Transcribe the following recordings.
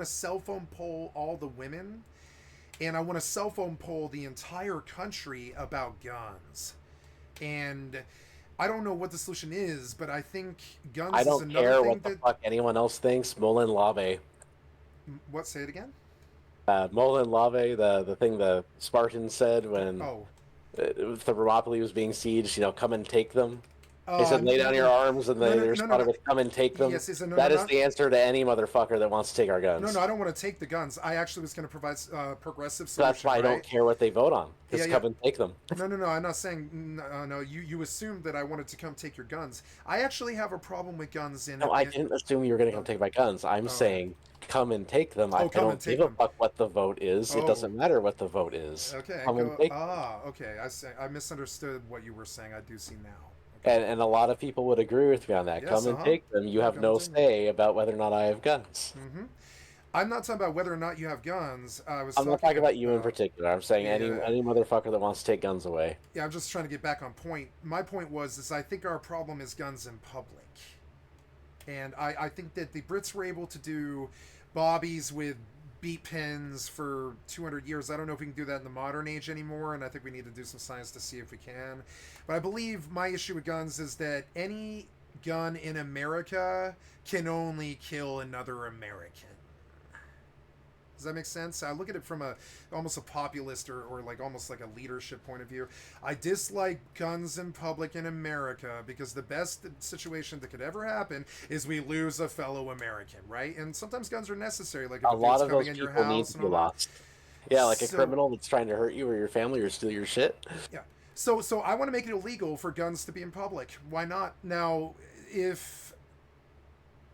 to cell phone poll all the women, and I want to cell phone poll the entire country about guns. And I don't know what the solution is, but I think I guns is don't another care thing what the that. fuck anyone else thinks. Molin Lave. What? Say it again. Molin Lave, the thing the Spartans said when Oh. the Thermopylae was being sieged, come and take them. They said, lay down your No. arms, and No, they no, their no, no, response no. was, come and take them. Yes, yes, no, no, That is not. the answer to any motherfucker that wants to take our No, no, guns. I don't want to take the guns. I actually was going to provide a progressive So that's solution, why I don't right? care what they vote on. Yeah, Just yeah. come and take them. No, no, no. I'm not saying no. No, you assumed that I wanted to come take your guns. I actually have a problem with guns No, I didn't assume you were going to come take my guns. I'm okay. saying come and take them. I Oh, come and don't give take a them. fuck what the vote is. It Oh, doesn't matter what the vote is. okay. Come and Go. take them. Ah, okay. I misunderstood what you were saying. I do see now. Okay. And a lot of people would agree with me on that. Yes. Come Uh and huh. take them. You Yeah. have Come and no take them. say about whether or not I have guns. Mm-hmm. I'm not talking about whether or not you have guns. I was I'm not talking talking about you in about. particular. I'm saying Yeah. any motherfucker that wants to take guns away. Yeah. I'm just trying to get back on point. My point was is I think our problem is guns in public. And I think that the Brits were able to do bobbies with beat pins for 200 years. I don't know if we can do that in the modern age anymore, and I think we need to do some science to see if we can. But I believe my issue with guns is that any gun in America can only kill another American. Does that make sense? I look at it from a almost a populist or like almost like a leadership point of view. I dislike guns in public in America because the best situation that could ever happen is we lose a fellow American, right? And sometimes guns are necessary, like if A a lot dude's of coming those in your people need house to and be all that. lost. Yeah, like a So criminal that's trying to hurt you or your family or steal your shit. yeah. So I want to make it illegal for guns to be in public. Why not? Now, if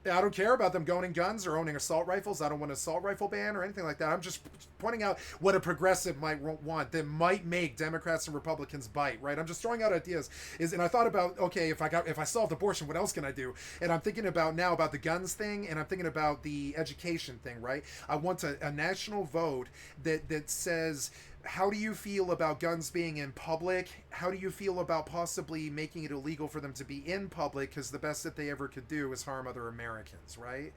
I don't care about them owning guns or owning assault rifles. I don't want an assault rifle ban or anything like that. I'm just pointing out what a progressive might want that might make Democrats and Republicans bite. Right? I'm just throwing out ideas. And I thought about okay, if I solved abortion, what else can I do? And I'm thinking about now about the guns thing, and I'm thinking about the education thing. Right? I want a national vote that says how do you feel about guns being in public? How do you feel about possibly making it illegal for them to be in public? Because the best that they ever could do is harm other Americans, right?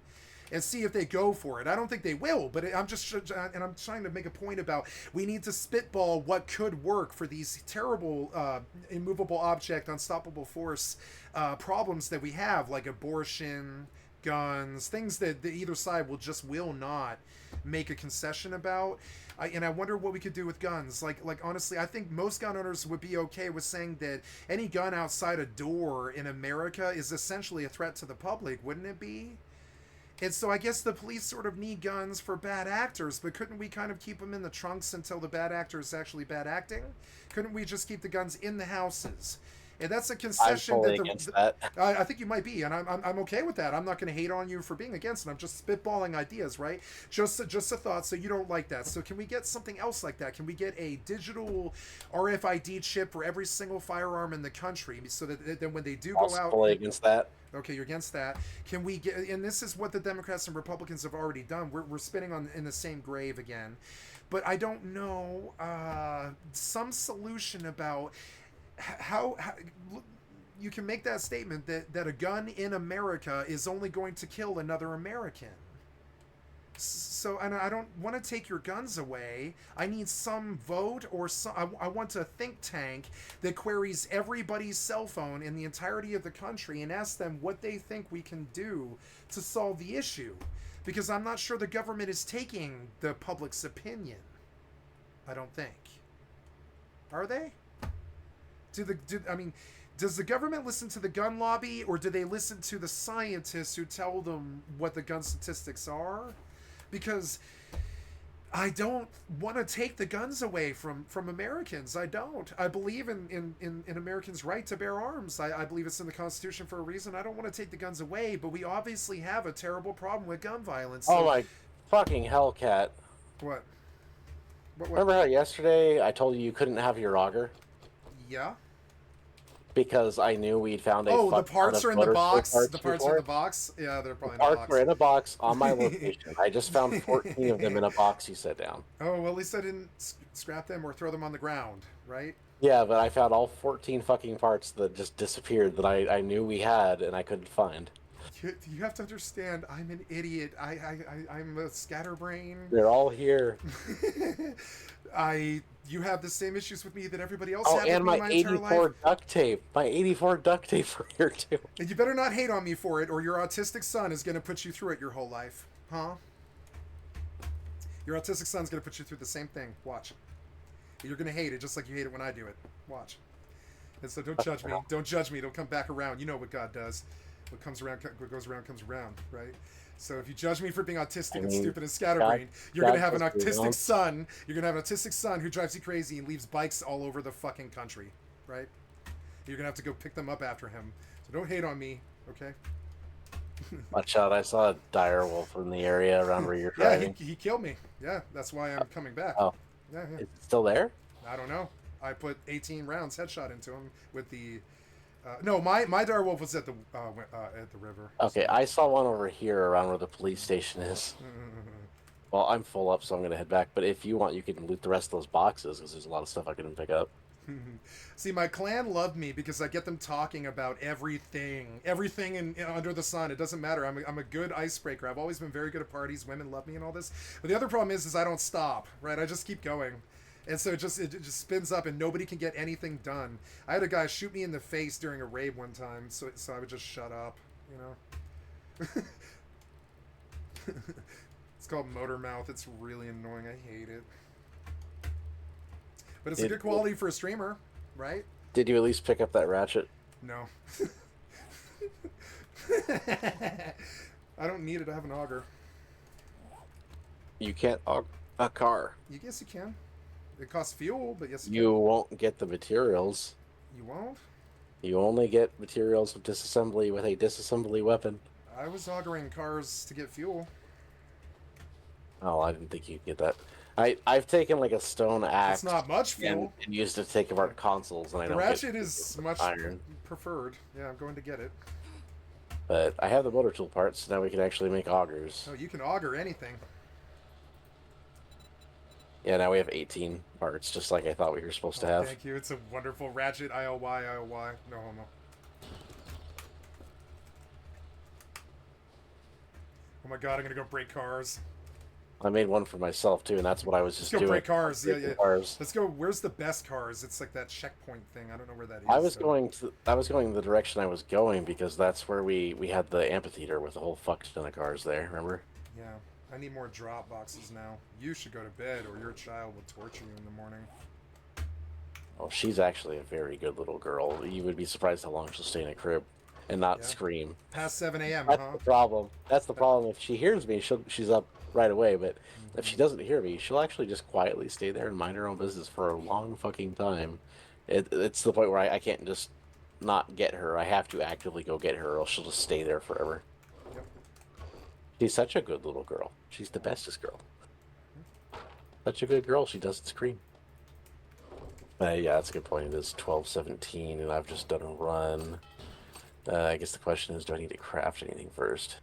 And see if they go for it. I don't think they will, but I'm just and I'm trying to make a point about we need to spitball what could work for these terrible immovable object, unstoppable force problems that we have, like abortion, guns, things that either side will not make a concession about. And I wonder what we could do with guns. Like honestly, I think most gun owners would be okay with saying that any gun outside a door in America is essentially a threat to the public, wouldn't it be? And so I guess the police sort of need guns for bad actors, but couldn't we kind of keep them in the trunks until the bad actor is actually bad acting? Couldn't we just keep the guns in the houses? And that's a I'm concession fully that against that. I think you might be, and I'm okay with that. I'm not going to hate on you for being against it. I'm just spitballing ideas, right? Just a thought. So you don't like that. So can we get something else like that? Can we get a digital RFID chip for every single firearm in the country, so that then when they do go Also out, fully against that. okay, you're against that. Can we get? And this is what the Democrats and Republicans have already done. We're spinning on in the same grave again, but I don't know some solution about how you can make that statement that a gun in America is only going to kill another American. So, and I don't want to take your guns away. I need some vote or some. I want a think tank that queries everybody's cell phone in the entirety of the country and asks them what they think we can do to solve the issue. Because I'm not sure the government is taking the public's opinion. I don't think. Are they? I mean, does the government listen to the gun lobby or do they listen to the scientists who tell them what the gun statistics are? Because I don't want to take the guns away from Americans. I don't. I believe in Americans' right to bear arms. I believe it's in the Constitution for a reason. I don't want to take the guns away, but we obviously have a terrible problem with gun violence. Oh So, my fucking Hellcat. what? What? Remember how yesterday I told you you couldn't have your auger? Yeah. Because I knew we'd found a Oh, the fuck ton parts of are in the motorcycle box. parts The parts are in before the it. box. Yeah, they're The probably in the parts were box. in a box on my location. I just found 14 of them in a box you set down. Oh, well, at least I didn't scrap them or throw them on the ground, right? Yeah, but I found all 14 fucking parts that just disappeared that I knew we had and I couldn't find. You have to understand, I'm an idiot. I'm a scatterbrain. They're all here. You have the same issues with me that everybody else Oh, had with and me my my entire 84 life. duct tape. My 84 duct tape for here too. And you better not hate on me for it, or your autistic son is going to put you through it your whole life. Huh? Your autistic son's going to put you through the same thing. Watch. You're going to hate it just like you hate it when I do it. Watch. And so don't judge me. Don't judge me. It'll come back around. You know what God does. What comes around, what goes around comes around, right? So if you judge me for being autistic and stupid and scatterbrained, you're going to have an autistic son. You're going to have an autistic son who drives you crazy and leaves bikes all over the fucking country, right? You're going to have to go pick them up after him. So don't hate on me, okay? Watch out, I saw a dire wolf in the area around where you're driving. Yeah, he killed me. Yeah, that's why I'm coming back. Oh. Yeah. Is it still there? I don't know. I put 18 rounds headshot into him with the... no, my dire wolf was at the river. Okay, I saw one over here around where the police station is. Well, I'm full up, so I'm going to head back. But if you want, you can loot the rest of those boxes, because there's a lot of stuff I couldn't pick up. See, my clan loved me because I get them talking about everything under the sun. It doesn't matter. I'm a good icebreaker. I've always been very good at parties. Women love me and all this. But the other problem is I don't stop, right? I just keep going. And so it just spins up and nobody can get anything done. I had a guy shoot me in the face during a raid one time, so I would just shut up, you know? It's called motor mouth. It's really annoying. I hate it. But it's a good quality for a streamer, right? Did you at least pick up that ratchet? No. I don't need it to have an auger. You can't auger a car. Yes, you can. It costs fuel, but yes, you won't get the materials. You won't? You only get materials of disassembly with a disassembly weapon. I was augering cars to get fuel. Oh, I didn't think you'd get that. I've taken like a stone axe. It's not much fuel. And used to take apart consoles, and I the don't ratchet get is much iron. Preferred. Yeah, I'm going to get it. But I have the motor tool parts, so now we can actually make augers. Oh, you can auger anything. Yeah, now we have 18 parts, just like I thought we were supposed to have. Thank you. It's a wonderful ratchet. ILY, ILY. No homo. Oh my god, I'm gonna go break cars. I made one for myself too, and that's what I was just doing. Let's go break cars. Yeah. Cars. Let's go. Where's the best cars? It's like that checkpoint thing. I don't know where that is. I was going the direction I was going because that's where we had the amphitheater with a whole fuck ton of cars there. Remember? Yeah. I need more drop boxes now. You should go to bed, or your child will torture you in the morning. Oh, she's actually a very good little girl. You would be surprised how long she'll stay in a crib and not scream. Past 7 a.m., That's the problem. That's the problem. If she hears me, she's up right away. But if she doesn't hear me, she'll actually just quietly stay there and mind her own business for a long fucking time. It's the point where I can't just not get her. I have to actively go get her, or else she'll just stay there forever. Yep. She's such a good little girl. She's the bestest girl. Such a good girl. She doesn't scream. Yeah, that's a good point. It is 12:17, and I've just done a run. I guess the question is, do I need to craft anything first?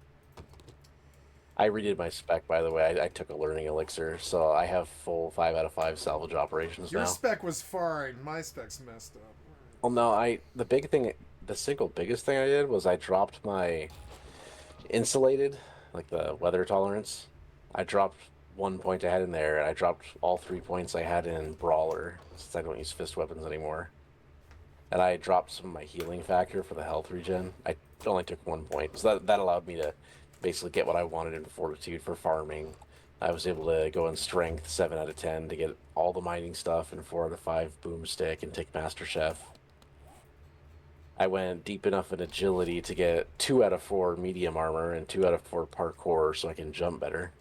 I redid my spec, by the way. I took a learning elixir, so I have full 5 out of 5 salvage operations now. Your spec was fine. My spec's messed up. Well, no, the single biggest thing I did was I dropped my insulated, like the weather tolerance. I dropped 1 point I had in there, and I dropped all 3 points I had in Brawler, since I don't use fist weapons anymore. And I dropped some of my healing factor for the health regen. I only took 1 point, so that allowed me to basically get what I wanted in fortitude for farming. I was able to go in strength 7 out of 10 to get all the mining stuff, and 4 out of 5 boomstick and take Master Chef. I went deep enough in agility to get 2 out of 4 medium armor and 2 out of 4 parkour so I can jump better.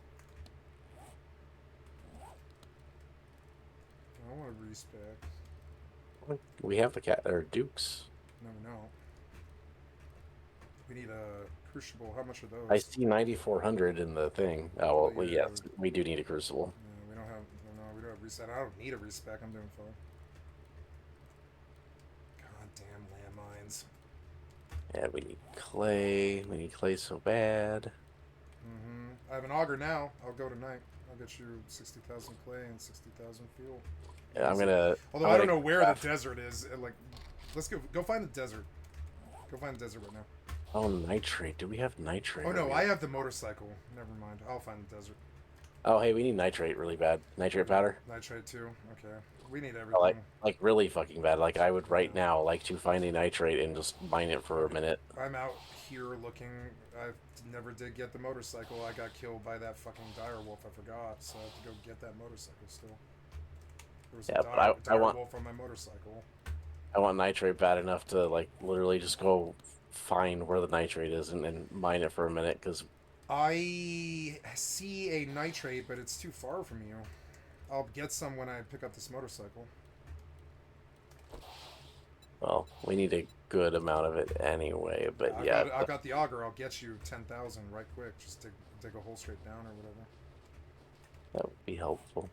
I want to respec. We have the cat or Dukes. No. We need a crucible. How much are those? I see 9,400 in the thing. Oh well, yes, we do need a crucible. Yeah, we don't have. No, we don't have reset. I don't need a respec. I'm doing fine. Goddamn landmines. Yeah, we need clay. We need clay so bad. I have an auger now. I'll go tonight. I'll get you 60,000 clay and 60,000 fuel. Yeah, I'm gonna. Although I don't know where the desert is. Like, let's go find the desert. Go find the desert right now. Oh, nitrate. Do we have nitrate? Oh no, over I here? have the motorcycle. Never mind. I'll find the desert. Oh, hey, we need nitrate really bad. Nitrate powder. Nitrate too. Okay. We need Oh, everything. like really fucking bad. Like I would right Yeah. now like to find a nitrate and just mine it for a Okay. minute. I'm out here looking. I never did get the motorcycle. I got killed by that fucking dire wolf. I forgot, so I have to go get that motorcycle still. There was Yeah, a but I dire want wolf on my motorcycle. nitrate bad enough to like literally just go find where the nitrate is and mine it for a minute because I see a nitrate, but it's too far from you. I'll get some when I pick up this motorcycle. well we need a good amount of it anyway. But I've yeah, got the auger. I'll get you 10,000 right quick. Just dig a hole straight down or whatever. that would be helpful.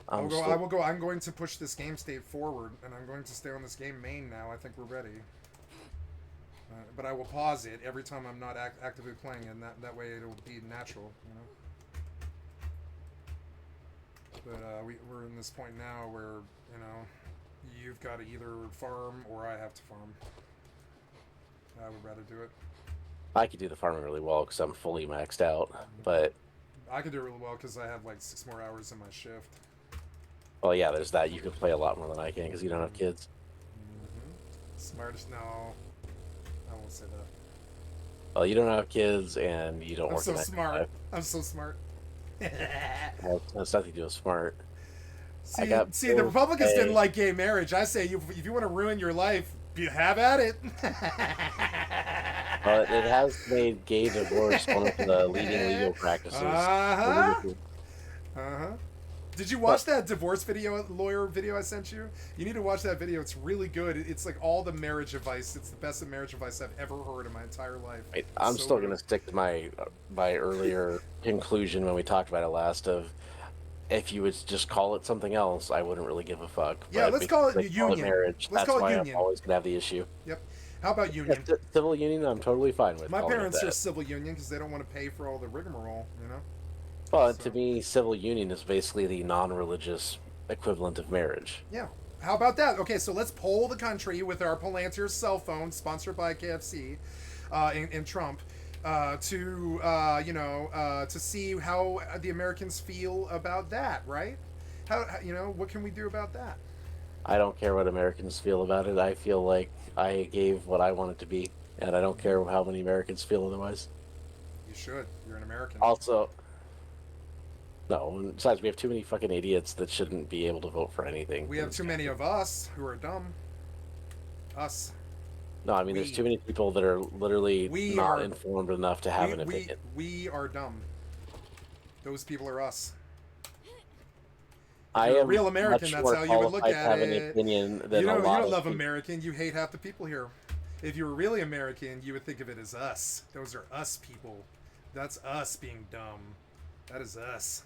I I'm will go. still, I will go. I'm going to push this game state forward, and I'm going to stay on this game main now. I think we're ready. But I will pause it every time I'm not actively playing, and that way it'll be natural, you know. But we're in this point now where, you know, you've got to either farm or I have to farm. I would rather do it. I could do the farming really well because I'm fully maxed out. But I can do it really well because I have like 6 more hours in my shift. well, yeah, there's that. You can play a lot more than I can because you don't have kids. Smartest? No, I won't say that. Well, you don't have kids and you don't I'm work. so a 9 to smart. 5. I'm so smart. Well, that's nothing to do with smart. I See, got the Republicans didn't like gay marriage. I say, if you want to ruin your life, you have at it. Well, it has made gay divorce one of the leading legal practices. Uh huh. Did you watch But that divorce lawyer video I sent you? You need to watch that video. It's really good. It's like all the marriage advice. It's the best marriage advice I've ever heard in my entire life. wait, It's I'm so still good. going to stick to my earlier conclusion when we talked about it last of if you would just call it something else, I wouldn't really give a fuck. Yeah, But let's because call it they call it union. marriage, Let's that's call it why I'm union. always going to have the issue. Yep. How about Yeah, union? civil union, I'm totally fine with. My calling it parents are that. civil union because they don't want to pay for all the rigmarole, you know? Well, to So, me, civil union is basically the non-religious equivalent of marriage. yeah. How about that? Okay, so let's poll the country with our Palantir cell phone, sponsored by KFC and Trump, to see how the Americans feel about that, right? What can we do about that? I don't care what Americans feel about it. I feel like I gave what I wanted to be, and I don't care how many Americans feel otherwise. You should. You're an American. Also, no, and besides, we have too many fucking idiots that shouldn't be able to vote for anything. We have too many of us who are dumb. Us. No, I mean, there's too many people that are literally not informed enough to have an opinion. We are dumb. Those people are us. I You're a am real American. much That's more how you would look qualified at to have an it. opinion than You a don't lot of love people. American. You hate half the people here. If you were really American, you would think of it as us. Those are us people. That's us being dumb. That is us.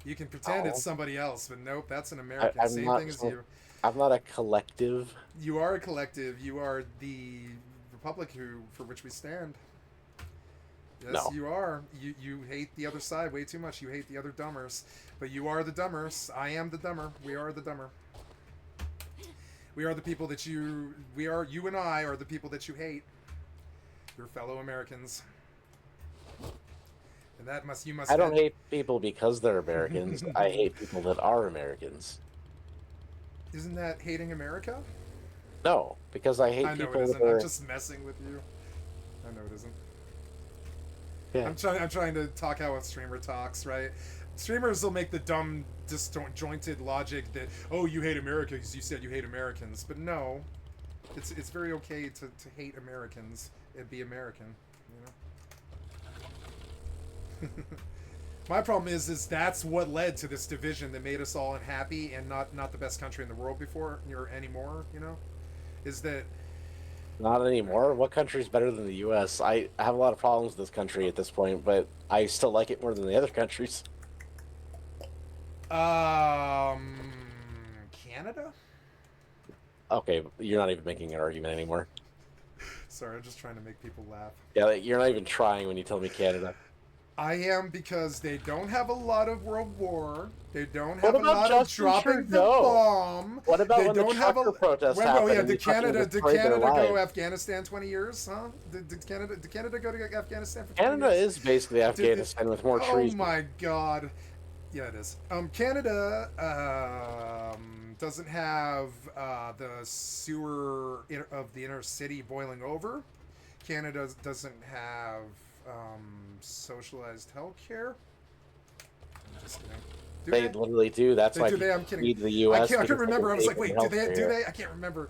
You can pretend it's somebody else, but nope, that's an American. I'm Same not thing as you. I'm not a collective. You are a collective. You are the republic for which we stand. Yes, No. you are. You hate the other side way too much. You hate the other dumbers. But you are the dumbers. I am the dumber. We are the dumber. We are the people that you and I are the people that you hate. Your fellow Americans. And you must I don't hate people because they're Americans. I hate people that are Americans. Isn't that hating America? No, because I hate I know people it isn't. that are... I'm just messing with you. I know it isn't. Yeah. I'm trying to talk how a streamer talks, right? Streamers will make the dumb, disjointed logic that, oh, you hate America because you said you hate Americans. But no, it's very okay to hate Americans and be American, you know? My problem is that's what led to this division that made us all unhappy and not the best country in the world anymore, you know? Is that... Not anymore. What country's better than the U.S.? I have a lot of problems with this country at this point, but I still like it more than the other countries. Canada? Okay, you're not even making an argument anymore. Sorry, I'm just trying to make people laugh. Yeah, you're not even trying when you tell me Canada. I am because they don't have a lot of World War. They don't What have a about lot of Justin dropping the Trudeau? bomb. What about They when the don't have a. trucker protest When, oh happened yeah, and he did fucking Canada destroyed their go lives? Afghanistan 20 years? Huh? Did Canada go to Afghanistan for 20 Canada years? is basically Afghanistan with more Oh trees. my God. Yeah, it is. Canada doesn't have the sewer of the inner city boiling over. Canada doesn't have socialized healthcare. I'm just kidding. Do They they? literally do. That's why Do they? people I'm kidding. flee to the U.S. I couldn't because they remember. can I was pay like, for the wait, do they? healthcare Do here. they? I can't remember.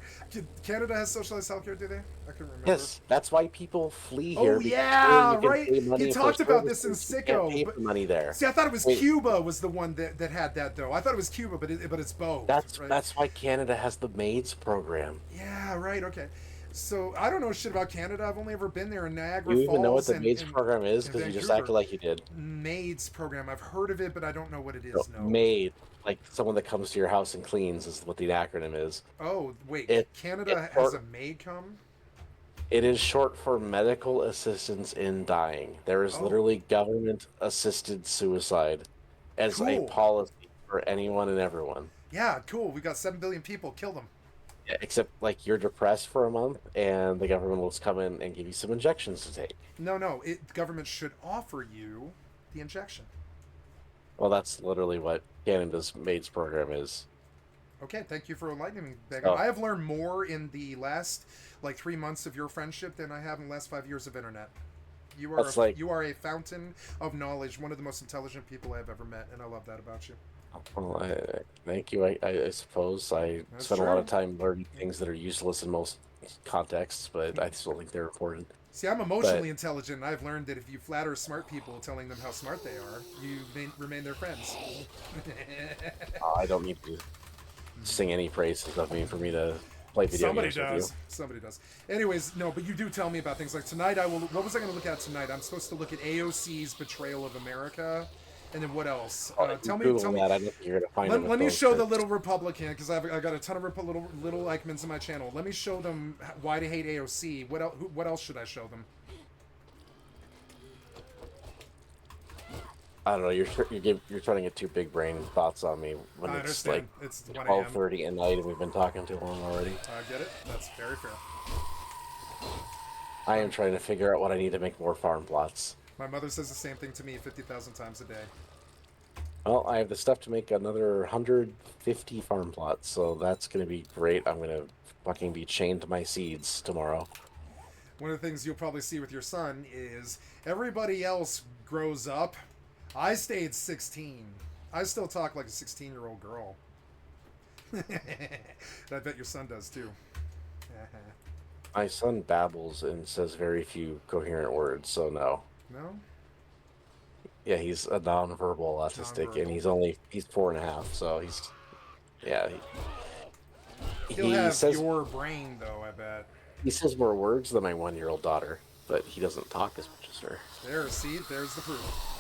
Canada has socialized healthcare. Do they? I couldn't remember. Yes, that's why people flee Oh here because here yeah, you can right. pay He money for talked about this in services. You can't Sicko, pay but for money there. see, I thought it was Wait, Cuba was the one that had that though. I thought it was Cuba, but it's both, right? that's why Canada has the maids program. Yeah, right. Okay. So I don't know shit about Canada. I've only ever been there in Niagara You even know what Falls the maids program is and because you just acted Vancouver. like you did. Maids program. I've heard of it, but I don't know what it No, is. No. maid, like someone that comes to your house and cleans, is what the acronym is. Oh wait, It's Canada has short. a maid come. It is short for medical assistance in dying. There is Oh, literally government assisted suicide as a cool. policy for anyone and everyone. Yeah, cool. We got 7 billion people. Kill them. Yeah, except like you're depressed for a month and the government will come in and give you some injections to take. No, no. The government should offer you the injection. Well, that's literally what Canada's MAIDS program is. Okay, thank you for enlightening me, Begum. So I have learned more in the last like 3 months of your friendship than I have in the last 5 years of internet. that's like, You are a fountain of knowledge, one of the most intelligent people I've ever met, and I love that about you. well, thank you. I suppose I That's spent a lot true. of time learning things that are useless in most contexts, but I still think they're important. See, I'm But emotionally intelligent, and I've learned that if you flatter smart people, telling them how smart they are, you remain their friends. I don't need to sing any praises of me for me to play video Somebody games with you. does. Somebody does. Anyways, no, but you do tell me about things like tonight. I will. What was I going to look at tonight? I'm supposed to look at AOC's Betrayal of America, and then what else? Oh, Tell me. Google Tell me. that. I don't think you're gonna find it with Let me those show the terms. little Republican because I got a ton of little Eichmanns in my channel. Let me show them why to hate AOC. What else should I show them? I don't know. You're trying to get too big brain thoughts on me when I it's understand. like It's 1 a.m. 12:30 at night and we've been talking too long already. I get it. That's very fair. I am trying to figure out what I need to make more farm plots. My mother says the same thing to me 50,000 times a day. Well, I have the stuff to make another 150 farm plots, so that's gonna be great. I'm gonna fucking be chained to my seeds tomorrow. One of the things you'll probably see with your son is everybody else grows up. I stayed 16. I still talk like a 16-year-old girl. I bet your son does too. My son babbles and says very few coherent words, so no. No? Yeah, he's a nonverbal autistic, and he's 4.5, so yeah. He'll He have says your brain, though, I bet. he says more words than my 1-year-old daughter, but he doesn't talk as much as her. There's the proof.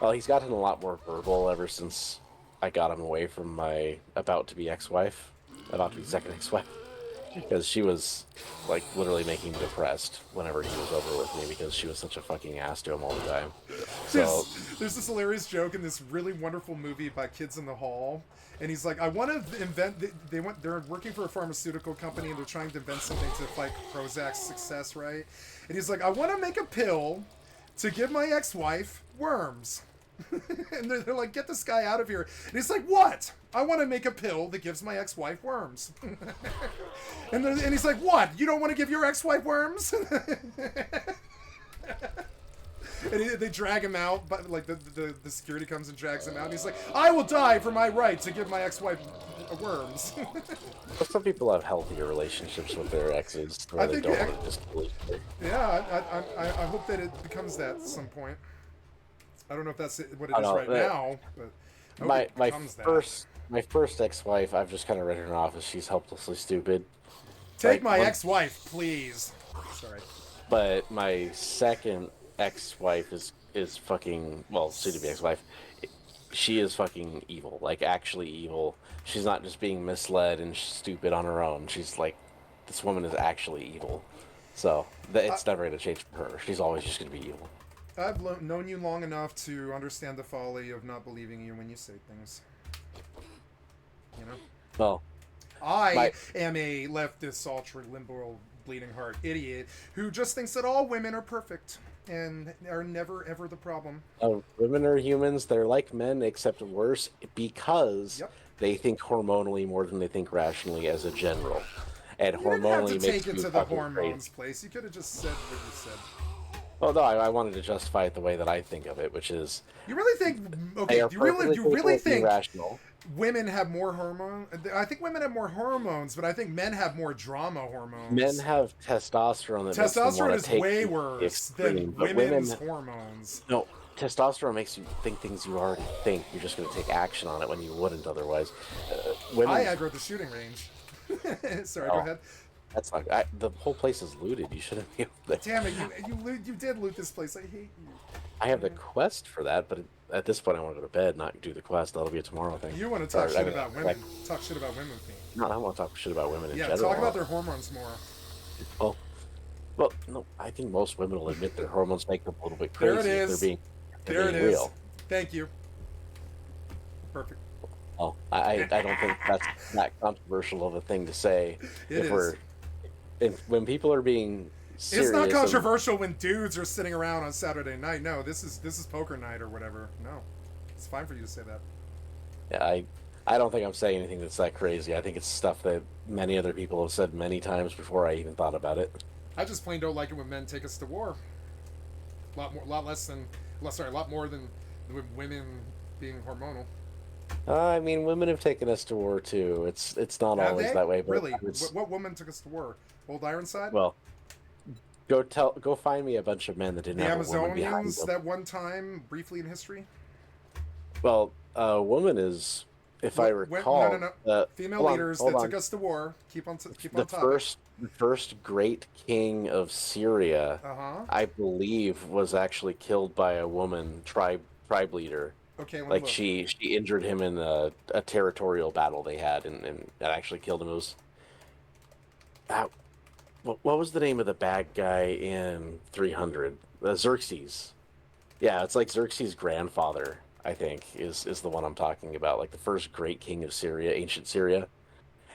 Well, he's gotten a lot more verbal ever since I got him away from my about to be second ex-wife, because she was like literally making me depressed whenever he was over with me because she was such a fucking ass to him all the time. So There's this hilarious joke in this really wonderful movie by Kids in the Hall, and he's like, I want to invent. They're working for a pharmaceutical company and they're trying to invent something to fight Prozac's success, right? And he's like, I want to make a pill to give my ex-wife worms. And they're like, get this guy out of here. And he's like, what? I want to make a pill that gives my ex-wife worms. And he's like, what? You don't want to give your ex-wife worms? And they drag him out, but like the security comes and drags him out. And he's like, I will die for my right to give my ex-wife worms. but some people have healthier relationships with their exes where they don't want to just kill each other. Yeah, I hope that it becomes that at some point. I don't know if that's what it is know, right now, but I hope it becomes that. My first ex-wife, I've just kind of written her off as she's helplessly stupid. Take my ex-wife, please. Sorry. But my second ex-wife is fucking, well, soon-to-be ex-wife. She is fucking evil, like actually evil. She's not just being misled and stupid on her own. She's like, this woman is actually evil. So it's never going to change for her. She's always just going to be evil. I've known you long enough to understand the folly of not believing you when you say things. You know? Well, I am a leftist, ultra liberal, bleeding heart idiot who just thinks that all women are perfect and are never ever the problem. women are humans. They're like men, except worse because Yep. they think hormonally more than they think rationally as a general. And You didn't have to hormonally makes take it you to the fucking hormones crazy. place. You could have just said what you said. Well, no, I wanted to justify it the way that I think of it, which is You really think? they Okay. are Do you perfectly capable really of being think rational. women have more hormones? I think women have more hormones, but I think men have more drama Men hormones. have testosterone that makes them want Testosterone to is take way things to the worse than extreme, but women's women, hormones. no, testosterone makes you think things you already think. You're just going to take action on it when you wouldn't otherwise. I Women's, aggro at the shooting range. Sorry, go oh, ahead. that's not. the whole place is looted. You shouldn't be able to. Damn it! You did loot this place. I hate you. I have the Damn it. quest for that, but at this point, I want to go to bed, not do the quest. That'll be a tomorrow thing. You want to talk Or I shit mean, about like, women? Talk shit about women with me. no, I don't want to talk shit about women in Yeah, general. talk about their hormones more. Well, well, no, I think most women will admit their hormones make them a little bit There it crazy if is. they're There it being is. real. Thank you. Perfect. Well, I don't think that's that controversial of a thing to say. It If is. we're if when people are being It's not serious and controversial when dudes are sitting around on Saturday night. No, this is poker night or whatever. No, it's fine for you to say that. yeah, I don't think I'm saying anything that's that crazy. I think it's stuff that many other people have said many times before I even thought about it. I just plain don't like it when men take us to war. A lot more than women being hormonal. I mean, women have taken us to war too. It's not Have always they? that way, but Really? What woman took us to war? Old Ironside? well, go find me a bunch of men that didn't The have a woman behind Amazonians them. that one time, briefly in history? Well, a woman is, if I No, no, recall, no. Female hold on, leaders hold that took on. us to war. Keep on The topic. first great king of Syria, Uh huh. I believe, was actually killed by a woman tribe leader. Okay, let me Like look. she injured him in a territorial battle they had, and that actually killed him. It was that. What was the name of the bad guy in 300? Xerxes. Yeah, it's like Xerxes' grandfather, I think, is the one I'm talking about. Like the first great king of Syria, ancient Syria,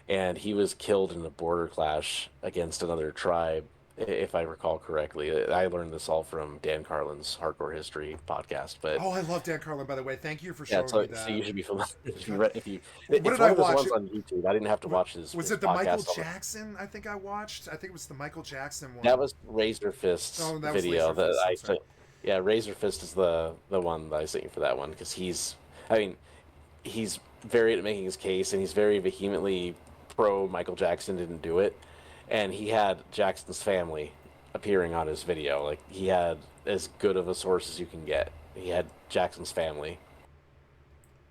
and he was killed in a border clash against another tribe, if I recall correctly. I learned this all from Dan Carlin's Hardcore History podcast, but Oh, I love Dan Carlin, by the way. Thank you for yeah, showing me so that. you should be familiar if you God. What it's did one I of his watch? ones on YouTube. I didn't have to watch Was his it the Michael podcast. Jackson? I think I watched. I think it was the Michael Jackson one. That was Razor Fist's Oh, that was video that Laserfist. I'm I sorry. sent. Yeah, Razor Fist is the one that I sent you for that one because I mean, he's very at making his case and he's very vehemently pro Michael Jackson didn't do it, and he had Jackson's family appearing on his video. Like he had as good of a source as you can get. He had Jackson's family.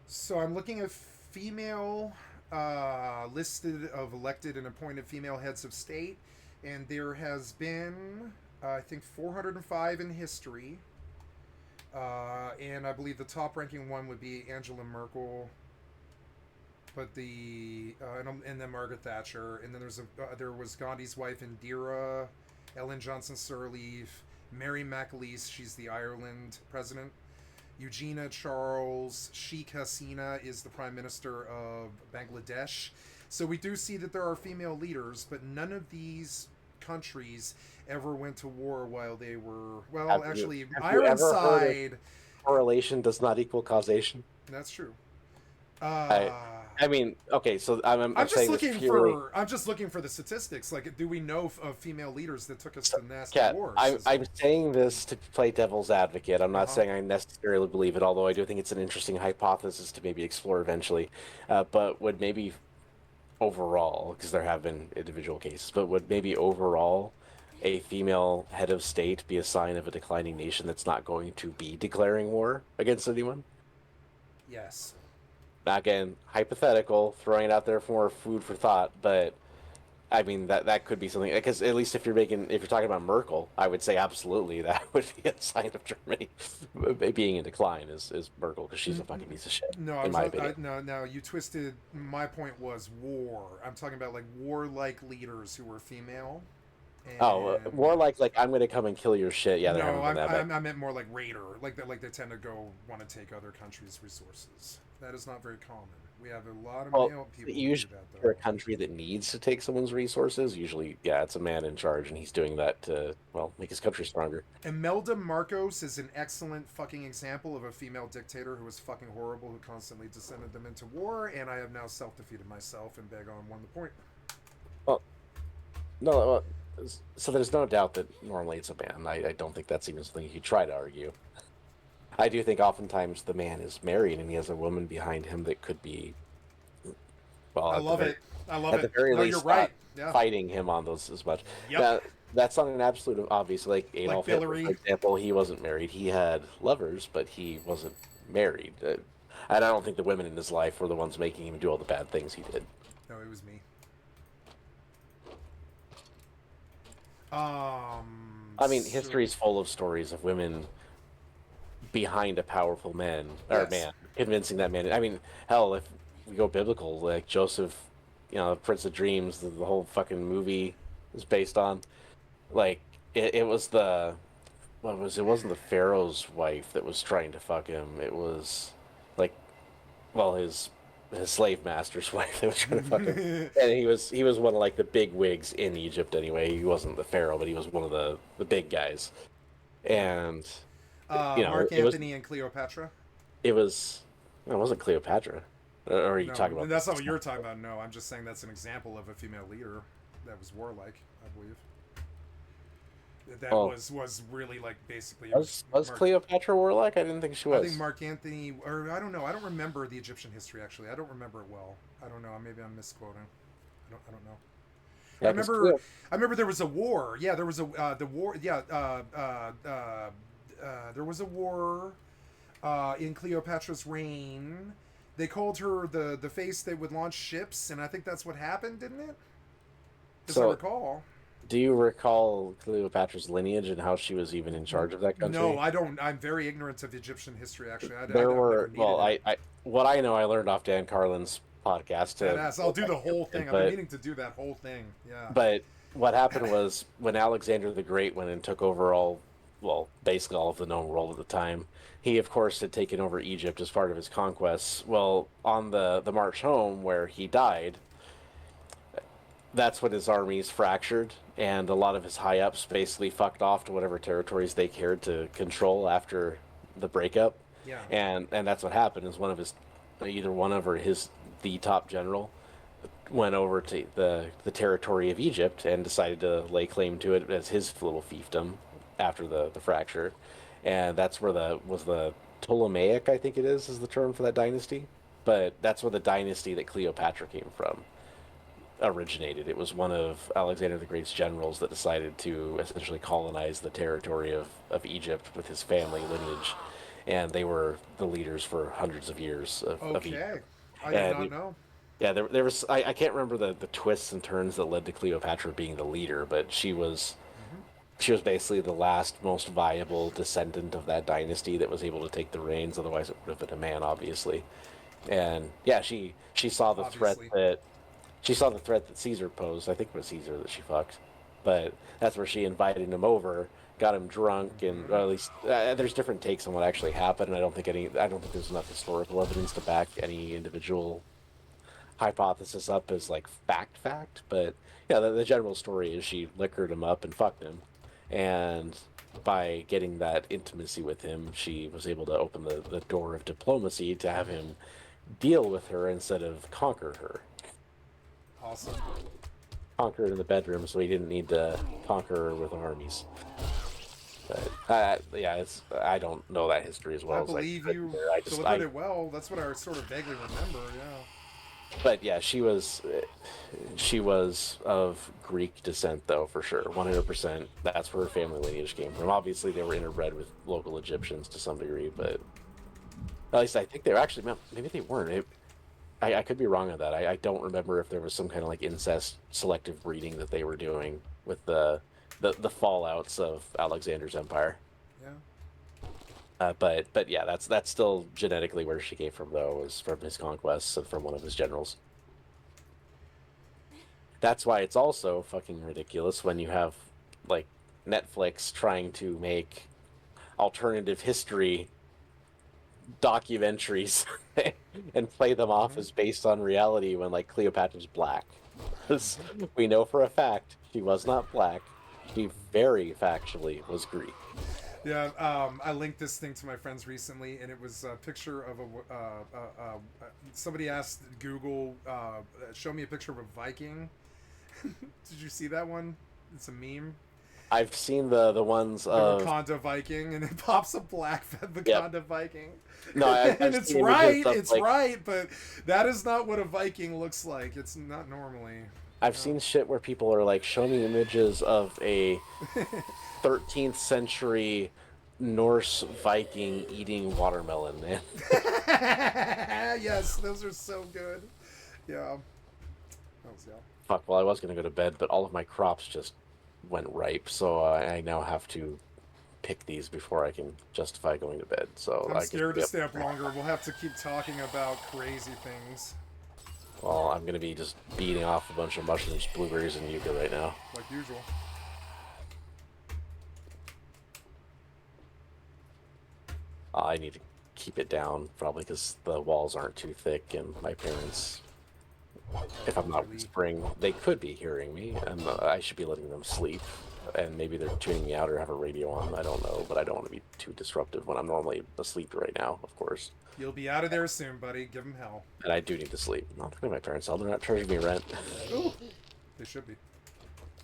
So I'm looking at female listed of elected and appointed female heads of state, and there has been, I think, 405 in history. And I believe the top ranking one would be Angela Merkel, but and then Margaret Thatcher, and then there was Gandhi's wife Indira, Ellen Johnson Sirleaf, Mary McAleese, she's the Ireland president. Eugenia Charles, Sheikh Hasina is the Prime Minister of Bangladesh. So we do see that there are female leaders, but none of these countries ever went to war while they were. Well, actually, Have you ever heard of Ironside. correlation does not equal causation? That's true. I Uh, I mean, okay, so I'm I'm just saying this looking purely. for. I'm just looking for the statistics. Like, do we know of female leaders that took us So, to nasty Kat, wars? I'm saying this to play devil's advocate. I'm Uh not huh. saying I necessarily believe it, although I do think it's an interesting hypothesis to maybe explore eventually. But would maybe overall, because there have been individual cases, but would maybe overall a female head of state be a sign of a declining nation that's not going to be declaring war against anyone? Yes. Again, hypothetical, throwing it out there for more food for thought, but I mean that could be something because at least if you're talking about Merkel, I would say absolutely that would be a sign of Germany being in decline is Merkel because she's a fucking piece of shit No, in my opinion. no. You twisted. My point was war. I'm talking about like warlike leaders who were female. Oh, And more like I'm gonna come and kill your shit. Yeah, there no, haven't been that bad. I meant more like raider, like that. Like they tend to go want to take other countries' resources. That is not very common. We have a lot of Well, male people who do usually that for though. a country that needs to take someone's resources, usually, yeah, it's a man in charge, and he's doing that to, well, make his country stronger. Imelda Marcos is an excellent fucking example of a female dictator who was fucking horrible, who constantly descended them into war, and I have now self-defeated myself and Begon won the point. Well, no, well, so there's no doubt that normally it's a man. I don't think that's even something you try to argue. I do think oftentimes the man is married and he has a woman behind him that could be, well, I love it. I love at the it. very No, you're least, not right. Yeah. fighting him on those as much. Yep. Now, that's not an absolute obvious. Like Like Adolf Hitler, for Billary. example, he wasn't married. He had lovers, but he wasn't married. And I don't think the women in his life were the ones making him do all the bad things he did. No, it was me. I mean, So, history's full of stories of women behind a powerful man or yes. man, convincing that man. I mean, hell, if we go biblical, like Joseph, Prince of Dreams, the whole fucking movie is based on. Like, it was the what was it? Wasn't the Pharaoh's wife that was trying to fuck him? It was like, well, his slave master's wife that was trying to fuck him, and he was one of like the big wigs in Egypt anyway. He wasn't the Pharaoh, but he was one of the big guys, and Mark it was Anthony and Cleopatra. it was no, it wasn't Cleopatra. Or are you No, talking about that's not what you're talking about. No, I'm just saying that's an example of a female leader that was warlike, I believe. That well, was really like basically it was Mark. Cleopatra warlike? I didn't think she I think was. Mark Anthony, or I don't know. I don't remember the Egyptian history actually. I don't remember it well. I don't know. Maybe I'm misquoting. I don't know. I Yeah, because remember. I remember there was a war. Yeah, there was a the war. Yeah, there was a war in Cleopatra's reign. They called her the face that would launch ships, and I think that's what happened, didn't it? As I so recall. do you recall Cleopatra's lineage and how she was even in charge of that No, country? I don't. I'm very ignorant of Egyptian history. Actually, There I've never were, needed well, it. I what I know I learned off Dan Carlin's podcast to Badass. I'll go do back the whole and thing. I've been but meaning to do that whole thing. Yeah. but what happened was when Alexander the Great went and took over all, well, basically all of the known world at the time, he of course had taken over Egypt as part of his conquests. Well, on the march home where he died, that's when his armies fractured, and a lot of his high ups basically fucked off to whatever territories they cared to control after the breakup, Yeah. and that's what happened. Is one of his, either one of or his the top general went over to the territory of Egypt and decided to lay claim to it as his little fiefdom after the fracture, and that's where the Ptolemaic, I think it is the term for that dynasty, but that's where the dynasty that Cleopatra came from originated. It was one of Alexander the Great's generals that decided to essentially colonize the territory of Egypt with his family lineage, and they were the leaders for hundreds of years of Okay. Egypt. I did not And know. yeah, there was I can't remember the twists and turns that led to Cleopatra being the leader, but Hmm. she was basically the last most viable descendant of that dynasty that was able to take the reins. Otherwise, it would have been a man, obviously. And yeah, she saw the threat Obviously. that she saw the threat that Caesar posed. I think it was Caesar that she fucked, but that's where she invited him over, got him drunk, and or Hmm. at least there's different takes on what actually happened. And I don't think there's enough historical evidence to back any individual hypothesis up as like fact. But yeah, the general story is she liquored him up and fucked him, and by getting that intimacy with him, she was able to open the door of diplomacy to have him deal with her instead of conquer her. Awesome. Conquer her in the bedroom, so he didn't need to conquer her with armies. But yeah, I don't know that history as I well as I believe could. you I just delivered it well. That's what I sort of vaguely remember. Yeah. but yeah, she was of Greek descent though, for sure, 100%. That's where her family lineage came from. Obviously, they were interbred with local Egyptians to some degree, but at least I think they were actually, maybe they weren't. I could be wrong on that. I don't remember if there was some kind of like incest selective breeding that they were doing with the fallouts of Alexander's empire. Yeah. But yeah, that's still genetically where she came from though, was from his conquests and from one of his generals. That's why it's also fucking ridiculous when you have like Netflix trying to make alternative history documentaries and play them off Mhm. as based on reality when like Cleopatra's black. 'Cause we know for a fact she was not black. She very factually was Greek. Yeah, I linked this thing to my friends recently, and it was a picture of somebody asked Google, show me a picture of a Viking. Did you see that one? It's a meme. I've seen the ones The of Wakanda Viking, and it pops a black yep. Wakanda Viking. No, And I've it's seen images right, of it's like right, but that is not what a Viking looks like. It's not normally. I've seen shit where people are like, show me images of a No. 13th century Norse Viking eating watermelon, man. Yes, those are so good. Yeah. That was, yeah. Fuck, well, I was gonna go to bed, but all of my crops just went ripe, so I now have to pick these before I can justify going to bed. So I'm I guess, scared to yep. stay up longer. We'll have to keep talking about crazy things, Well, I'm gonna be just beating off a bunch of mushrooms, blueberries, and yucca right now. like usual. I need to keep it down, probably because the walls aren't too thick, and my parents, if I'm not Really. whispering, they could be hearing me, and I should be letting them sleep. And maybe they're tuning me out or have a radio on. I don't know, but I don't want to be too disruptive when I'm normally asleep right now, of course. You'll be out of there soon, buddy. Give him hell. And I do need to sleep. I'm not paying my parents hell. They're not charging me rent. Ooh, they should be.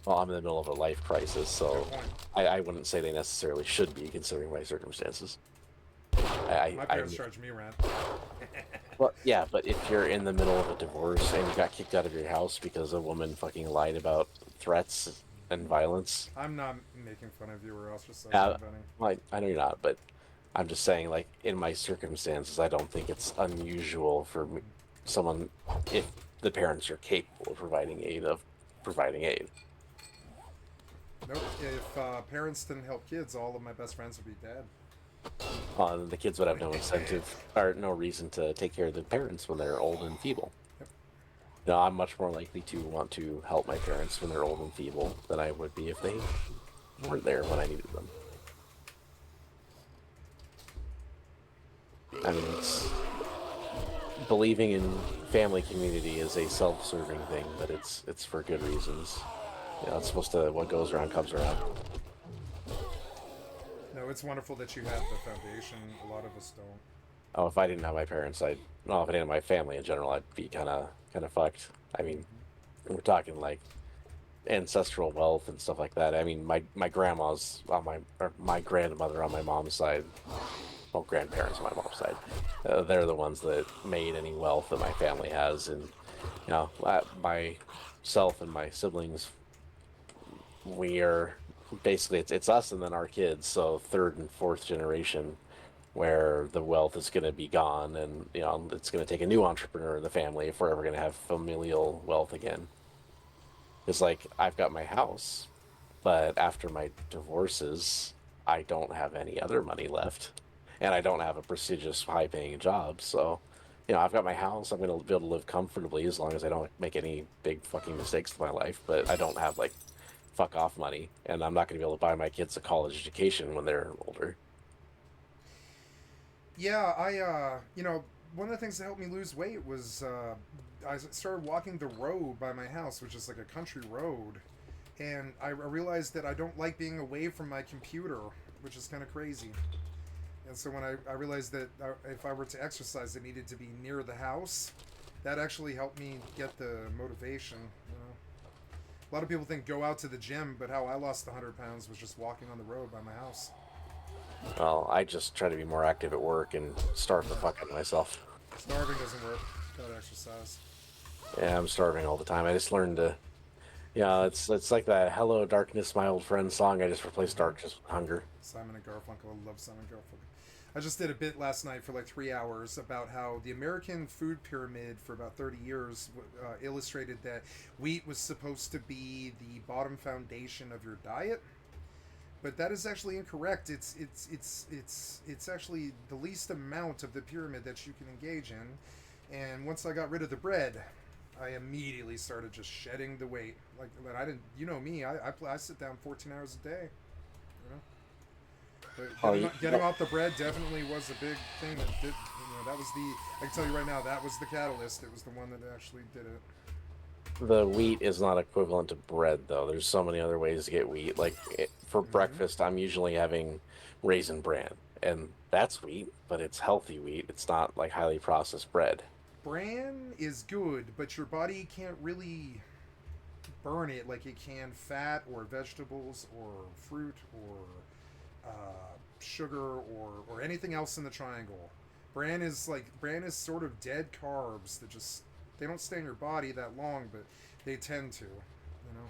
Well, I'm in the middle of a life crisis, so Good point. I wouldn't say they necessarily should be, considering my circumstances. My parents charge me rent. Well, yeah, but if you're in the middle of a divorce and you got kicked out of your house because a woman fucking lied about threats and violence, I'm not making fun of you or else just so uh, funny. well, I know you're not, but I'm just saying, like, in my circumstances, I don't think it's unusual for me, someone, if the parents are capable of providing aid. Nope. If parents didn't help kids, all of my best friends would be dead. The kids would have no incentive or no reason to take care of the parents when they're old and feeble. Yep. No, I'm much more likely to want to help my parents when they're old and feeble than I would be if they weren't there when I needed them. I mean, believing in family community is a self-serving thing, but it's for good reasons. You know, it's supposed to, what goes around comes around. No, it's wonderful that you have the foundation. A lot of us don't. Oh, if I didn't have my parents, well, if I didn't have my family in general, I'd be kind of fucked. I mean, we're talking like ancestral wealth and stuff like that. I mean, my grandma's on my grandmother on my mom's side, well, grandparents on my mom's side, they're the ones that made any wealth that my family has, and you know, myself and my siblings, we are basically it's us and then our kids, so third and fourth generation, where the wealth is going to be gone, and you know, it's going to take a new entrepreneur in the family if we're ever going to have familial wealth again. It's like I've got my house, but after my divorces, I don't have any other money left, and I don't have a prestigious, high-paying job. So, you know, I've got my house. I'm gonna be able to live comfortably as long as I don't make any big fucking mistakes in my life. But I don't have like fuck off money, and I'm not gonna be able to buy my kids a college education when they're older. Yeah, one of the things that helped me lose weight was I started walking the road by my house, which is like a country road, and I realized that I don't like being away from my computer, which is kind of crazy. And so when I realized that if I were to exercise, it needed to be near the house, that actually helped me get the motivation. You know, a lot of people think go out to the gym, but how I lost 100 pounds was just walking on the road by my house. Well, I just try to be more active at work and starve the fuck out of myself. Starving doesn't work. Gotta exercise. Yeah, I'm starving all the time. I just learned to. Yeah, it's like that "Hello, Darkness, My Old Friend" song. I just replaced darkness with hunger. Simon and Garfunkel. I love Simon and Garfunkel. I just did a bit last night for like 3 hours about how the American food pyramid for about 30 years illustrated that wheat was supposed to be the bottom foundation of your diet, but that is actually incorrect. It's actually the least amount of the pyramid that you can engage in. And once I got rid of the bread, I immediately started just shedding the weight. Like that, I didn't. You know me. I sit down 14 hours a day. You know. But Oh, getting off the bread definitely was a big thing. That did, that was the. I can tell you right now, that was the catalyst. It was the one that actually did it. the wheat is not equivalent to bread, though. There's so many other ways to get wheat. Like for Mm-hmm. breakfast, I'm usually having raisin bran, and that's wheat, but it's healthy wheat. It's not like highly processed bread. Bran is good, but your body can't really burn it like it can fat or vegetables or fruit or sugar or anything else in the triangle. Bran is sort of dead carbs that just they don't stay in your body that long, but they tend to.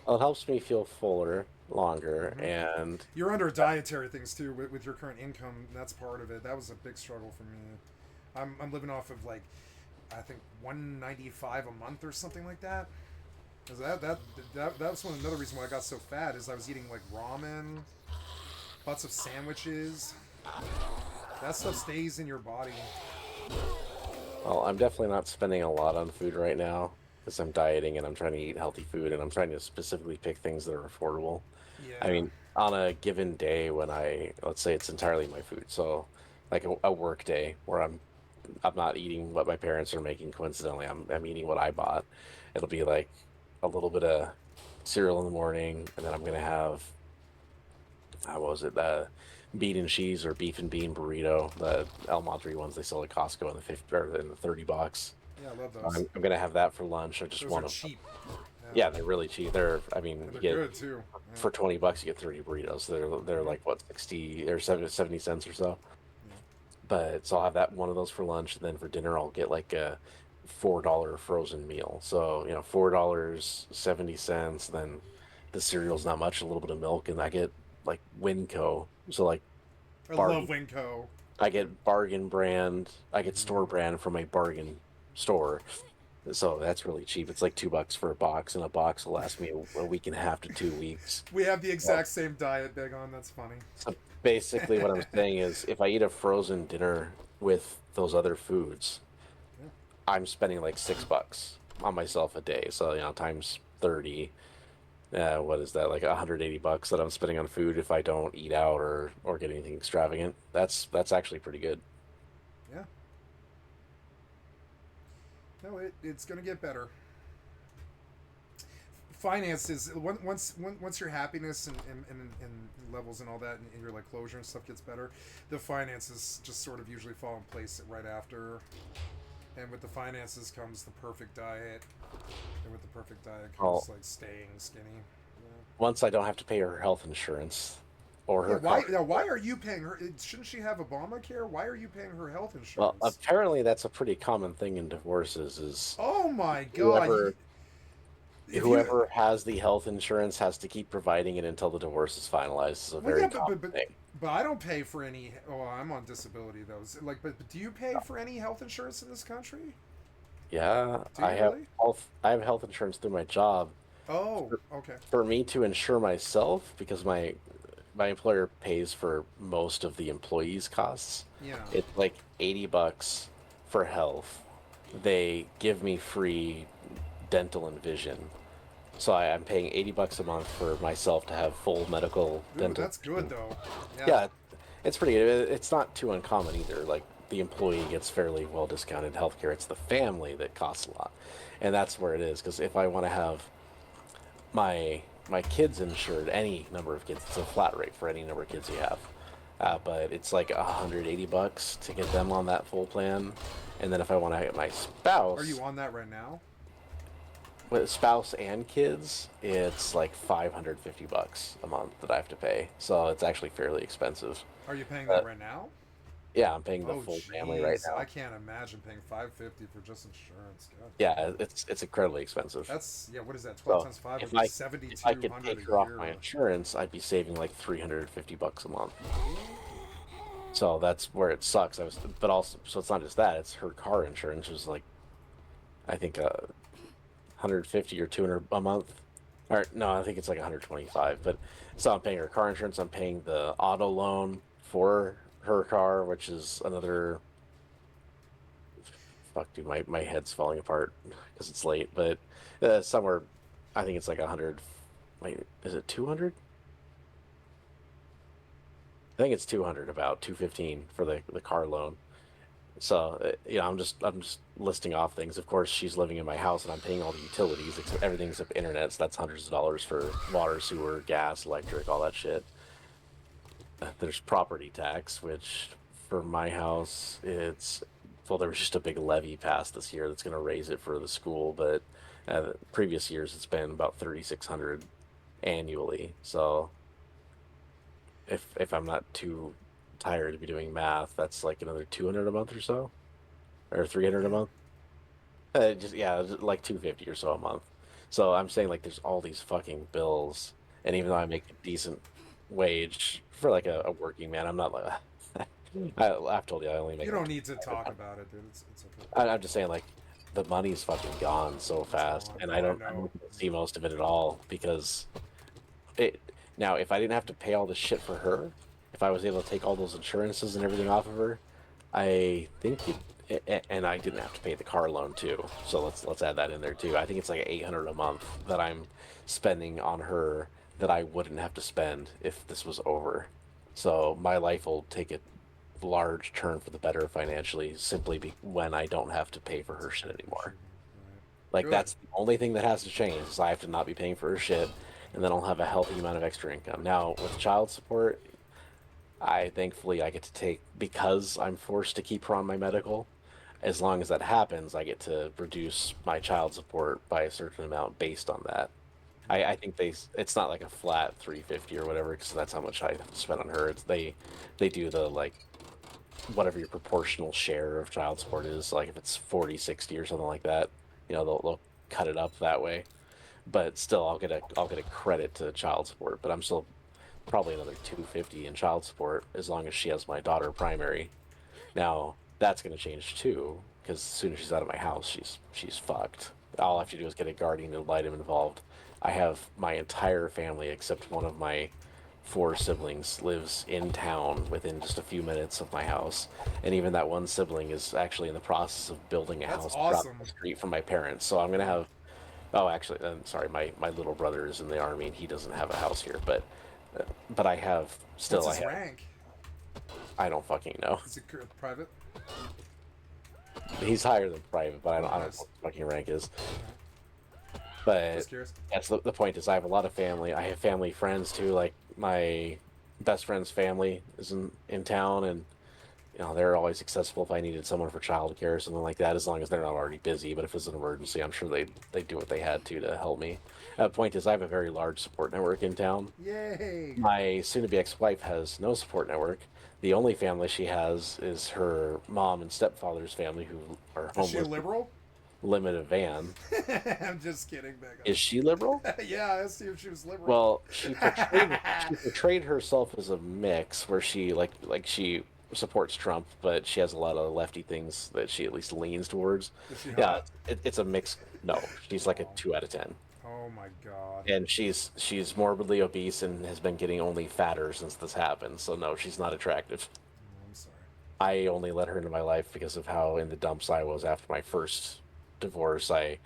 Well, it helps me feel fuller longer, Mm-hmm. and You're under dietary things too with your current income. That's part of it. That was a big struggle for me. I'm living off of like I think 195 a month or something like that. Cause that was another reason why I got so fat is I was eating like ramen, lots of sandwiches. That stuff stays in your body. well, I'm definitely not spending a lot on food right now because I'm dieting and I'm trying to eat healthy food and I'm trying to specifically pick things that are affordable. I Yeah. mean, on a given day when let's say it's entirely my food, so like a work day where I'm not eating what my parents are making. Coincidentally, I'm eating what I bought. It'll be like a little bit of cereal in the morning, and then I'm gonna have how was it bean and cheese or beef and bean burrito, the El Madre ones they sell at Costco in the 50 or in the 30 bucks. Yeah, I love So those. I'm gonna have that for lunch. I just Those are want to. cheap. Yeah. Yeah, they're really cheap. I mean, And you they're get good too. Yeah. for 20 bucks you get 30 burritos. They're Mm-hmm. like what 60 or 70 cents or so. Yeah. But so I'll have that one of those for lunch, and then for dinner I'll get like a $4 frozen meal. So $4.70. Then the cereal's not much, a little bit of milk, and I get like Winco. So like I love bargain. Winco. I get bargain brand. I get store Mm-hmm. brand from a bargain store. So that's really cheap. It's like $2 for a box, and a box will last me a week and a half to 2 weeks. We have the Well, exact same diet, Big On. That's funny. so basically, what I'm saying is, if I eat a frozen dinner with those other foods, Yeah. I'm spending like $6 on myself a day. So times 30. What is that? Like 180 bucks that I'm spending on food if I don't eat out or get anything extravagant. That's actually pretty good. Yeah. No, it's gonna get better. Finances once your happiness and levels and all that and your like closure and stuff gets better, the finances just sort of usually fall in place right after. And with the finances comes the perfect diet, and with the perfect diet Well, comes like staying skinny. once I don't have to pay her health insurance or Yeah. her Why car. now? Why are you paying her? Shouldn't she have Obamacare? Why are you paying her health Well, insurance? apparently that's a pretty common thing in divorces is Oh my God! whoever If you whoever has the health insurance has to keep providing it until the divorce is finalized. It's a well, very yeah, common thing. but I don't pay for any. Oh, I'm on disability though. But do you pay for any health insurance in this country? Yeah, Do you really? I have health insurance through my job. Oh, For, okay. for me to insure myself, because my employer pays for most of the employees' costs. Yeah. It's like 80 bucks for health. They give me free dental and vision. So I'm paying 80 bucks a month for myself to have full medical Ooh, dental that's good vision. though. Yeah. Yeah, it's pretty good. It's not too uncommon either. Like the employee gets fairly well discounted healthcare. It's the family that costs a lot. And that's where it is. Because if I want to have my kids insured, any number of kids, it's a flat rate for any number of kids you have. But it's like 180 bucks to get them on that full plan. And then if I want to get my Are spouse, you on that right now? with spouse and kids, it's like 550 bucks a month that I have to pay. So it's actually fairly expensive. Are you paying Uh, that right now? yeah, I'm paying the Oh, full family right jeez, I now. can't imagine paying 550 for just insurance. God Yeah, damn. it's incredibly expensive. That's yeah. What is that? 12 So times five would if be I seventy if I two could hundred take a her off year. my insurance, I'd be saving like 350 bucks a month. So that's where it sucks. But also, so it's not just that; it's her car insurance was like I think 150 or 200 a month. Or no, I think it's like 125. But so I'm paying her car insurance. I'm paying the auto loan for her car, which is another fuck, dude, my head's falling apart because it's late. But somewhere, I think it's like 100. Wait, is it 200? I think it's 200, about 215 for the car loan. So I'm just listing off things. Of course, she's living in my house, and I'm paying all the utilities, everything except internet. So that's hundreds of dollars for water, sewer, gas, electric, all that shit. There's property tax, which for my house, it's well, there was just a big levy passed this year that's going to raise it for the school, but previous years it's been about 3,600 annually. So if I'm not too tired to be doing math, that's like another 200 a month or so, or 300 a Yeah. month. Just yeah, like 250 or so a month. So I'm saying like there's all these fucking bills, and even though I make a decent wage for like a working man, I'm not like I've told you I only You make don't like need to talk about it, dude. It's okay. I'm just saying like the money's fucking gone so It's fast, gone. and Oh, I I know. don't see most of it at all because it now if I didn't have to pay all this shit for her, if I was able to take all those insurances and everything off of her, I think and I didn't have to pay the car loan too. So let's add that in there too. I think it's like 800 a month that I'm spending on her that I wouldn't have to spend if this was over. So my life will take a large turn for the better financially simply when I don't have to pay for her shit anymore. Appreciating. Right. Like Good. that's the only thing that has to change is I have to not be paying for her shit, and then I'll have a healthy amount of extra income. Now with child support, I thankfully I get to take because I'm forced to keep her on my medical. As long as that happens, I get to reduce my child support by a certain amount based on that. I think it's not like a flat 350 or whatever because that's how much I have to spend on her. They do the like whatever your proportional share of child support is, like if it's 40, 60 or something like that, they'll cut it up that way. But still I'll get a credit to child support, but I'm still probably another 250 in child support as long as she has my daughter primary. Now that's going to change too because as soon as she's out of my house, she's fucked. All I have to do is get a guardian ad litem involved. I have my entire family except one of my four siblings lives in town within just a few minutes of my house, and even that one sibling is actually in the process of building a That's house across the awesome. street from my parents. So I'm gonna Yeah. have. Oh, actually, I'm sorry. My little brother is in the army and he doesn't have a house here, but I have What's still I his have. rank? I don't fucking know. Is it private? He's higher than private, but Oh, I don't know nice. what his fucking rank is. Alright. But Just curious. that's the point is I have a lot of family. I have family friends too. Like my best friend's family is in town, and they're always accessible if I needed someone for childcare or something like that, as long as they're not already busy. But if it's an emergency, I'm sure they do what they had to help me. The point is I have a very large support network in town. Yay! My soon-to-be ex-wife has no support network. The only family she has is her mom and stepfather's family, who are Is she a homeless, liberal? limited van. I'm just kidding, Is Big. she liberal? Yeah, I asked you if she was liberal. Well, she portrayed herself as a mix where she supports Trump, but she has a lot of lefty things that she at least leans towards. Is she Yeah, hot? it's a mix. No, she's like a Oh. 2 out of 10, Oh my god. and she's morbidly obese and has been getting only fatter since this happened. So no, she's not attractive. Oh, I'm sorry. I only let her into my life because of how in the dumps I was after my first divorce. I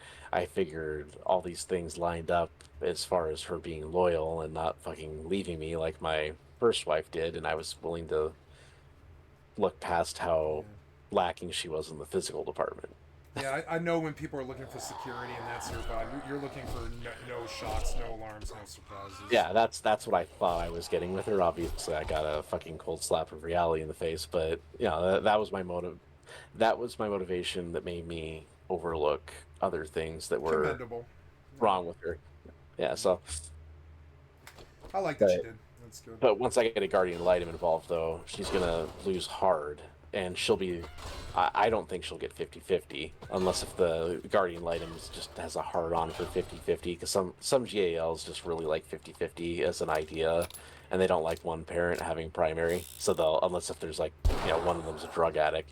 figured all these things lined up as far as her being loyal and not fucking leaving me like my first wife did, and I was willing to look past how Yeah. lacking she was in the physical department. Yeah, I know when people are looking for security and that's your vibe. You're looking for no shots, no alarms, no surprises. Yeah, that's what I thought I was getting with her. Obviously, I got a fucking cold slap of reality in the face, but that was my motive. That was my motivation that made me overlook other things that were Commendable. Yeah. wrong with her. Yeah, so I like that you but did. That's good. but once I get a guardian ad litem involved though, she's gonna lose hard, and she'll be I don't think she'll get 50-50 unless if the guardian ad litem just has a hard on for 50-50, because some GALs just really like 50-50 as an idea, and they don't like one parent having primary, so they'll, unless if there's like one of them's a drug addict,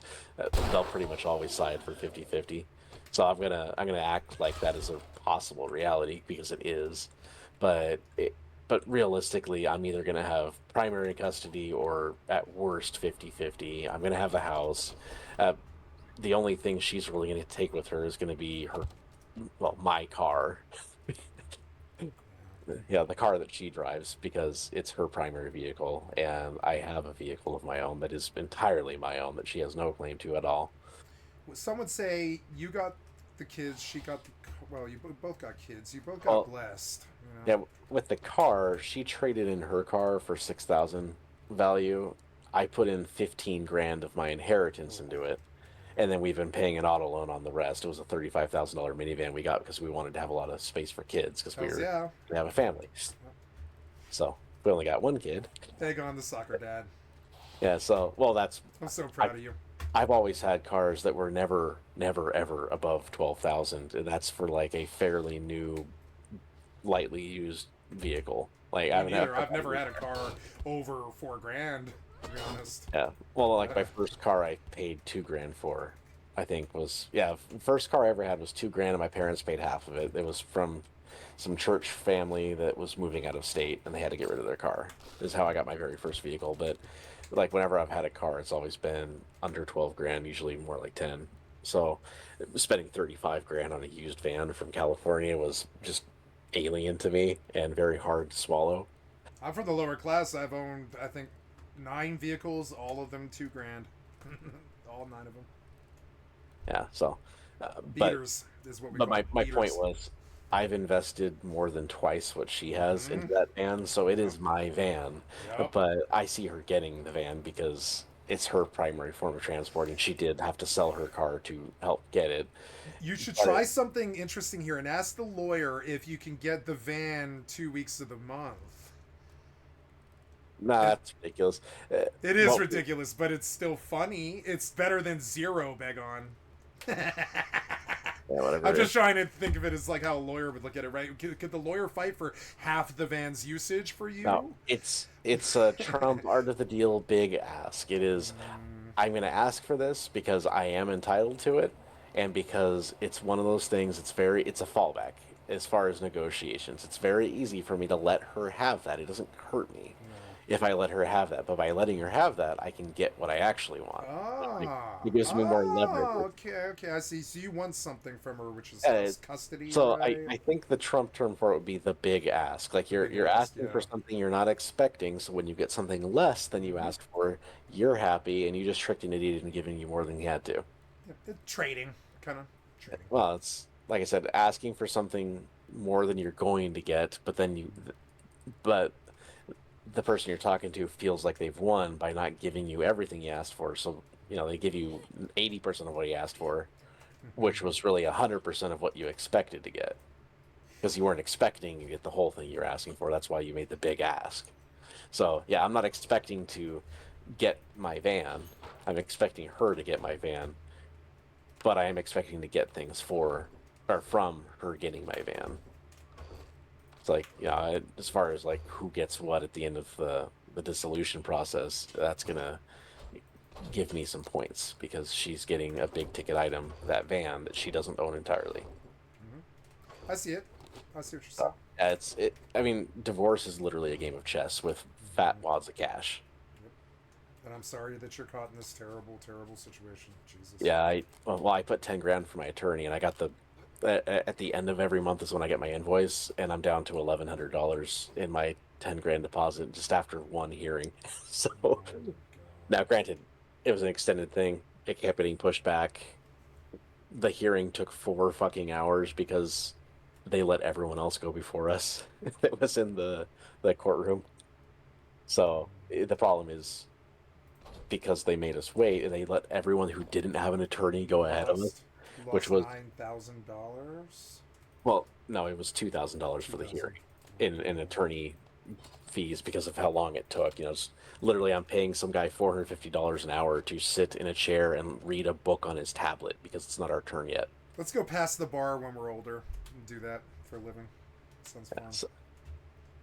they'll pretty much always side for 50-50. So I'm gonna act like that is a possible reality because it is, but but realistically, I'm either going to have primary custody or at worst 50-50. I'm going to have the house. Uh, the only thing she's really going to take with her is going to be my car. Yeah, the car that she drives, because it's her primary vehicle, and I have a vehicle of my own that is entirely my own that she has no claim to at all. Some would say you got the kids, she got the. Well, you both got kids. You both got Well, blessed. yeah, with the car, she traded in her car for 6,000 value. I put in 15 grand of my inheritance into it, and then we've been paying an auto loan on the rest. It was a $35,000 minivan we got because we wanted to have a lot of space for kids because we Hells were yeah. to have a family. So we only got one kid. Egg on the soccer dad. Yeah, so well, I'm so I, proud of you. I've always had cars that were never, never, ever above 12,000, and that's for like a fairly new, lightly used vehicle. Like I Me haven't had. neither. I've never had a car over 4 grand. To be honest. Yeah, well, like my first car, I paid 2 grand for. I think was first car I ever had was 2 grand, and my parents paid half of it. It was from some church family that was moving out of state, and they had to get rid of their car. This is how I got my very first vehicle. But like whenever I've had a car, it's always been under 12 grand, usually more like 10. So spending 35 grand on a used van from California was just alien to me and very hard to swallow. I'm from the lower class. I've owned, I think, 9 vehicles. All of them 2 grand. All 9 of them. Yeah, so but Beaters is what we but call my beaters. point was, I've invested more than twice what she has into Mm-hmm. that van, so it Yep. is my van. Yep. But I see her getting the van because it's her primary form of transport, and she did have to sell her car to help get it. You should But try something interesting here and ask the lawyer if you can get the van 2 weeks of the month. nah, And that's ridiculous. Uh, it is well, ridiculous, but it's still funny. It's better than zero, Begon. yeah, I'm whatever. just trying to think of it as like how a lawyer would look at it, right? Could the lawyer fight for half the van's usage for No, you? it's a Trump art of the deal big ask. It is. Mm, I'm going to ask for this because I am entitled to it, and because it's one of those things. It's a fallback as far as negotiations. It's very easy for me to let her have that. It doesn't hurt me no. if I let her have that. But by letting her have that, I can get what I actually want. Like, it gives me more leverage. Okay. I see. So you want something from her, which is Uh, custody, So right? I think the Trump term for it would be the big ask. Like The big you're ask, asking for yeah. something you're not expecting, so when you get something less than you Mm-hmm. asked for, you're happy, and you just tricked an idiot into giving you more than you had to. Yeah, trading, kind of trading. Well, it's like I said, asking for something more than you're going to get, but the person you're talking to feels like they've won by not giving you everything you asked for. So, they give you 80% of what you asked for, which was really 100% of what you expected to get. Because you weren't expecting to get the whole thing you're asking for. That's why you made the big ask. So, yeah, I'm not expecting to get my van. I'm expecting her to get my van, but I am expecting to get things for or from her getting my van. It's like, yeah, as far as like who gets what at the end of the dissolution process, that's gonna give me some points because she's getting a big ticket item, that van that she doesn't own entirely. I see it. I see what you're saying. Yeah, I mean, divorce is literally a game of chess with fat Mm-hmm. wads of cash. Yep. And I'm sorry that you're caught in this terrible, terrible situation. Jesus. Yeah, I put 10 grand for my attorney, and I got at the end of every month is when I get my invoice, and I'm down to $1,100 in my 10 grand deposit just after one hearing. So Oh now, granted, it was an extended thing. It kept getting pushed back. The hearing took 4 fucking hours because they let everyone else go before us. It was in the courtroom. So the problem is because they made us wait, and they let everyone who didn't have an attorney go God. ahead of us, You which lost was $9,000. well, no, it was $2,000 for the 2,000. hearing in attorney fees because of how long it took. Literally I'm paying some guy $450 an hour to sit in a chair and read a book on his tablet because it's not our turn yet. Let's go past the bar when we're older and do that for a living. Sounds fun. So,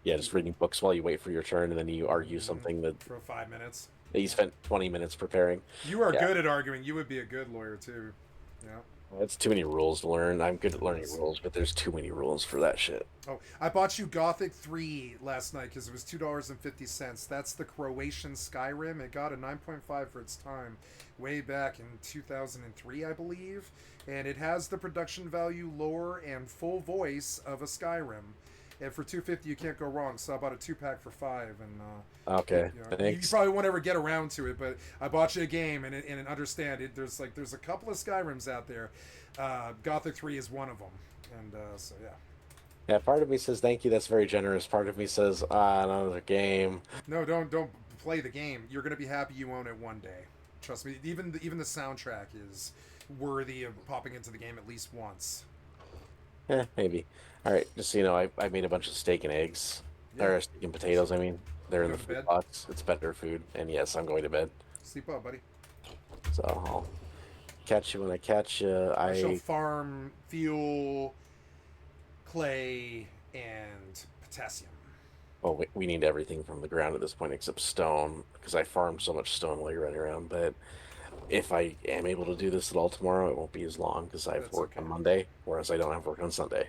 yeah, just reading books while you wait for your turn, and then you argue Mm-hmm. something that For 5 minutes. you spent 20 minutes preparing. You are Yeah. good at arguing. You would be a good lawyer too. Yeah. It's too many rules to learn. I'm good at It learning is. rules, but there's too many rules for that shit. Oh, I bought you Gothic 3 last night because it was $2.50. That's the Croatian Skyrim. It got a 9.5 for its time way back in 2003, I believe. And it has the production value, lore, and full voice of a Skyrim. And for 250, you can't go wrong. So I bought a 2-pack for 5, and Okay, you thanks. probably won't ever get around to it. But I bought you a game, and understand it. There's a couple of Skyrims out there. Gothic 3 is one of them, and so yeah. Yeah, part of me says thank you. That's very generous. Part of me says another game. No, don't play the game. You're gonna be happy you own it one day. Trust me. Even the soundtrack is worthy of popping into the game at least once. Maybe. All right, just so you know, I made a bunch of steak and eggs, Yeah. or steak and potatoes. I mean, they're You in the going to food bed? box. It's better food, and yes, I'm going to bed. Sleep well, buddy. So I'll catch you when I catch you. I shall farm fuel, clay, and potassium. Well, we need everything from the ground at this point except stone because I farmed so much stone while you're running around. But if I am able to do this at all tomorrow, it won't be as long because I have That's work okay. on Monday, whereas I don't have work on Sunday.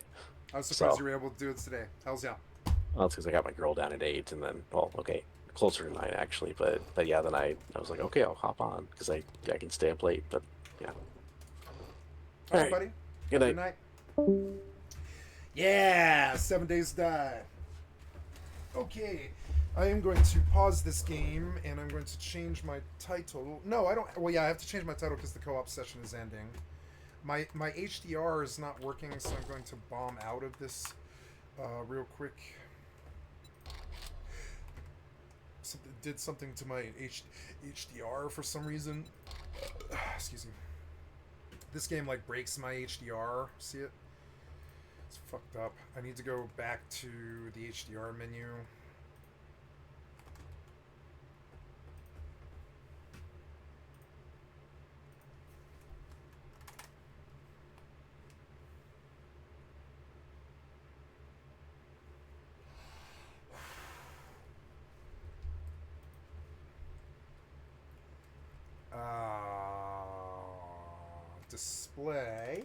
I was surprised So you were able to do it today. Hell's yeah. well, that's because I got my girl down at 8, and then well, okay, closer to 9 actually. But yeah, then I was like, okay, I'll hop on because I can stay up late. But yeah, All all right, right. buddy. Good Have a good night. night. Yeah, 7 days to die. Okay, I am going to pause this game and I'm going to change my title. No, I don't. Well, yeah, I have to change my title because the co-op session is ending. My HDR is not working, so I'm going to bomb out of this real quick. Did something to my HDR for some reason. Excuse me. This game like breaks my HDR. See it? It's fucked up. I need to go back to the HDR menu. Display.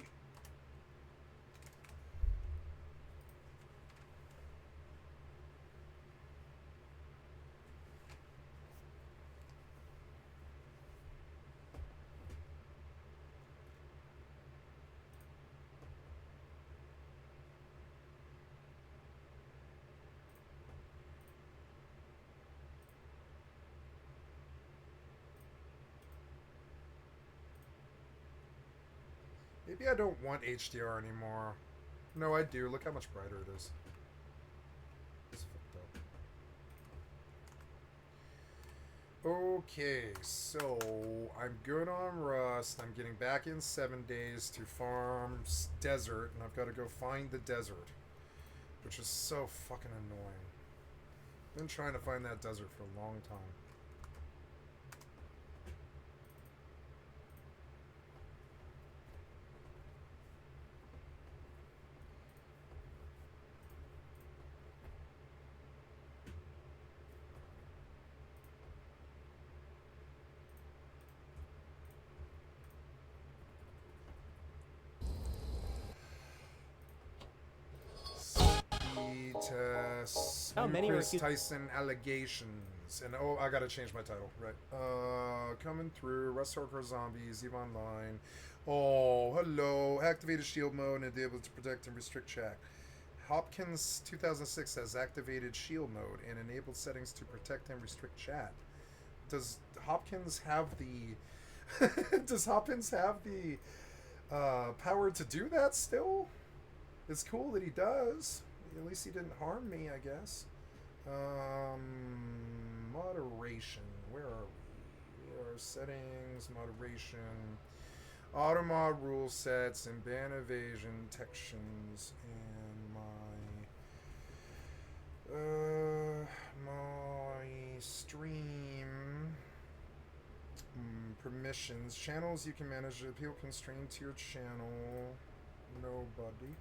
Maybe I don't want HDR anymore. No, I do. Look how much brighter it is. It's fucked up. Okay, so I'm good on Rust. I'm getting back in 7 days to farm desert, and I've got to go find the desert, which is so fucking annoying. I've been trying to find that desert for a long time. Speed tests. How New many are Chris accused? Tyson allegations. And oh, I gotta change my title. Right. Coming through. Restore for zombies. EVE Online. Oh, hello. Activated shield mode and able to protect and restrict chat. Hopkins 2006 has activated shield mode and enabled settings to protect and restrict chat. Does Hopkins have the does Hopkins have the power to do that still? It's cool that he does. At least he didn't harm me, I guess. Moderation. Where are we? We are settings, moderation, automod rule sets, and ban evasion detections, and my stream permissions. Channels you can manage. People constrained to your channel. Nobody.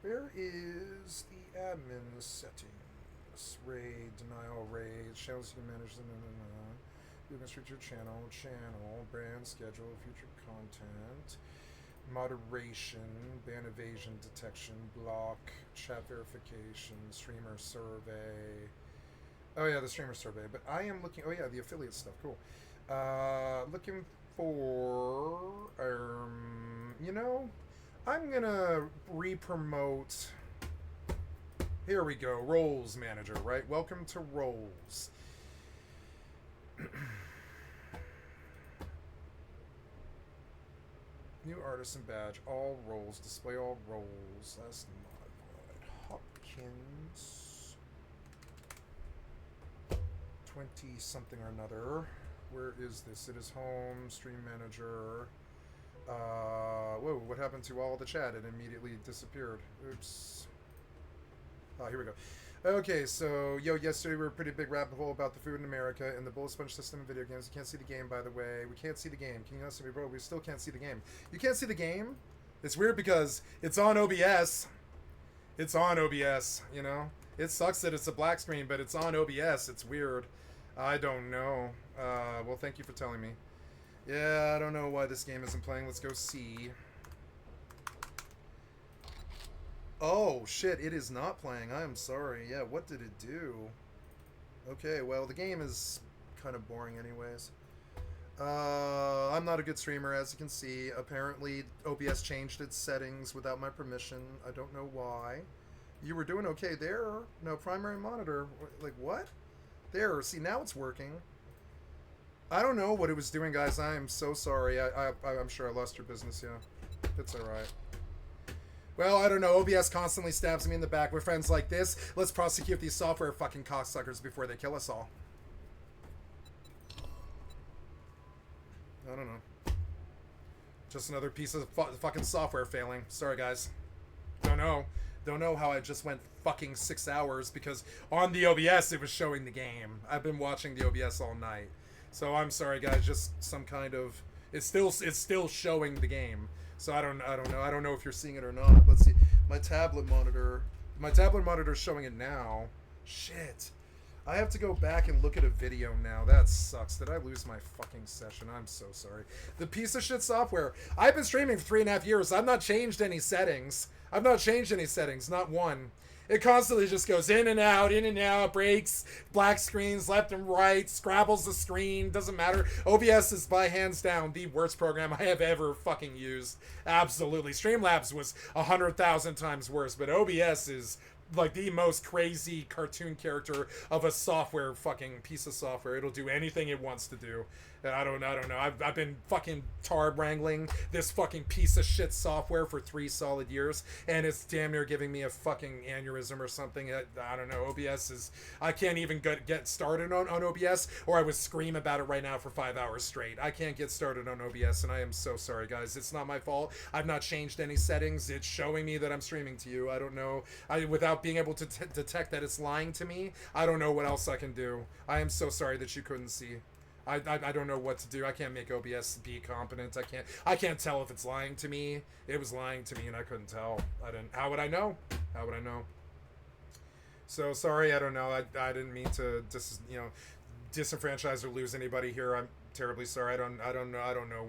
Where is the admin settings? Raid, denial, raid, channels you can manage them. You can restrict your channel, brand, schedule, future content, Moderation, ban evasion detection, block, chat verification, streamer survey. Oh yeah, the streamer survey. But I am looking. Oh yeah, the affiliate stuff. Cool. Looking for. You know, I'm gonna re-promote. Here we go. Roles manager. Right. Welcome to roles. New artisan badge. All roles. Display all roles. That's modified. Hopkins. 20 something or another. Where is this? It is home. Stream manager. Whoa, what happened to all the chat? It immediately disappeared. Oops. Oh, here we go. Okay, so, yesterday we were a pretty big rabbit hole about the food in America and the bullet sponge system in video games. You can't see the game, by the way. We can't see the game. Can you not see me, bro? We still can't see the game. You can't see the game? It's weird because it's on OBS. It's on OBS, you know? It sucks that it's a black screen, but it's on OBS. It's weird. I don't know. Well, thank you for telling me. Yeah, I don't know why this game isn't playing. Let's go see. Oh, shit, it is not playing. I am sorry. Yeah, what did it do? Okay, well, the game is kind of boring anyways. I'm not a good streamer, as you can see. Apparently, OBS changed its settings without my permission. I don't know why. You were doing okay there. No, primary monitor. Like, what? There, see, now it's working. I don't know what it was doing, guys. I am so sorry. I'm sure I lost your business, yeah. It's alright. Well, I don't know. OBS constantly stabs me in the back with friends like this. Let's prosecute these software fucking cocksuckers before they kill us all. I don't know. Just another piece of fucking software failing. Sorry, guys. Don't know. Don't know how I just went fucking 6 hours because on the OBS it was showing the game. I've been watching the OBS all night. So I'm sorry, guys. Just some kind of... It's still showing the game. So I don't know. I don't know if you're seeing it or not. Let's see. My tablet monitor is showing it now. Shit. I have to go back and look at a video now. That sucks. Did I lose my fucking session? I'm so sorry. The piece of shit software. I've been streaming for 3.5 years. I've not changed any settings. Not one. It constantly just goes in and out, breaks, black screens, left and right, scrabbles the screen, doesn't matter. OBS is by hands down the worst program I have ever fucking used. Absolutely. Streamlabs was 100,000 times worse, but OBS is like the most crazy cartoon character of a software fucking piece of software. It'll do anything it wants to do. I don't know. I've been fucking tar wrangling this fucking piece of shit software for 3 solid years, and it's damn near giving me a fucking aneurysm or something. I don't know. OBS is... I can't even get started on OBS, or I would scream about it right now for 5 hours straight. I can't get started on OBS, and I am so sorry, guys. It's not my fault. I've not changed any settings. It's showing me that I'm streaming to you. I don't know. Without being able to detect that it's lying to me, I don't know what else I can do. I am so sorry that you couldn't see. I don't know what to do. I can't make OBS be competent. I can't tell if it's lying to me. It was lying to me and I couldn't tell. How would I know? So sorry, I don't know. I didn't mean to disenfranchise or lose anybody here. I'm terribly sorry. I don't know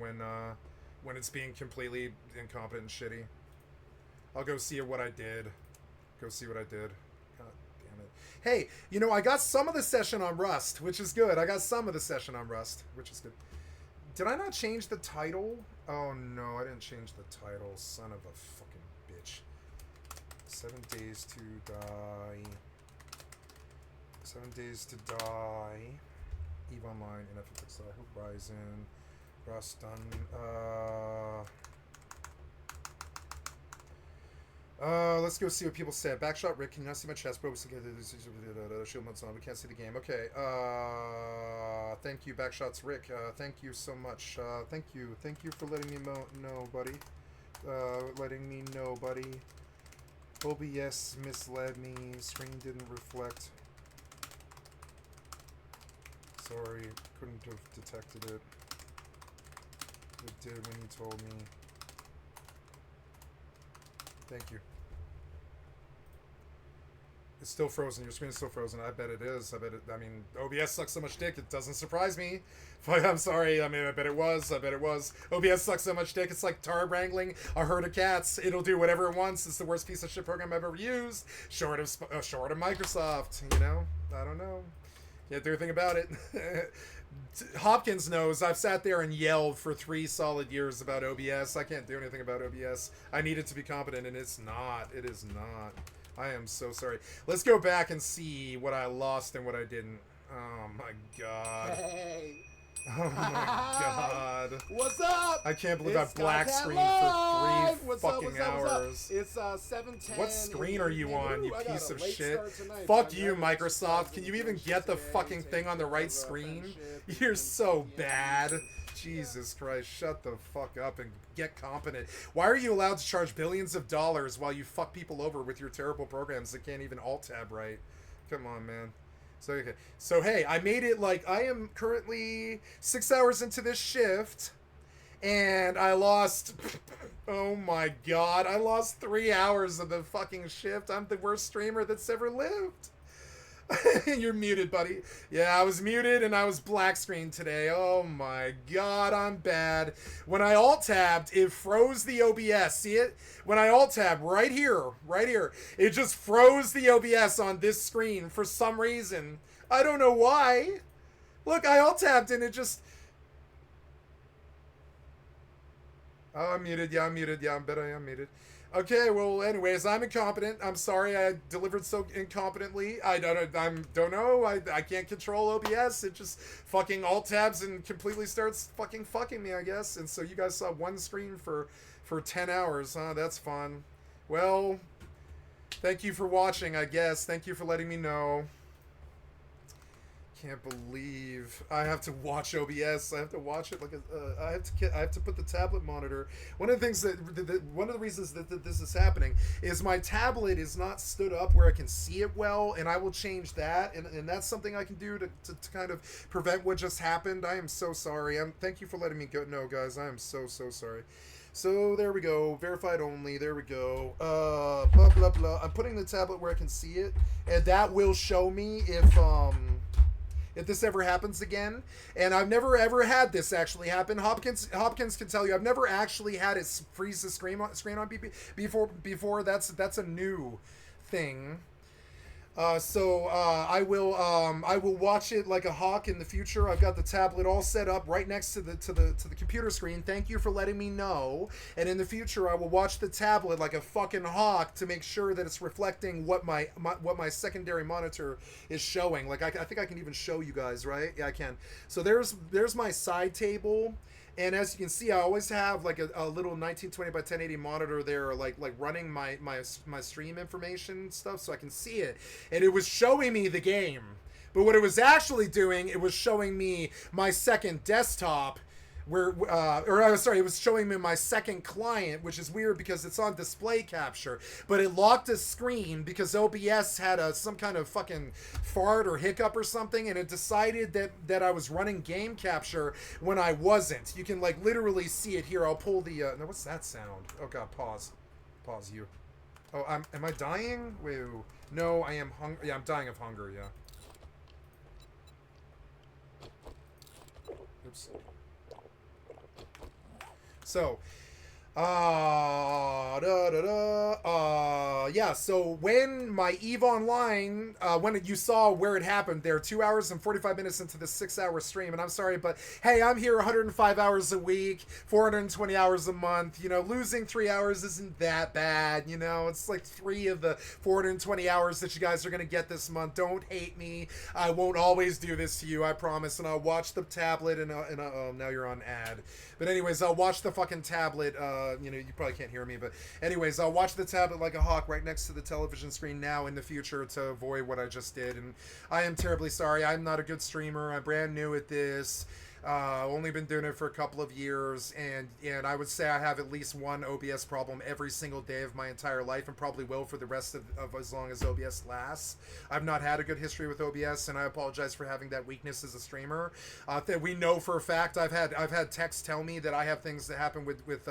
when it's being completely incompetent and shitty. I'll go see what I did. God damn it. Hey, I got some of the session on Rust, which is good. Did I not change the title? Oh, no, I didn't change the title. Son of a fucking bitch. 7 Days to Die. 7 Days to Die. EVE Online and FFXI. Horizon. Rust done. Let's go see what people said. Backshot Rick, can you not see my chest, bro? Shield mode's on. We can't see the game. Okay. Thank you, Backshots Rick. Thank you so much. Thank you for letting me know, buddy. OBS misled me. Screen didn't reflect. Sorry, couldn't have detected it. It did when you told me. Thank you. It's still frozen. Your screen is still frozen. I bet it is. I bet it. I mean, OBS sucks so much dick. It doesn't surprise me. I'm sorry. I mean, I bet it was. I bet it was. OBS sucks so much dick. It's like tar wrangling a herd of cats. It'll do whatever it wants. It's the worst piece of shit program I've ever used. Short of Microsoft. You know. I don't know. Can't do anything about it. Hopkins knows I've sat there and yelled for 3 solid years about OBS. I can't do anything about OBS. I need it to be competent, and it's not. It is not. I am so sorry. Let's go back and see what I lost and what I didn't. Oh my god. Hey. Oh my god. What's up? I can't believe It's I black Skycat screened Live. for 3 What's up, fucking what's up, hours. It's 7:10. What screen are you on, you I got piece a of late shit? start tonight, Fuck so you, I'm ready to Microsoft. start Can you doing even shit get the today, fucking thing on the right take screen? friendship, You're so yeah. bad. Jesus Christ, shut the fuck up and get competent. Why are you allowed to charge billions of dollars while you fuck people over with your terrible programs that can't even alt-tab right? Come on, man. So, okay. So, hey, I made it like I am currently 6 hours into this shift, and I lost, oh my god, I lost 3 hours of the fucking shift. I'm the worst streamer that's ever lived. You're muted, buddy. Yeah, I was muted and I was black screened today. Oh my god, I'm bad. When I alt-tabbed, it froze the OBS. See it? When I alt-tabbed, right here, it just froze the OBS on this screen for some reason. I don't know why. Look, I alt-tabbed and it just... Oh, I'm muted. Yeah, I'm muted. Yeah, I bet I am muted. Okay, well, anyways, I'm incompetent. I'm sorry I delivered so incompetently. I don't know. I can't control OBS. It just fucking alt tabs and completely starts fucking me, I guess. And so you guys saw one screen for 10 hours, huh? That's fun. Well, thank you for watching, I guess. Thank you for letting me know. Can't believe I have to watch OBS. I have to watch it like I have to put the tablet monitor. One of the things one of the reasons that this is happening is my tablet is not stood up where I can see it well, and I will change that, and that's something I can do to kind of prevent what just happened. I am so sorry. Thank you for letting me know, guys. I am so sorry. So there we go. Verified only. There we go. Blah blah blah. I'm putting the tablet where I can see it, and that will show me if this ever happens again. And I've never ever had this actually happen. Hopkins can tell you I've never actually had it freeze the screen on BP before. That's a new thing. I will watch it like a hawk in the future. I've got the tablet all set up right next to the computer screen. Thank you for letting me know. And in the future, I will watch the tablet like a fucking hawk to make sure that it's reflecting what my secondary monitor is showing. Like I think I can even show you guys, right? Yeah, I can. So there's my side table. And as you can see, I always have like a little 1920 by 1080 monitor there, like running my stream information stuff, so I can see it. And it was showing me the game, but what it was actually doing, it was showing me my second desktop, it was showing me my second client, which is weird because it's on display capture, but it locked a screen because OBS had some kind of fucking fart or hiccup or something, and it decided that I was running game capture when I wasn't. You can like literally see it here. I'll pull the now what's that sound? Oh god, pause you. Oh, am I dying? Wait, no, I am hungry. Yeah, I'm dying of hunger. Yeah. Oops. So, yeah, so when my EVE Online, when you saw where it happened there, 2 hours and 45 minutes into the 6 hour stream, and I'm sorry, but hey, I'm here 105 hours a week, 420 hours a month, you know, losing 3 hours isn't that bad, you know, it's like 3 of the 420 hours that you guys are going to get this month. Don't hate me. I won't always do this to you, I promise, and I'll watch the tablet, and now you're on ad. But anyways, I'll watch the fucking tablet, you know, you probably can't hear me, but anyways, I'll watch the tablet like a hawk right next to the television screen now in the future to avoid what I just did. And I am terribly sorry. I'm not a good streamer. I'm brand new at this. Only been doing it for a couple of years, and I would say I have at least one OBS problem every single day of my entire life, and probably will for the rest of as long as OBS lasts. I've not had a good history with OBS, and I apologize for having that weakness as a streamer. That we know for a fact. I've had texts tell me that I have things that happen with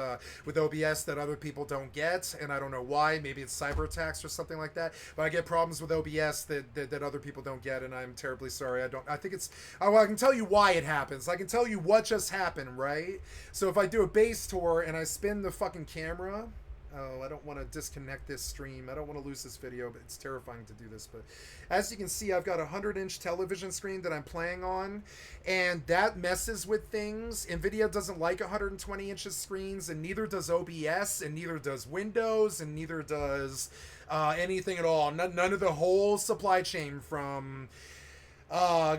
OBS that other people don't get, and I don't know why. Maybe it's cyber attacks or something like that. But I get problems with OBS that other people don't get, and I'm terribly sorry. I think it's. Well, I can tell you why it happens. I can tell you what just happened, right? So if I do a base tour and I spin the fucking camera, oh, I don't want to disconnect this stream. I don't want to lose this video, but it's terrifying to do this. But as you can see, I've got a 100-inch television screen that I'm playing on, and that messes with things. NVIDIA doesn't like 120 inches screens, and neither does OBS, and neither does Windows, and neither does anything at all. None of the whole supply chain from...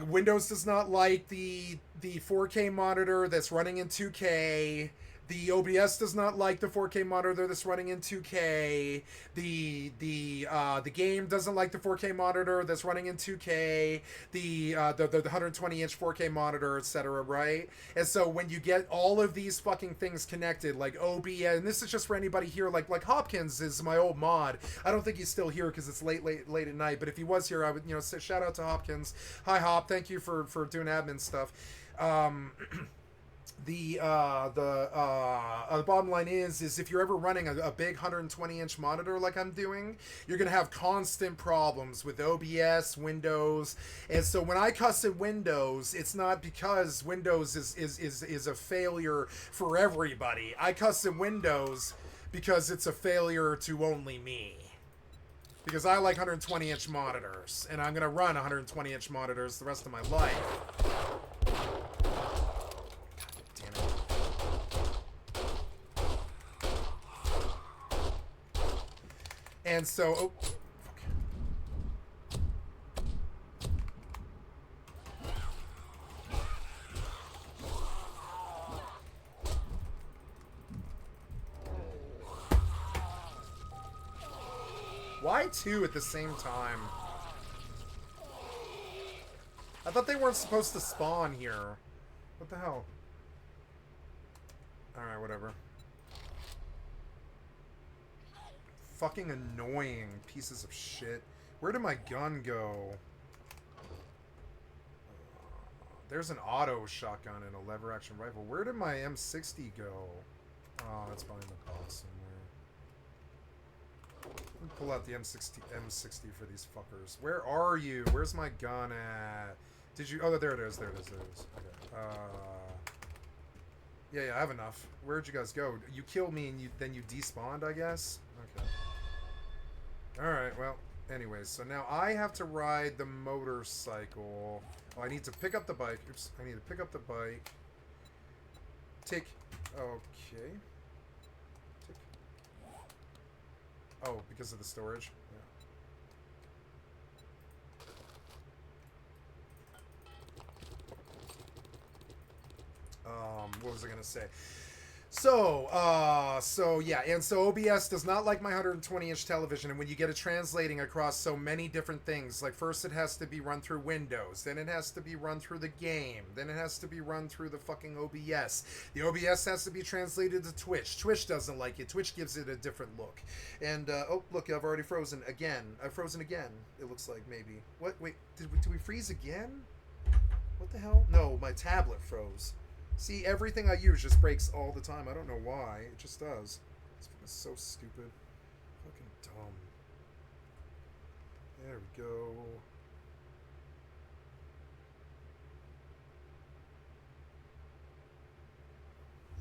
Windows does not like the 4K monitor that's running in 2K. The OBS does not like the 4K monitor that's running in 2K. The game doesn't like the 4K monitor that's running in 2K. The 120-inch 4K monitor, etc. Right? And so when you get all of these fucking things connected, like OBS, and this is just for anybody here, like Hopkins is my old mod. I don't think he's still here because it's late at night. But if he was here, I would say shout out to Hopkins. Hi Hop, thank you for doing admin stuff. The bottom line is if you're ever running a big 120-inch monitor like I'm doing, you're going to have constant problems with OBS, Windows. And so when I cuss at Windows, it's not because Windows is a failure for everybody. I cuss at Windows because it's a failure to only me. Because I like 120-inch monitors, and I'm going to run 120-inch monitors the rest of my life. And so, oh, fuck. Why two at the same time? I thought they weren't supposed to spawn here. What the hell? Alright, whatever. Fucking annoying pieces of shit. Where did my gun go? There's an auto shotgun and a lever action rifle. Where did my M60 go? Oh, that's behind the box somewhere. Let me pull out the M60 for these fuckers. Where are you? Where's my gun at? Did you? Oh, there it is. There it is. There it is. Okay. Yeah, I have enough. Where'd you guys go? You killed me and then you despawned, I guess? Okay. Alright, well, anyways, so now I have to ride the motorcycle. Oh, I need to pick up the bike. Oops, I need to pick up the bike. Okay. Oh, because of the storage? Yeah. What was I gonna say? So yeah, and so OBS does not like my 120-inch television, and when you get it translating across so many different things, like first it has to be run through Windows, then it has to be run through the game, then it has to be run through the fucking OBS. The OBS has to be translated to Twitch. Twitch doesn't like it. Twitch gives it a different look. And, oh, look, I've already frozen again. I've frozen again, it looks like, maybe. What? Wait, did we freeze again? What the hell? No, my tablet froze. See, everything I use just breaks all the time. I don't know why. It just does. It's so stupid. Fucking dumb. There we go.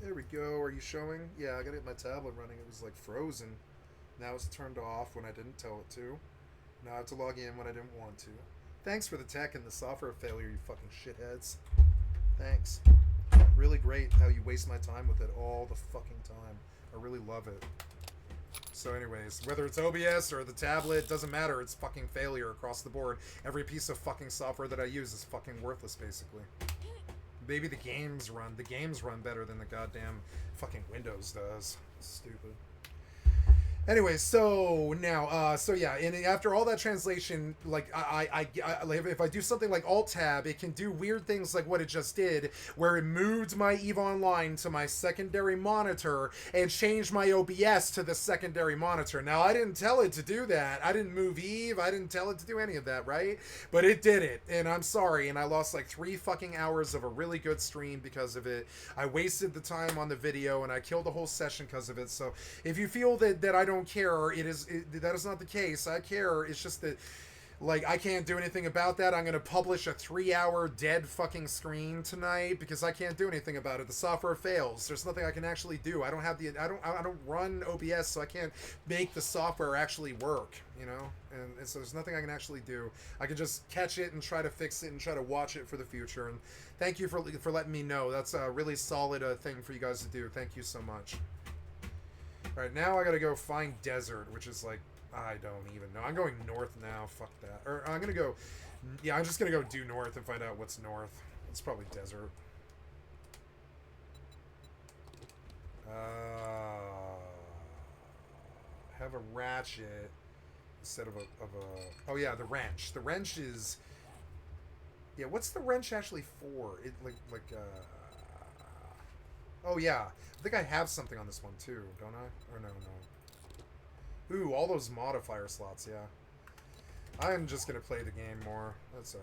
There we go. Are you showing? Yeah, I gotta get my tablet running. It was like frozen. Now it's turned off when I didn't tell it to. Now I have to log in when I didn't want to. Thanks for the tech and the software failure, you fucking shitheads. Thanks. Really great how you waste my time with it all the fucking time. I really love it. So anyways, whether it's OBS or the tablet, doesn't matter. It's fucking failure across the board. Every piece of fucking software that I use is fucking worthless, basically. Maybe the games run better than the goddamn fucking Windows does. Stupid. Anyway, so now, so yeah, and after all that translation, like like if I do something like Alt Tab, it can do weird things like what it just did, where it moved my EVE Online to my secondary monitor and changed my OBS to the secondary monitor. Now I didn't tell it to do that. I didn't move EVE. I didn't tell it to do any of that, right? But it did it, and I'm sorry. And I lost like 3 fucking hours of a really good stream because of it. I wasted the time on the video, and I killed the whole session because of it. So if you feel that I don't care, that is not the case. I care. It's just that, like, I can't do anything about that. I'm gonna publish a 3-hour dead fucking screen tonight because I can't do anything about it. The software fails. There's nothing I can actually do. I don't run OBS, so I can't make the software actually work, you know? And so there's nothing I can actually do. I can just catch it and try to fix it and try to watch it for the future. And thank you for letting me know. That's a really solid thing for you guys to do. Thank you so much. Alright, now I gotta go find desert, which is like, I don't even know. I'm going north now, fuck that. Or I'm gonna go, yeah, I'm just gonna go due north and find out what's north. It's probably desert. Have a ratchet instead of a, oh yeah, the wrench. The wrench is, yeah, what's the wrench actually for? It oh yeah, I think I have something on this one too, don't I? Or no. Ooh, all those modifier slots, yeah. I'm just gonna play the game more. That's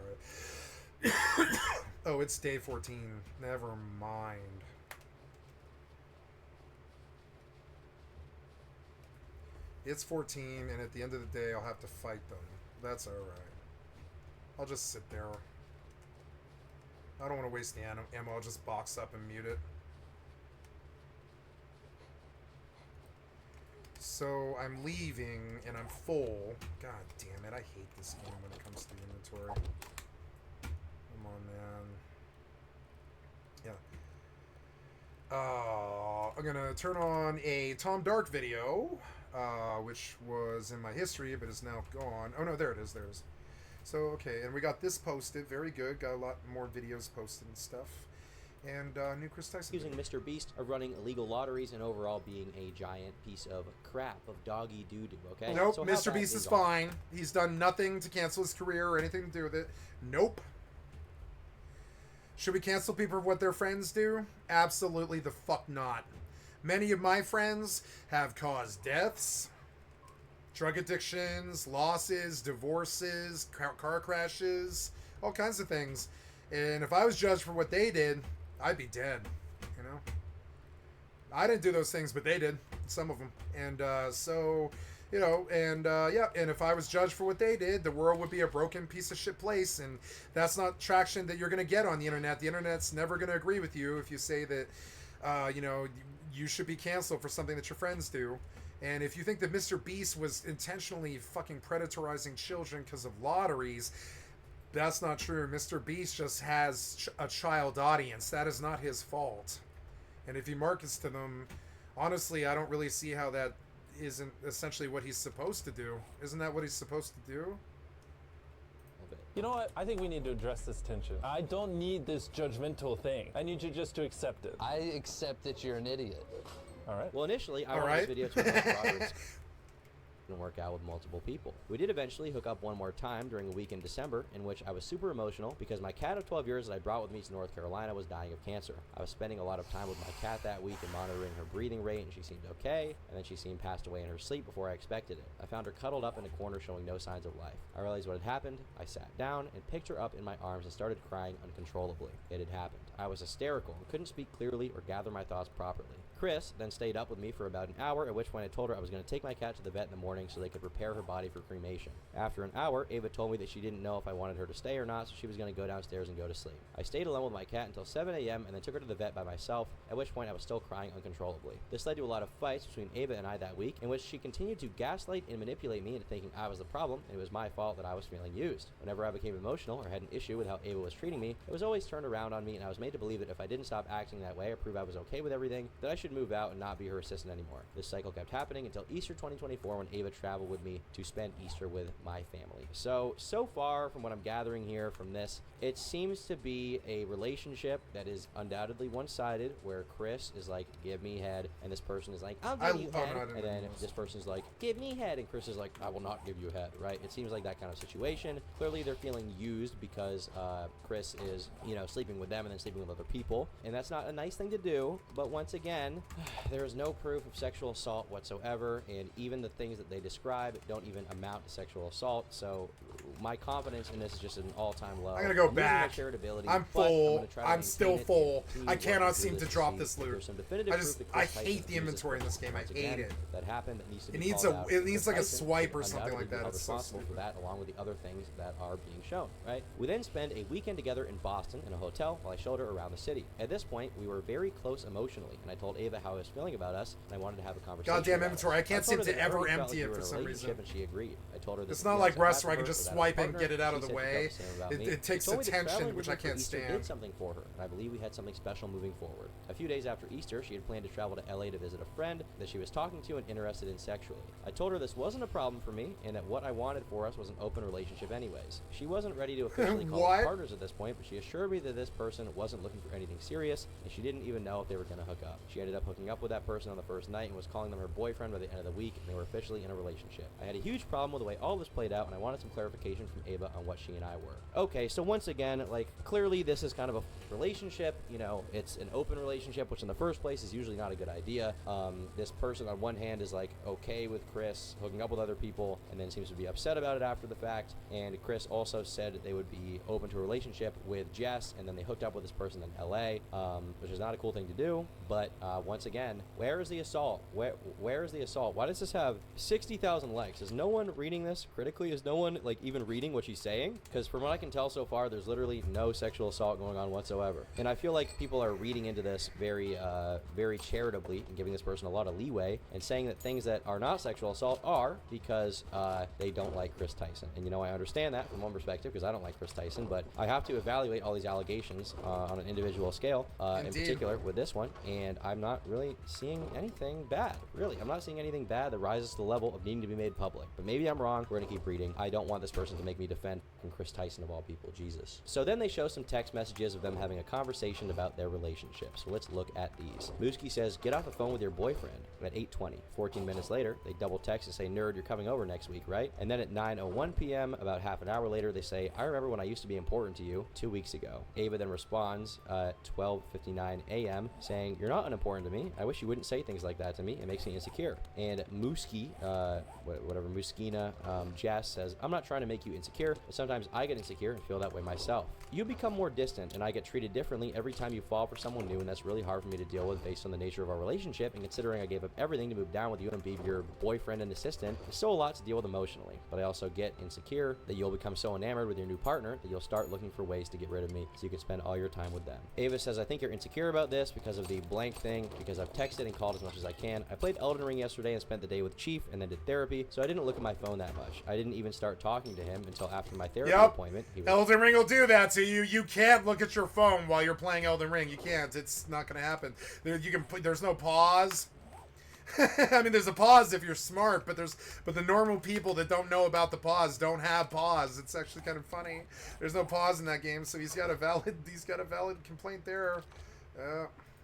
alright. Oh, it's day 14. Never mind. It's 14, and at the end of the day, I'll have to fight them. That's alright. I'll just sit there. I don't want to waste the ammo. I'll just box up and mute it. So I'm leaving and I'm full. God damn it, I hate this game when it comes to inventory. Come on, man. Yeah. I'm gonna turn on a Tom Dark video, which was in my history, but is now gone. Oh no, there it is, So, okay, and we got this posted. Very good. Got a lot more videos posted and stuff. And new Chris Tyson. Accusing Mr. Beast of running illegal lotteries and overall being a giant piece of crap of doggy doo-doo, okay? Nope, so Mr. Beast is fine. He's done nothing to cancel his career or anything to do with it. Nope. Should we cancel people for what their friends do? Absolutely the fuck not. Many of my friends have caused deaths, drug addictions, losses, divorces, car crashes, all kinds of things. And if I was judged for what they did, I'd be dead, you know? I didn't do those things, but they did, some of them. And so, you know, and yeah, and if I was judged for what they did, the world would be a broken piece of shit place, and that's not traction that you're going to get on the internet. The internet's never going to agree with you if you say that, you know, you should be canceled for something that your friends do. And if you think that Mr. Beast was intentionally fucking predatorizing children because of lotteries, that's not true. Mr. Beast just has a child audience. That is not his fault. And if he markets to them, honestly, I don't really see how that isn't essentially what he's supposed to do. Isn't that what he's supposed to do? You know what? I think we need to address this tension. I don't need this judgmental thing. I need you just to accept it. I accept that you're an idiot. All right. Well, initially, I wanted this video to be progress and work out with multiple people. We did eventually hook up one more time during a week in December, in which I was super emotional because my cat of 12 years that I brought with me to North Carolina was dying of cancer. I was spending a lot of time with my cat that week and monitoring her breathing rate, and she seemed okay, and then she seemed passed away in her sleep before I expected it. I found her cuddled up in a corner showing no signs of life. I realized what had happened. I sat down and picked her up in my arms and started crying uncontrollably. It had happened. I was hysterical and couldn't speak clearly or gather my thoughts properly. Chris then stayed up with me for about an hour, at which point I told her I was going to take my cat to the vet in the morning so they could prepare her body for cremation. After an hour, Ava told me that she didn't know if I wanted her to stay or not, so she was going to go downstairs and go to sleep. I stayed alone with my cat until 7 a.m. and then took her to the vet by myself, at which point I was still crying uncontrollably. This led to a lot of fights between Ava and I that week, in which she continued to gaslight and manipulate me into thinking I was the problem, and it was my fault that I was feeling used. Whenever I became emotional or had an issue with how Ava was treating me, it was always turned around on me, and I was made to believe that if I didn't stop acting that way or prove I was okay with everything, that I should move out and not be her assistant anymore. This cycle kept happening until Easter 2024 when Ava Ava travel with me to spend Easter with my family. So far from what I'm gathering here from this, it seems to be a relationship that is undoubtedly one-sided, where Chris is like, give me head, and this person is like, I'll give you head, and then this person's like, give me head, and Chris is like, I will not give you head, right? It seems like that kind of situation. Clearly they're feeling used because Chris is, you know, sleeping with them and then sleeping with other people, and that's not a nice thing to do. But once again, there is no proof of sexual assault whatsoever, and even the things that they describe don't even amount to sexual assault. So my confidence in this is just an all-time low. I'm gonna go back. I'm full. I'm still full. I cannot seem to drop this loot. I hate the inventory in this game. I hate it. That happened. That needs to be it needs like a swipe or something like that. It's so responsible for that, along with the other things that are being shown. Right. We then spend a weekend together in Boston in a hotel while I showed her around the city. At this point, we were very close emotionally, and I told Ava how I was feeling about us, and I wanted to have a conversation. Goddamn inventory! I can't seem to ever empty it for some reason. And she agreed. I told her this it's not like Rust where I can just swipe and get it out of the way. It takes attention, which I can't stand. Did something for her, and I believe we had something special moving forward. A few days after Easter, she had planned to travel to LA to visit a friend that she was talking to and interested in sexually. I told her this wasn't a problem for me, and that what I wanted for us was an open relationship anyways. She wasn't ready to officially call us partners at this point, but she assured me that this person wasn't looking for anything serious, and she didn't even know if they were going to hook up. She ended up hooking up with that person on the first night and was calling them her boyfriend by the end of the week, and they were officially in a relationship. I had a huge problem with the way all this played out, and I wanted some clarification from Ava on what she and I were. Okay, so once again, like, clearly this is kind of a relationship, you know, it's an open relationship, which in the first place is usually not a good idea. This person on one hand is like okay with Chris hooking up with other people, and then seems to be upset about it after the fact. And Chris also said that they would be open to a relationship with Jess, and then they hooked up with this person in LA, which is not a cool thing to do. But once again, where is the assault? Where is the assault? Why does this have 60,000 likes? Is no one reading this critically? Is no one like even reading what she's saying? Because from what I can tell so far, there's literally no sexual assault going on whatsoever. And I feel like people are reading into this very charitably and giving this person a lot of leeway and saying that things that are not sexual assault are because they don't like Chris Tyson. And you know, I understand that from one perspective because I don't like Chris Tyson, but I have to evaluate all these allegations on an individual scale, in particular with this one, and I'm not really seeing anything bad. Really, I'm not seeing anything bad that rises to the level of needing to be made public. But maybe I'm wrong. We're gonna keep reading. I don't want this person to make me defend Chris Tyson of all people. Jesus. So then they show some text messages of them having a conversation about their relationship. So let's look at these. Mooski says, get off the phone with your boyfriend at 8:20. 14 minutes later, they double text and say, nerd, you're coming over next week, right? And then at 9:01 p.m., about half an hour later, they say, I remember when I used to be important to you 2 weeks ago. Ava then responds at 12:59 a.m. saying, you're not unimportant to me. I wish you wouldn't say things like that to me. It makes me insecure. And Mooski, whatever Mooskina, Jess says, I'm not trying to make you insecure, but sometimes I get insecure and feel that way myself. You become more distant, and I get treated differently every time you fall for someone new, and that's really hard for me to deal with based on the nature of our relationship, and considering I gave up everything to move down with you and be your boyfriend and assistant, it's still a lot to deal with emotionally. But I also get insecure that you'll become so enamored with your new partner that you'll start looking for ways to get rid of me so you can spend all your time with them. Ava says, I think you're insecure about this because of the blank thing, because I've texted and called as much as I can. I played Elden Ring yesterday and spent the day with Chief and then did therapy, so I didn't look at my phone that much. I didn't even start talking to him until after my therapy appointment. Elden Ring will do that to you. You can't look at your phone while you're playing Elden Ring. You can't. It's not going to happen. There's no pause. I mean, there's a pause if you're smart, but the normal people that don't know about the pause don't have pause. It's actually kind of funny. There's no pause in that game, so he's got a valid complaint there.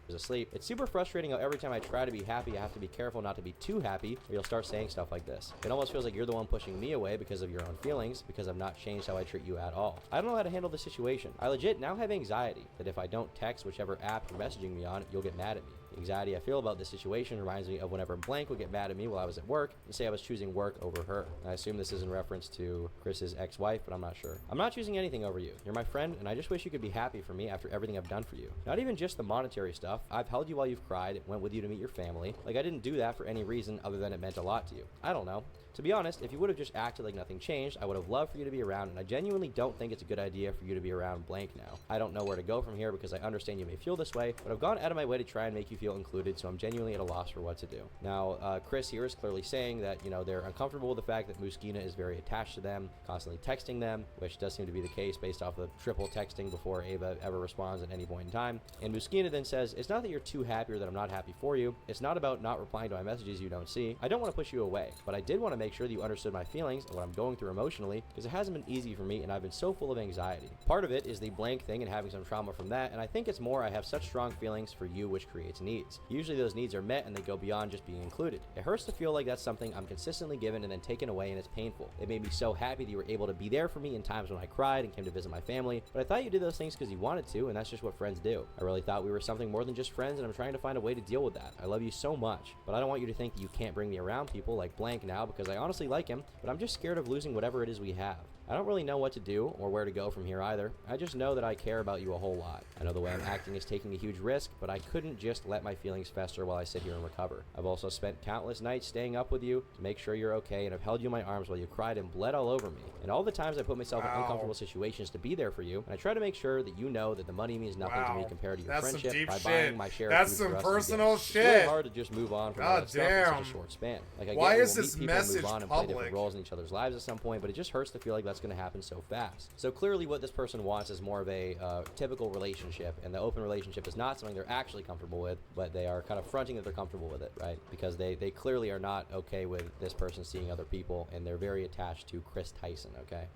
Asleep. It's super frustrating how every time I try to be happy, I have to be careful not to be too happy, or you'll start saying stuff like this. It almost feels like you're the one pushing me away because of your own feelings, because I've not changed how I treat you at all. I don't know how to handle the situation. I legit now have anxiety that if I don't text whichever app you're messaging me on, you'll get mad at me. The anxiety I feel about this situation reminds me of whenever Blank would get mad at me while I was at work and say I was choosing work over her. I assume this is in reference to Chris's ex-wife, but I'm not sure. I'm not choosing anything over you. You're my friend, and I just wish you could be happy for me after everything I've done for you. Not even just the monetary stuff. I've held you while you've cried, went with you to meet your family. Like, I didn't do that for any reason other than it meant a lot to you. I don't know. To be honest, if you would have just acted like nothing changed, I would have loved for you to be around, and I genuinely don't think it's a good idea for you to be around Blank now. I don't know where to go from here because I understand you may feel this way, but I've gone out of my way to try and make you feel feel included, so I'm genuinely at a loss for what to do. Now, Chris here is clearly saying that, you know, they're uncomfortable with the fact that Muskina is very attached to them, constantly texting them, which does seem to be the case based off the triple texting before Ava ever responds at any point in time. And Muskina then says, it's not that you're too happy or that I'm not happy for you. It's not about not replying to my messages you don't see. I don't want to push you away, but I did want to make sure that you understood my feelings and what I'm going through emotionally, because it hasn't been easy for me and I've been so full of anxiety. Part of it is the blank thing and having some trauma from that, and I think it's more I have such strong feelings for you, which creates needs. Usually those needs are met and they go beyond just being included. It hurts to feel like that's something I'm consistently given and then taken away, and it's painful. It made me so happy that you were able to be there for me in times when I cried and came to visit my family, but I thought you did those things because you wanted to, and that's just what friends do. I really thought we were something more than just friends, and I'm trying to find a way to deal with that. I love you so much, but I don't want you to think that you can't bring me around people like blank now, because I honestly like him, but I'm just scared of losing whatever it is we have. I don't really know what to do or where to go from here either. I just know that I care about you a whole lot. I know the way I'm acting is taking a huge risk, but I couldn't just let my feelings fester while I sit here and recover. I've also spent countless nights staying up with you to make sure you're okay, and I've held you in my arms while you cried and bled all over me. And all the times I put myself in uncomfortable situations to be there for you, and I try to make sure that you know that the money means nothing to me compared to your friendship by buying my share of food for us and personal gifts. shit. It's really hard to just move on from all that stuff in such a short span. Like, I Why get is we'll this meet people and message move on and play public? different roles in each other's lives at some point, but it just hurts to feel like that's going to happen so fast. So clearly what this person wants is more of a typical relationship, and the open relationship is not something they're actually comfortable with, but they are kind of fronting that they're comfortable with it, right? Because they clearly are not okay with this person seeing other people, and they're very attached to Chris Tyson, okay?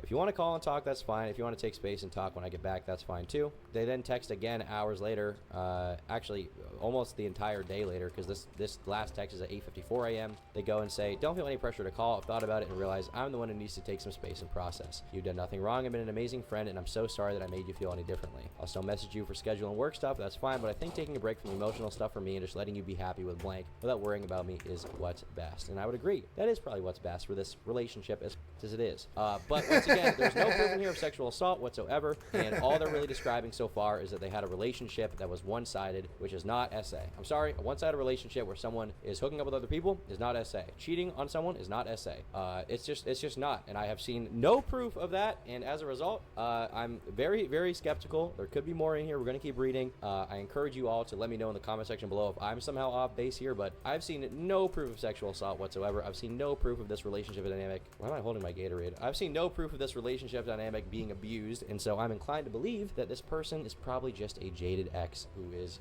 If you want to call and talk, that's fine. If you want to take space and talk when I get back, that's fine too. They then text again hours later, actually almost the entire day later, because this last text is at 8:54 a.m. They go and say, don't feel any pressure to call. I've thought about it and realized I'm the one who needs to take some space and process. You've done nothing wrong. I've been an amazing friend, and I'm so sorry that I made you feel any differently. I'll still message you for schedule and work stuff. That's fine, but I think taking a break from the emotional stuff for me and just letting you be happy with blank without worrying about me is what's best. And I would agree. That is probably what's best for this relationship as it is. But once again, there's no proof in here of sexual assault whatsoever, and all they're really describing so far is that they had a relationship that was one-sided, which is not SA. I'm sorry, a one-sided relationship where someone is hooking up with other people is not SA. Cheating on someone is not SA. It's just not, and I have seen no proof of that, and as a result, I'm very, very skeptical. There could be more in here. We're going to keep reading. I encourage you all to let me know in the comment section below if I'm somehow off base here, but I've seen no proof of sexual assault whatsoever. I've seen no proof of this relationship dynamic. Why am I holding my Gatorade? I've seen no proof of this relationship dynamic being abused, and so I'm inclined to believe that this person is probably just a jaded ex who is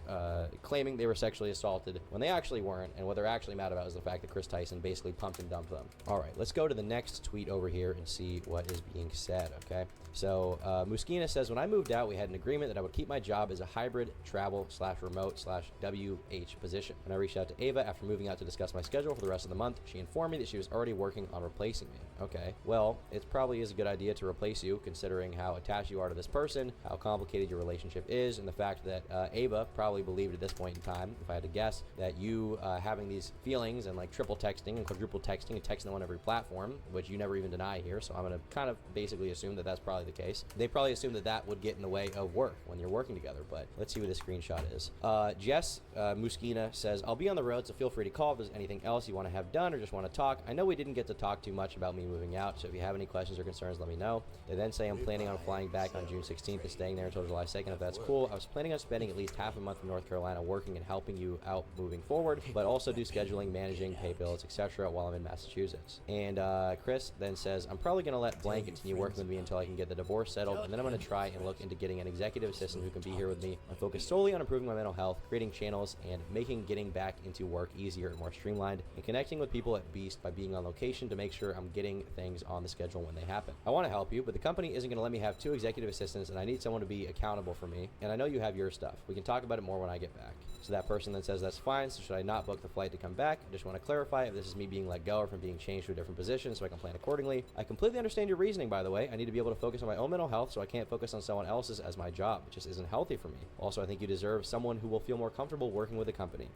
claiming they were sexually assaulted when they actually weren't, and what they're actually mad about is the fact that Chris Tyson basically pumped and dumped them. Alright, let's go to the next tweet over here and see what is being said, okay? So, Muskina says, when I moved out, we had an agreement that I would keep my job as a hybrid travel/remote/WH position. When I reached out to Ava after moving out to discuss my schedule for the rest of the month, she informed me that she was already working on replacing me. Okay, well, it probably is a good idea to replace you, considering how attached you are to this person, how complicated your relationship is, and the fact that Ava probably believed at this point in time, if I had to guess, that you having these feelings and like triple texting and quadruple texting and texting on every platform, which you never even deny here, so I'm going to kind of basically assume that that's probably the case. They probably assume that that would get in the way of work when you're working together, but let's see what this screenshot is. Jess Muskina says, I'll be on the road, so feel free to call if there's anything else you want to have done or just want to talk. I know we didn't get to talk too much about me moving out, so if you have any questions or concerns, let me know. They then say I'm planning on flying back on June 16th and staying there until July 2nd, if that's cool. I was planning on spending at least half a month in North Carolina working and helping you out moving forward, but also do scheduling, managing, pay bills, etc. while I'm in Massachusetts. And Chris then says, I'm probably going to let blank continue working with me until I can get the divorce settled, and then I'm going to try and look into getting an executive assistant who can be here with me and focus solely on improving my mental health, creating channels, and making getting back into work easier and more streamlined, and connecting with people at Beast by being on location to make sure I'm getting things on the schedule when they happen. I want to help you, but the company isn't going to let me have 2 executive assistants, and I need someone to be accountable for me, and I know you have your stuff. We can talk about it more when I get back. So that person then says, that's fine, so should I not book the flight to come back? I just want to clarify if this is me being let go or from being changed to a different position so I can plan accordingly. I completely understand your reasoning, by the way. I need to be able to focus on my own mental health, so I can't focus on someone else's as my job. It just isn't healthy for me. Also, I think you deserve someone who will feel more comfortable working with the company.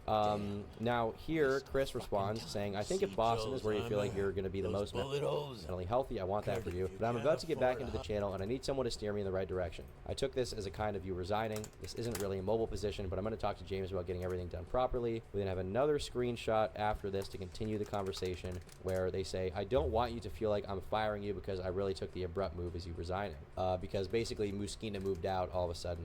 Now here, Chris responds saying, I think if Boston is where you feel like you're going to be the most mentally healthy, I want that for you. but I'm about to get back into the channel and I need someone to steer me in the right direction. I took this as a kind of you resigning. This isn't really a mobile position, but I'm going to talk to James about getting everything done properly. We then have another screenshot after this to continue the conversation where they say, I don't want you to feel like I'm firing you because I really took the abrupt move as you resigning. Because basically Muskina moved out all of a sudden.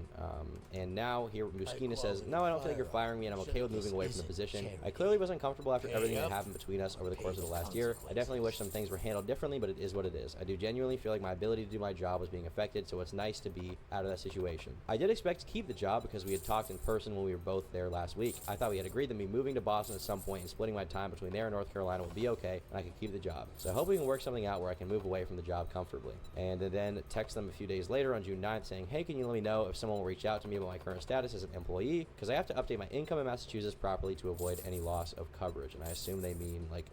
And now here Muskina says, no, I don't think you're firing me and I'm okay with moving away from the position. I clearly was uncomfortable after everything that happened between us over the course of the last year. I definitely wish some things were handled differently, but it is what it is. I do genuinely feel like my ability to do my job was being affected, so it's nice to be out of that situation. I did expect to keep the job because we had talked in person when we were both there last week. I thought we had agreed that me moving to Boston at some point and splitting my time between there and North Carolina would be okay, and I could keep the job. So I hope we can work something out where I can move away from the job comfortably. And then text them a few days later on June 9th saying, hey, can you let me know if someone will reach out to me about my current status as an employee? Because I have to update my income in Massachusetts properly to avoid any loss of coverage. And I assume they mean like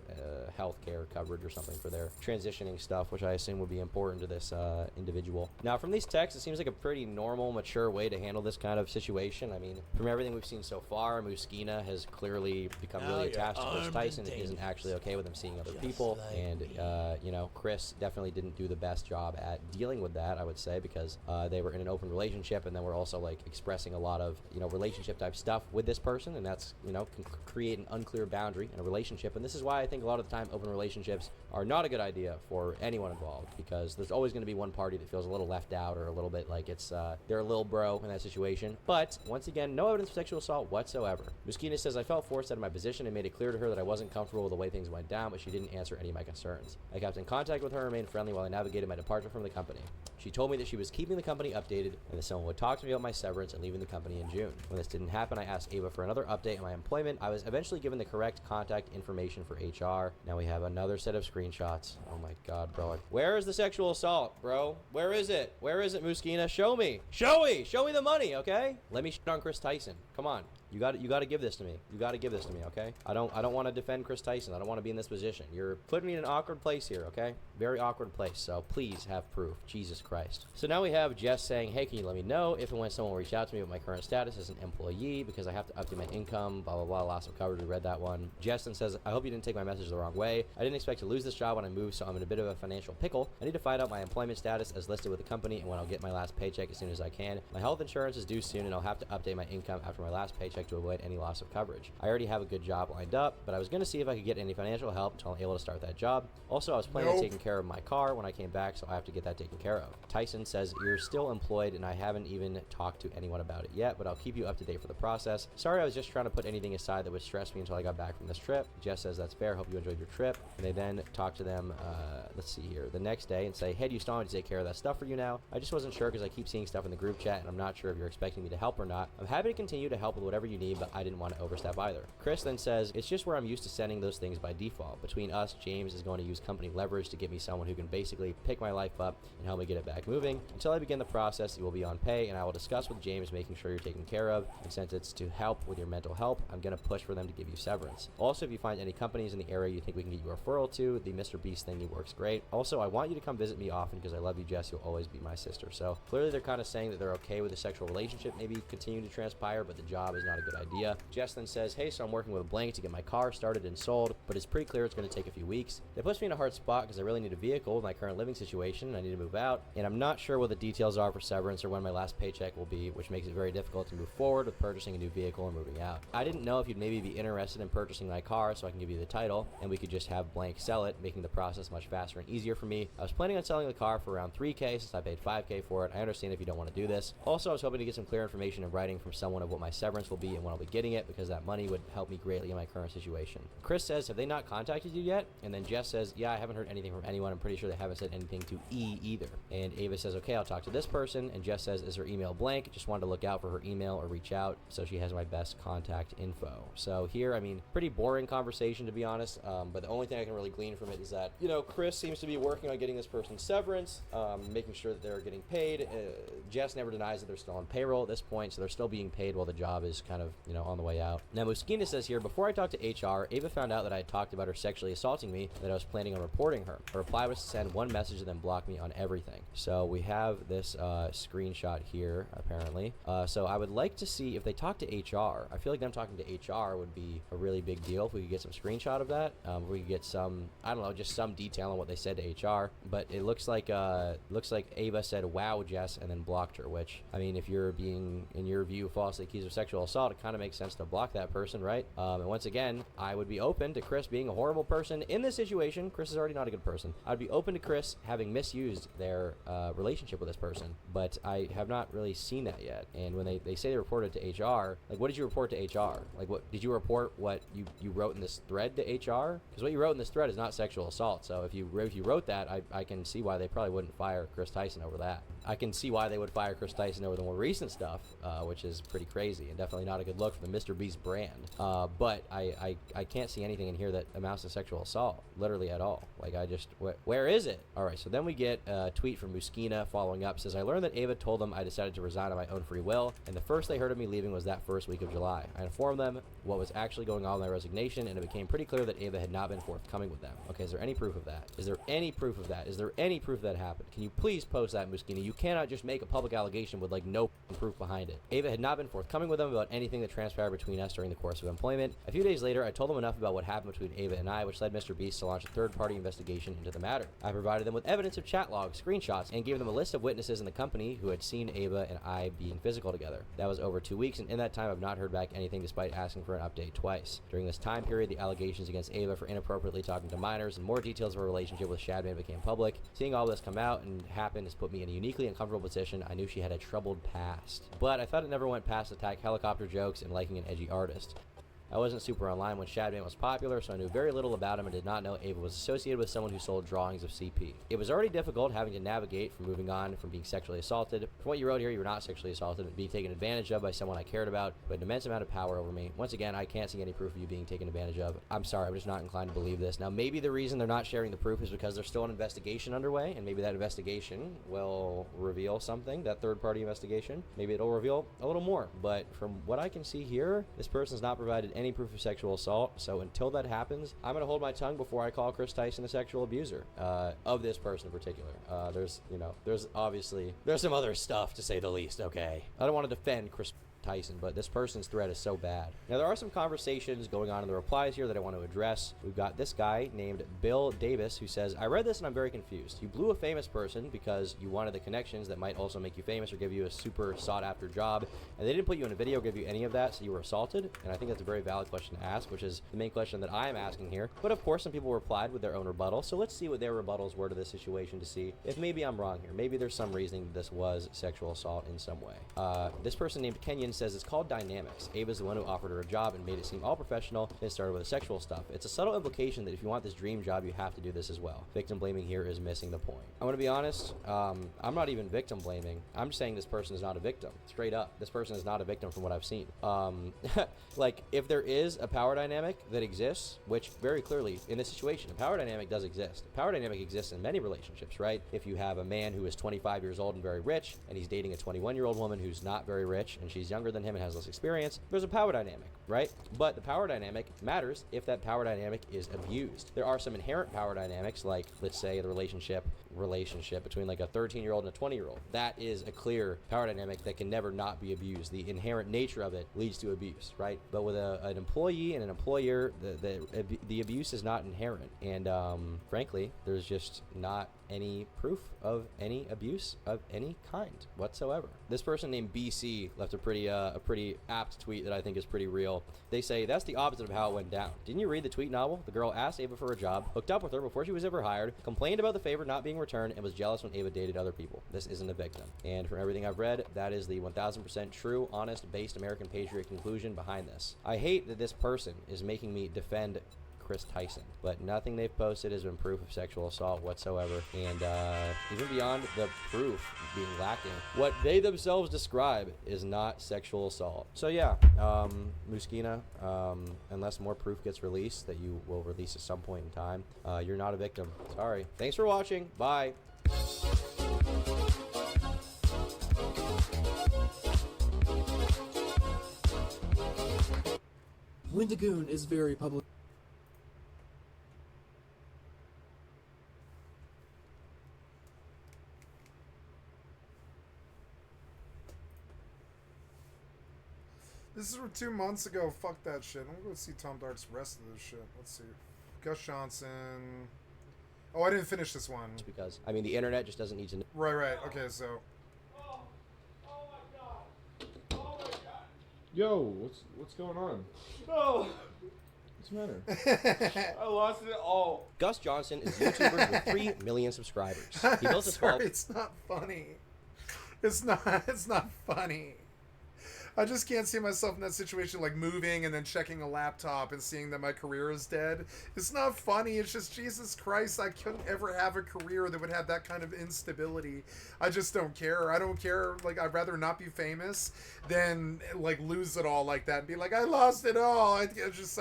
healthcare coverage or something for their transitioning stuff, which I assume would be important to this individual. Now, from these texts, it seems like a pretty normal, mature way to handle this kind of situation. I mean, from everything we've seen so far, Muskina has clearly become really attached to Chris Tyson and isn't actually okay with him seeing other people. And, you know, Chris definitely didn't do the best job at dealing with that, I would say, because they were in an open relationship and then we're also like expressing a lot of, you know, relationship type stuff with this person, and that's, you know, can create an unclear boundary in a relationship. And this is why I think a lot of the time open relationships are not a good idea for anyone involved, because there's always going to be one party that feels a little left out or a little bit like it's they're a little bro in that situation. But once again, no evidence of sexual assault whatsoever. Muskina says, I felt forced out of my position and made it clear to her that I wasn't comfortable with the way things went down, but she didn't answer any of my concerns. I kept in contact with her and remained friendly while I navigated my departure from the company. She told me that she was keeping the company updated and that someone would talk to me about my severance and leaving the company in June. When this didn't happen, I asked Ava for another update on my employment. I was eventually given the correct contact information for HR. Now we have another set of screenshots. Oh my god, bro. Where is the sexual assault, bro? Where is it? Where is it, Muskina? Show me. Show me the money, okay? Let me shit on Chris Tyson. Come on. You got to give this to me. You got to give this to me, okay? I don't want to defend Chris Tyson. I don't want to be in this position. You're putting me in an awkward place here, okay? Very awkward place. So please have proof. Jesus Christ. So now we have Jess saying, hey, can you let me know if and when someone will reach out to me with my current status as an employee, because I have to update my income, blah, blah, blah, loss of coverage. We read that one. Jess then says, I hope you didn't take my message the wrong way. I didn't expect to lose this job when I moved, so I'm in a bit of a financial pickle. I need to find out my employment status as listed with the company and when I'll get my last paycheck as soon as I can. My health insurance is due soon and I'll have to update my income after my last paycheck to avoid any loss of coverage. I already have a good job lined up, but I was going to see if I could get any financial help until I'm able to start that job. Also, I was planning on taking care of my car when I came back, so I have to get that taken care of. Tyson says, you're still employed and I haven't even talked to anyone about it yet, but I'll keep you up to date for the process. Sorry, I was just trying to put anything aside that would stress me until I got back from this trip. Jess says, that's fair. Hope you enjoyed your trip. And they then talk to them, let's see here, the next day and say, hey, do you still want me to take care of that stuff for you now? I just wasn't sure because I keep seeing stuff in the group chat and I'm not sure if you're expecting me to help or not. I'm happy to continue to help with whatever you need, but I didn't want to overstep either. Chris then says, it's just where I'm used to sending those things by default. Between us, James is going to use company leverage to get me someone who can basically pick my life up and help me get it back moving. Until I begin the process, you will be on pay, and I will discuss with James making sure you're taken care of. And since it's to help with your mental health, I'm going to push for them to give you severance. Also, if you find any companies in the area you think we can get you a referral to, the Mr. Beast thingy works great. Also, I want you to come visit me often because I love you, Jess. You'll always be my sister. So clearly they're kind of saying that they're okay with the sexual relationship maybe continuing to transpire, but the job is not a good idea. Jess then says, hey, so I'm working with a blank to get my car started and sold, but it's pretty clear it's going to take a few weeks. That puts me in a hard spot because I really need a vehicle with my current living situation. I need to move out, and I'm not sure what the details are for severance or when my last paycheck will be, which makes it very difficult to move forward with purchasing a new vehicle and moving out. I didn't know if you'd maybe be interested in purchasing my car so I can give you the title, and we could just have blank sell it, making the process much faster and easier for me. I was planning on selling the car for around $3K since I paid $5K for it. I understand if you don't want to do this. Also, I was hoping to get some clear information in writing from someone of what my severance will be and when I'll be getting it, because that money would help me greatly in my current situation. Chris says, have they not contacted you yet? And then Jess says, yeah, I haven't heard anything from anyone. I'm pretty sure they haven't said anything to E either. And Ava says, okay, I'll talk to this person. And Jess says, is her email blank? Just wanted to look out for her email or reach out so she has my best contact info. So here, I mean, pretty boring conversation to be honest, but the only thing I can really glean from it is that, you know, Chris seems to be working on getting this person severance, making sure that they're getting paid. Jess never denies that they're still on payroll at this point, so they're still being paid while the job is kind kind of, you know, on the way out. Now, Muskina says here, before I talked to HR, Ava found out that I had talked about her sexually assaulting me and that I was planning on reporting her. Her reply was to send one message and then block me on everything. So we have this screenshot here, apparently. So I would like to see if they talk to HR. I feel like them talking to HR would be a really big deal if we could get some screenshot of that. If we could get some, I don't know, just some detail on what they said to HR. But it looks like Ava said, "Wow, Jess," and then blocked her, which, I mean, if you're being, in your view, falsely accused of sexual assault, it kind of makes sense to block that person, right? And once again, I would be open to Chris being a horrible person in this situation. Chris is already not a good person. I'd be open to Chris having misused their relationship with this person, but I have not really seen that yet. And when they say they reported to HR, like, what did you report to HR? Like, what did you report? What you wrote in this thread to HR? Because what you wrote in this thread is not sexual assault. So if you wrote that, I can see why they probably wouldn't fire Chris Tyson over that. I can see why they would fire Chris Tyson over the more recent stuff, which is pretty crazy and definitely not a good look for the Mr. Beast brand. But I can't see anything in here that amounts to sexual assault, literally at all. Like, I just, where is it? All right, so then we get a tweet from Muskina following up. Says, I learned that Ava told them I decided to resign on my own free will, and the first they heard of me leaving was that first week of July. I informed them what was actually going on in my resignation, and it became pretty clear that Ava had not been forthcoming with them. Okay, is there any proof of that? Is there any proof of that? Is there any proof that happened? Can you please post that, Muskina? You cannot just make a public allegation with, like, no proof behind it. Ava had not been forthcoming with them about anything that transpired between us during the course of employment. A few days later, I told them enough about what happened between Ava and I, which led Mr. Beast to launch a third-party investigation into the matter. I provided them with evidence of chat logs, screenshots, and gave them a list of witnesses in the company who had seen Ava and I being physical together. That was over 2 weeks, and in that time, I've not heard back anything despite asking for an update twice. During this time period, the allegations against Ava for inappropriately talking to minors and more details of her relationship with Shadman became public. Seeing all this come out and happen has put me in a uniquely uncomfortable position. I knew she had a troubled past, but I thought it never went past attack helicopter jokes and liking an edgy artist. I wasn't super online when Shadman was popular, so I knew very little about him and did not know Ava was associated with someone who sold drawings of CP. It was already difficult having to navigate from moving on from being sexually assaulted. From what you wrote here, you were not sexually assaulted and being taken advantage of by someone I cared about, who had an immense amount of power over me. Once again, I can't see any proof of you being taken advantage of. I'm sorry, I'm just not inclined to believe this. Now, maybe the reason they're not sharing the proof is because there's still an investigation underway, and maybe that investigation will reveal something, that third-party investigation. Maybe it'll reveal a little more, but from what I can see here, this person's not provided any proof of sexual assault, so until that happens, I'm going to hold my tongue before I call Chris Tyson a sexual abuser of this person in particular. There's some other stuff, to say the least, okay? I don't want to defend Chris Tyson, but this person's threat is so bad. Now, there are some conversations going on in the replies here that I want to address. We've got this guy named Bill Davis who says, I read this and I'm very confused. You blew a famous person because you wanted the connections that might also make you famous or give you a super sought-after job, and they didn't put you in a video, give you any of that, so you were assaulted? And I think that's a very valid question to ask, which is the main question that I am asking here. But of course, some people replied with their own rebuttal, so let's see what their rebuttals were to this situation to see if maybe I'm wrong here. Maybe there's some reasoning that this was sexual assault in some way. This person named Kenyon says it's called dynamics. Ava's the one who offered her a job and made it seem all professional, then started with the sexual stuff. It's a subtle implication that if you want this dream job, you have to do this as well. Victim blaming here is missing the point. I'm going to be honest, I'm not even victim blaming. I'm just saying this person is not a victim. Straight up. This person is not a victim from what I've seen. Like, if there is a power dynamic that exists, which very clearly in this situation, a power dynamic does exist. A power dynamic exists in many relationships, right? If you have a man who is 25 years old and very rich, and he's dating a 21-year-old woman who's not very rich, and she's younger than him and has less experience, there's a power dynamic, right? But the power dynamic matters if that power dynamic is abused. There are some inherent power dynamics, like, let's say, the relationship between like a 13-year-old and a 20-year-old. That is a clear power dynamic that can never not be abused. The inherent nature of it leads to abuse, right? But with an employee and an employer, the abuse is not inherent. And frankly, there's just not any proof of any abuse of any kind whatsoever. This person named BC left a pretty apt tweet that I think is pretty real. They say, that's the opposite of how it went down. Didn't you read the tweet novel? The girl asked Ava for a job, hooked up with her before she was ever hired, complained about the favor not being returned, and was jealous when Ava dated other people. This isn't a victim. And from everything I've read, that is the 1000% true, honest, based American patriot conclusion behind this. I hate that this person is making me defend Chris Tyson, but nothing they've posted has been proof of sexual assault whatsoever, and even beyond the proof being lacking, what they themselves describe is not sexual assault. So yeah, Muskina, unless more proof gets released that you will release at some point in time, you're not a victim. Sorry. Thanks for watching. Bye. Windagoon is very public. This is from 2 months ago. Fuck that shit. I'm gonna go see Tom Dark's rest of this shit. Let's see. Gus Johnson. Oh, I didn't finish this one. because, I mean, the internet just doesn't need to know. Right. Okay, so. Yo, what's going on? No, What's the matter? I lost it all. Gus Johnson is a YouTuber with 3 million subscribers. He built a small... Sorry, it's not funny. It's not funny. I just can't see myself in that situation, like moving and then checking a laptop and seeing that my career is dead. It's not funny. It's just, Jesus Christ, I couldn't ever have a career that would have that kind of instability. I just don't care. I don't care. Like, I'd rather not be famous than, like, lose it all like that and be like, I lost it all. I'd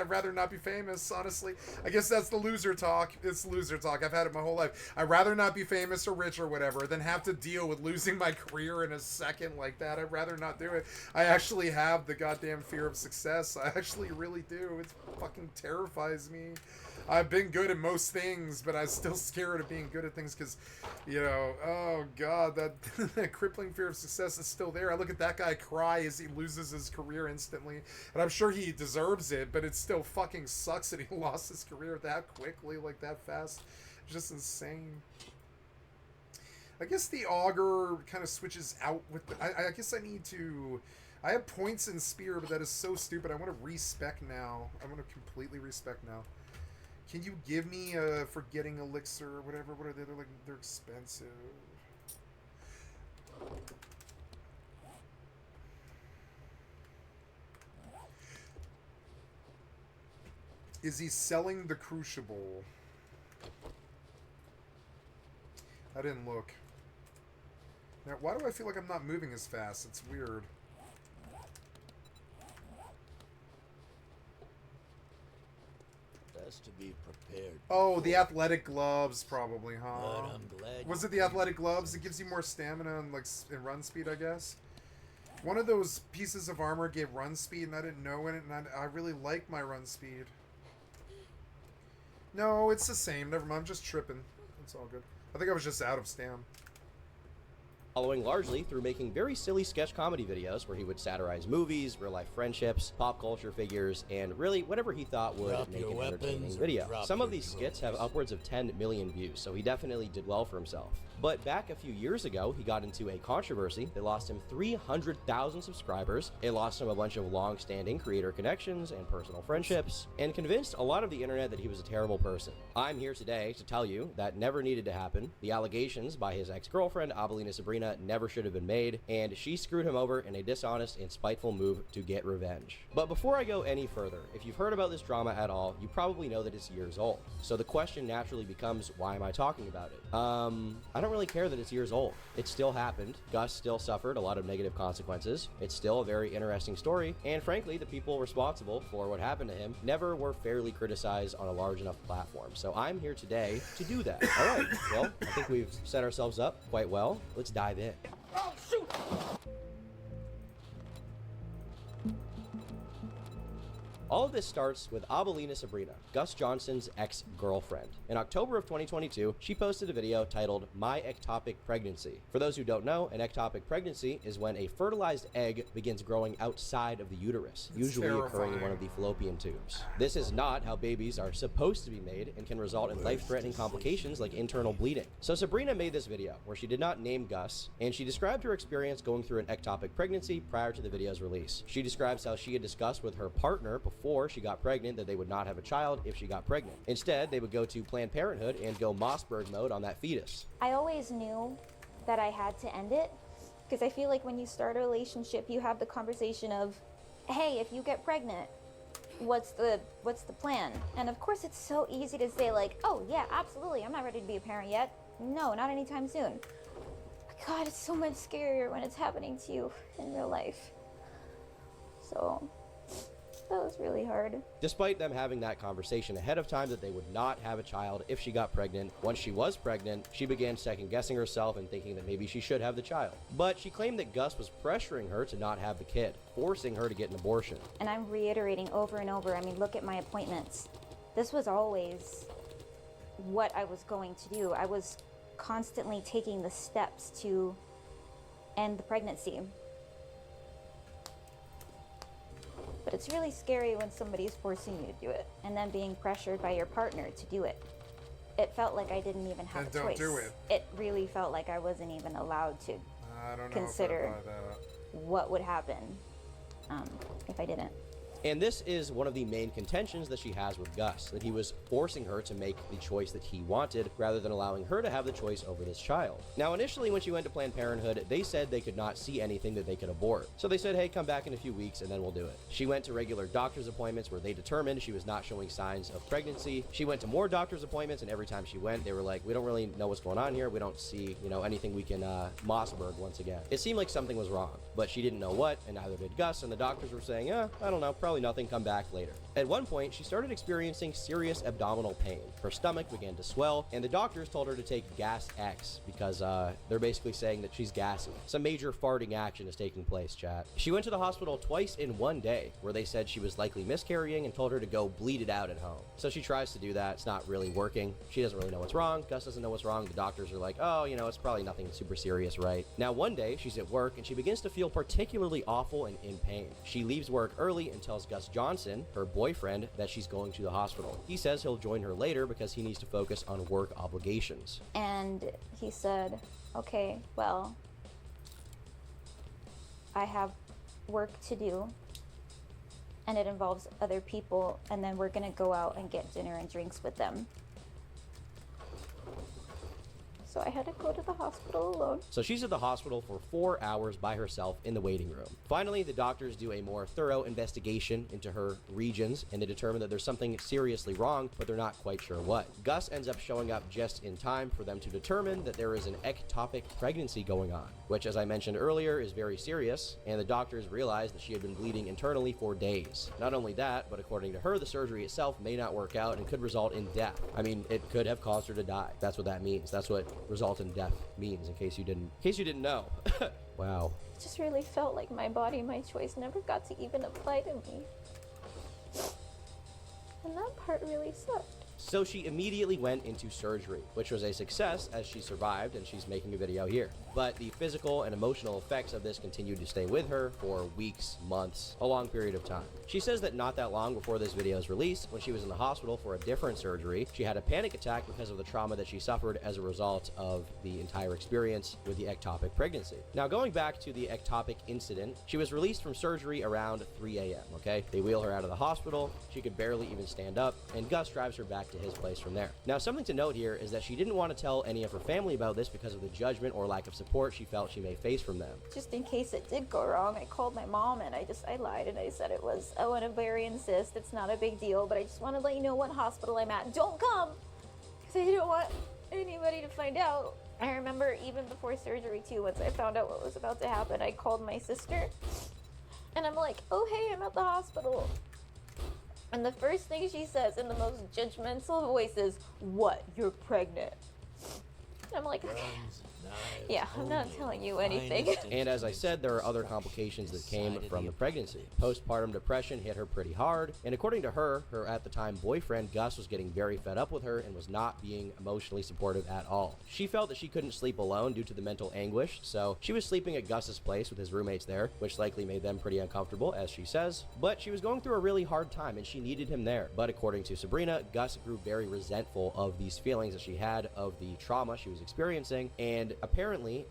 rather not be famous, honestly. I guess that's the loser talk. It's loser talk. I've had it my whole life. I'd rather not be famous or rich or whatever than have to deal with losing my career in a second like that. I'd rather not do it. I actually have the goddamn fear of success. I actually really do. It fucking terrifies me. I've been good at most things, but I'm still scared of being good at things because, you know, oh god, that crippling fear of success is still there. I look at that guy cry as he loses his career instantly, and I'm sure he deserves it, but it still fucking sucks that he lost his career that quickly, like that fast. It's just insane. I guess the auger kind of switches out with the, I guess I need to... I have points in spear, but that is so stupid. I want to respec now. I want to completely respec now. Can you give me a forgetting elixir or whatever? What are they? They're like, they're expensive. Is he selling the crucible? I didn't look. Now, why do I feel like I'm not moving as fast? It's weird. To be prepared. Oh, the athletic gloves, probably, huh? But I'm glad. Was it the athletic gloves? It gives you more stamina and like and run speed, I guess. One of those pieces of armor gave run speed, and I didn't know it, and I really like my run speed. No, it's the same. Never mind. I'm just tripping. It's all good. I think I was just out of stam. Following largely through making very silly sketch comedy videos where he would satirize movies, real-life friendships, pop culture figures, and really whatever he thought would Drop make your an weapons entertaining or video. drop Some of your these skits have drones. upwards of 10 million views, so he definitely did well for himself. But back a few years ago, he got into a controversy that lost him 300,000 subscribers. It lost him a bunch of long-standing creator connections and personal friendships, and convinced a lot of the internet that he was a terrible person. I'm here today to tell you that never needed to happen. The allegations by his ex-girlfriend, Alldayerrydaybabyf Sabrina, never should have been made, and she screwed him over in a dishonest and spiteful move to get revenge. But before I go any further, if you've heard about this drama at all, you probably know that it's years old. So the question naturally becomes, why am I talking about it? I don't really care that it's years old. It still happened. Gus still suffered a lot of negative consequences. It's still a very interesting story, and frankly, the people responsible for what happened to him never were fairly criticized on a large enough platform. So I'm here today to do that. All right, well, I think we've set ourselves up quite well. Let's dive in. Oh, shoot! All of this starts with Alldayerrydaybabyf Sabrina, Gus Johnson's ex-girlfriend. In October of 2022, she posted a video titled My Ectopic Pregnancy. For those who don't know, an ectopic pregnancy is when a fertilized egg begins growing outside of the uterus, usually occurring in one of the fallopian tubes. This is not how babies are supposed to be made and can result in life-threatening complications like internal bleeding. So Sabrina made this video where she did not name Gus, and she described her experience going through an ectopic pregnancy prior to the video's release. She describes how she had discussed with her partner before she got pregnant that they would not have a child if she got pregnant. Instead, they would go to Planned Parenthood and go Mossberg mode on that fetus. I always knew that I had to end it because I feel like when you start a relationship, you have the conversation of, hey, if you get pregnant, what's the plan? And of course, it's so easy to say like, oh yeah, absolutely, I'm not ready to be a parent yet. No, not anytime soon. But God, it's so much scarier when it's happening to you in real life. So That was really hard. Despite them having that conversation ahead of time that they would not have a child if she got pregnant, once she was pregnant, she began second-guessing herself and thinking that maybe she should have the child. But she claimed that Gus was pressuring her to not have the kid, forcing her to get an abortion. And I'm reiterating over and over, I mean, look at my appointments. This was always what I was going to do. I was constantly taking the steps to end the pregnancy. But it's really scary when somebody's forcing you to do it and then being pressured by your partner to do it. It felt like I didn't even have Then a choice. don't do it. It really felt like I wasn't even allowed to I don't know consider if I buy that. what would happen if I didn't. And this is one of the main contentions that she has with Gus, that he was forcing her to make the choice that he wanted rather than allowing her to have the choice over this child. Now, initially when she went to Planned Parenthood, they said they could not see anything that they could abort. So they said, hey, come back in a few weeks and then we'll do it. She went to regular doctor's appointments where they determined she was not showing signs of pregnancy. She went to more doctor's appointments, and every time she went, they were like, we don't really know what's going on here. We don't see, anything we can Mossberg once again. It seemed like something was wrong, but she didn't know what, and neither did Gus, and the doctors were saying, I don't know, probably nothing, come back later. At one point, she started experiencing serious abdominal pain. Her stomach began to swell, and the doctors told her to take Gas X because they're basically saying that she's gassy. Some major farting action is taking place, chat. She went to the hospital twice in one day, where they said she was likely miscarrying and told her to go bleed it out at home. So she tries to do that. It's not really working. She doesn't really know what's wrong. Gus doesn't know what's wrong. The doctors are like, it's probably nothing super serious, right? Now, one day, she's at work, and she begins to feel particularly awful and in pain. She leaves work early and tells Gus Johnson, her boyfriend, that she's going to the hospital. He says he'll join her later because he needs to focus on work obligations. And he said, okay, well, I have work to do, and it involves other people, and then we're gonna go out and get dinner and drinks with them. So I had to go to the hospital alone. So she's at the hospital for 4 hours by herself in the waiting room. Finally, the doctors do a more thorough investigation into her regions, and they determine that there's something seriously wrong, but they're not quite sure what. Gus ends up showing up just in time for them to determine that there is an ectopic pregnancy going on, which, as I mentioned earlier, is very serious, and the doctors realized that she had been bleeding internally for days. Not only that, but according to her, the surgery itself may not work out and could result in death. I mean, it could have caused her to die. That's what that means. That's what result in death means, in case you didn't know. Wow. It just really felt like my body, my choice never got to even apply to me. And that part really sucked. So she immediately went into surgery, which was a success as she survived, and she's making a video here. But the physical and emotional effects of this continued to stay with her for weeks, months, a long period of time. She says that not that long before this video is released, when she was in the hospital for a different surgery, she had a panic attack because of the trauma that she suffered as a result of the entire experience with the ectopic pregnancy. Now, going back to the ectopic incident, she was released from surgery around 3 a.m., okay? They wheel her out of the hospital, she could barely even stand up, and Gus drives her back to his place from there. Now, something to note here is that she didn't want to tell any of her family about this because of the judgment or lack of support she felt she may face from them. Just in case it did go wrong, I called my mom and I lied and I said it was an ovarian cyst. It's not a big deal, but I just want to let you know what hospital I'm at. Don't come! Because I don't want anybody to find out. I remember even before surgery too, once I found out what was about to happen, I called my sister and I'm like, oh hey, I'm at the hospital. And the first thing she says in the most judgmental voice is, what, you're pregnant? And I'm like, okay. Yeah, I'm not telling you anything. And as I said, there are other complications that came from the pregnancy. Postpartum depression hit her pretty hard, and according to her at the time boyfriend, Gus, was getting very fed up with her and was not being emotionally supportive at all. She felt that she couldn't sleep alone due to the mental anguish, so she was sleeping at Gus's place with his roommates there, which likely made them pretty uncomfortable, as she says. But she was going through a really hard time, and she needed him there. But according to Sabrina, Gus grew very resentful of these feelings that she had of the trauma she was experiencing, and apparently,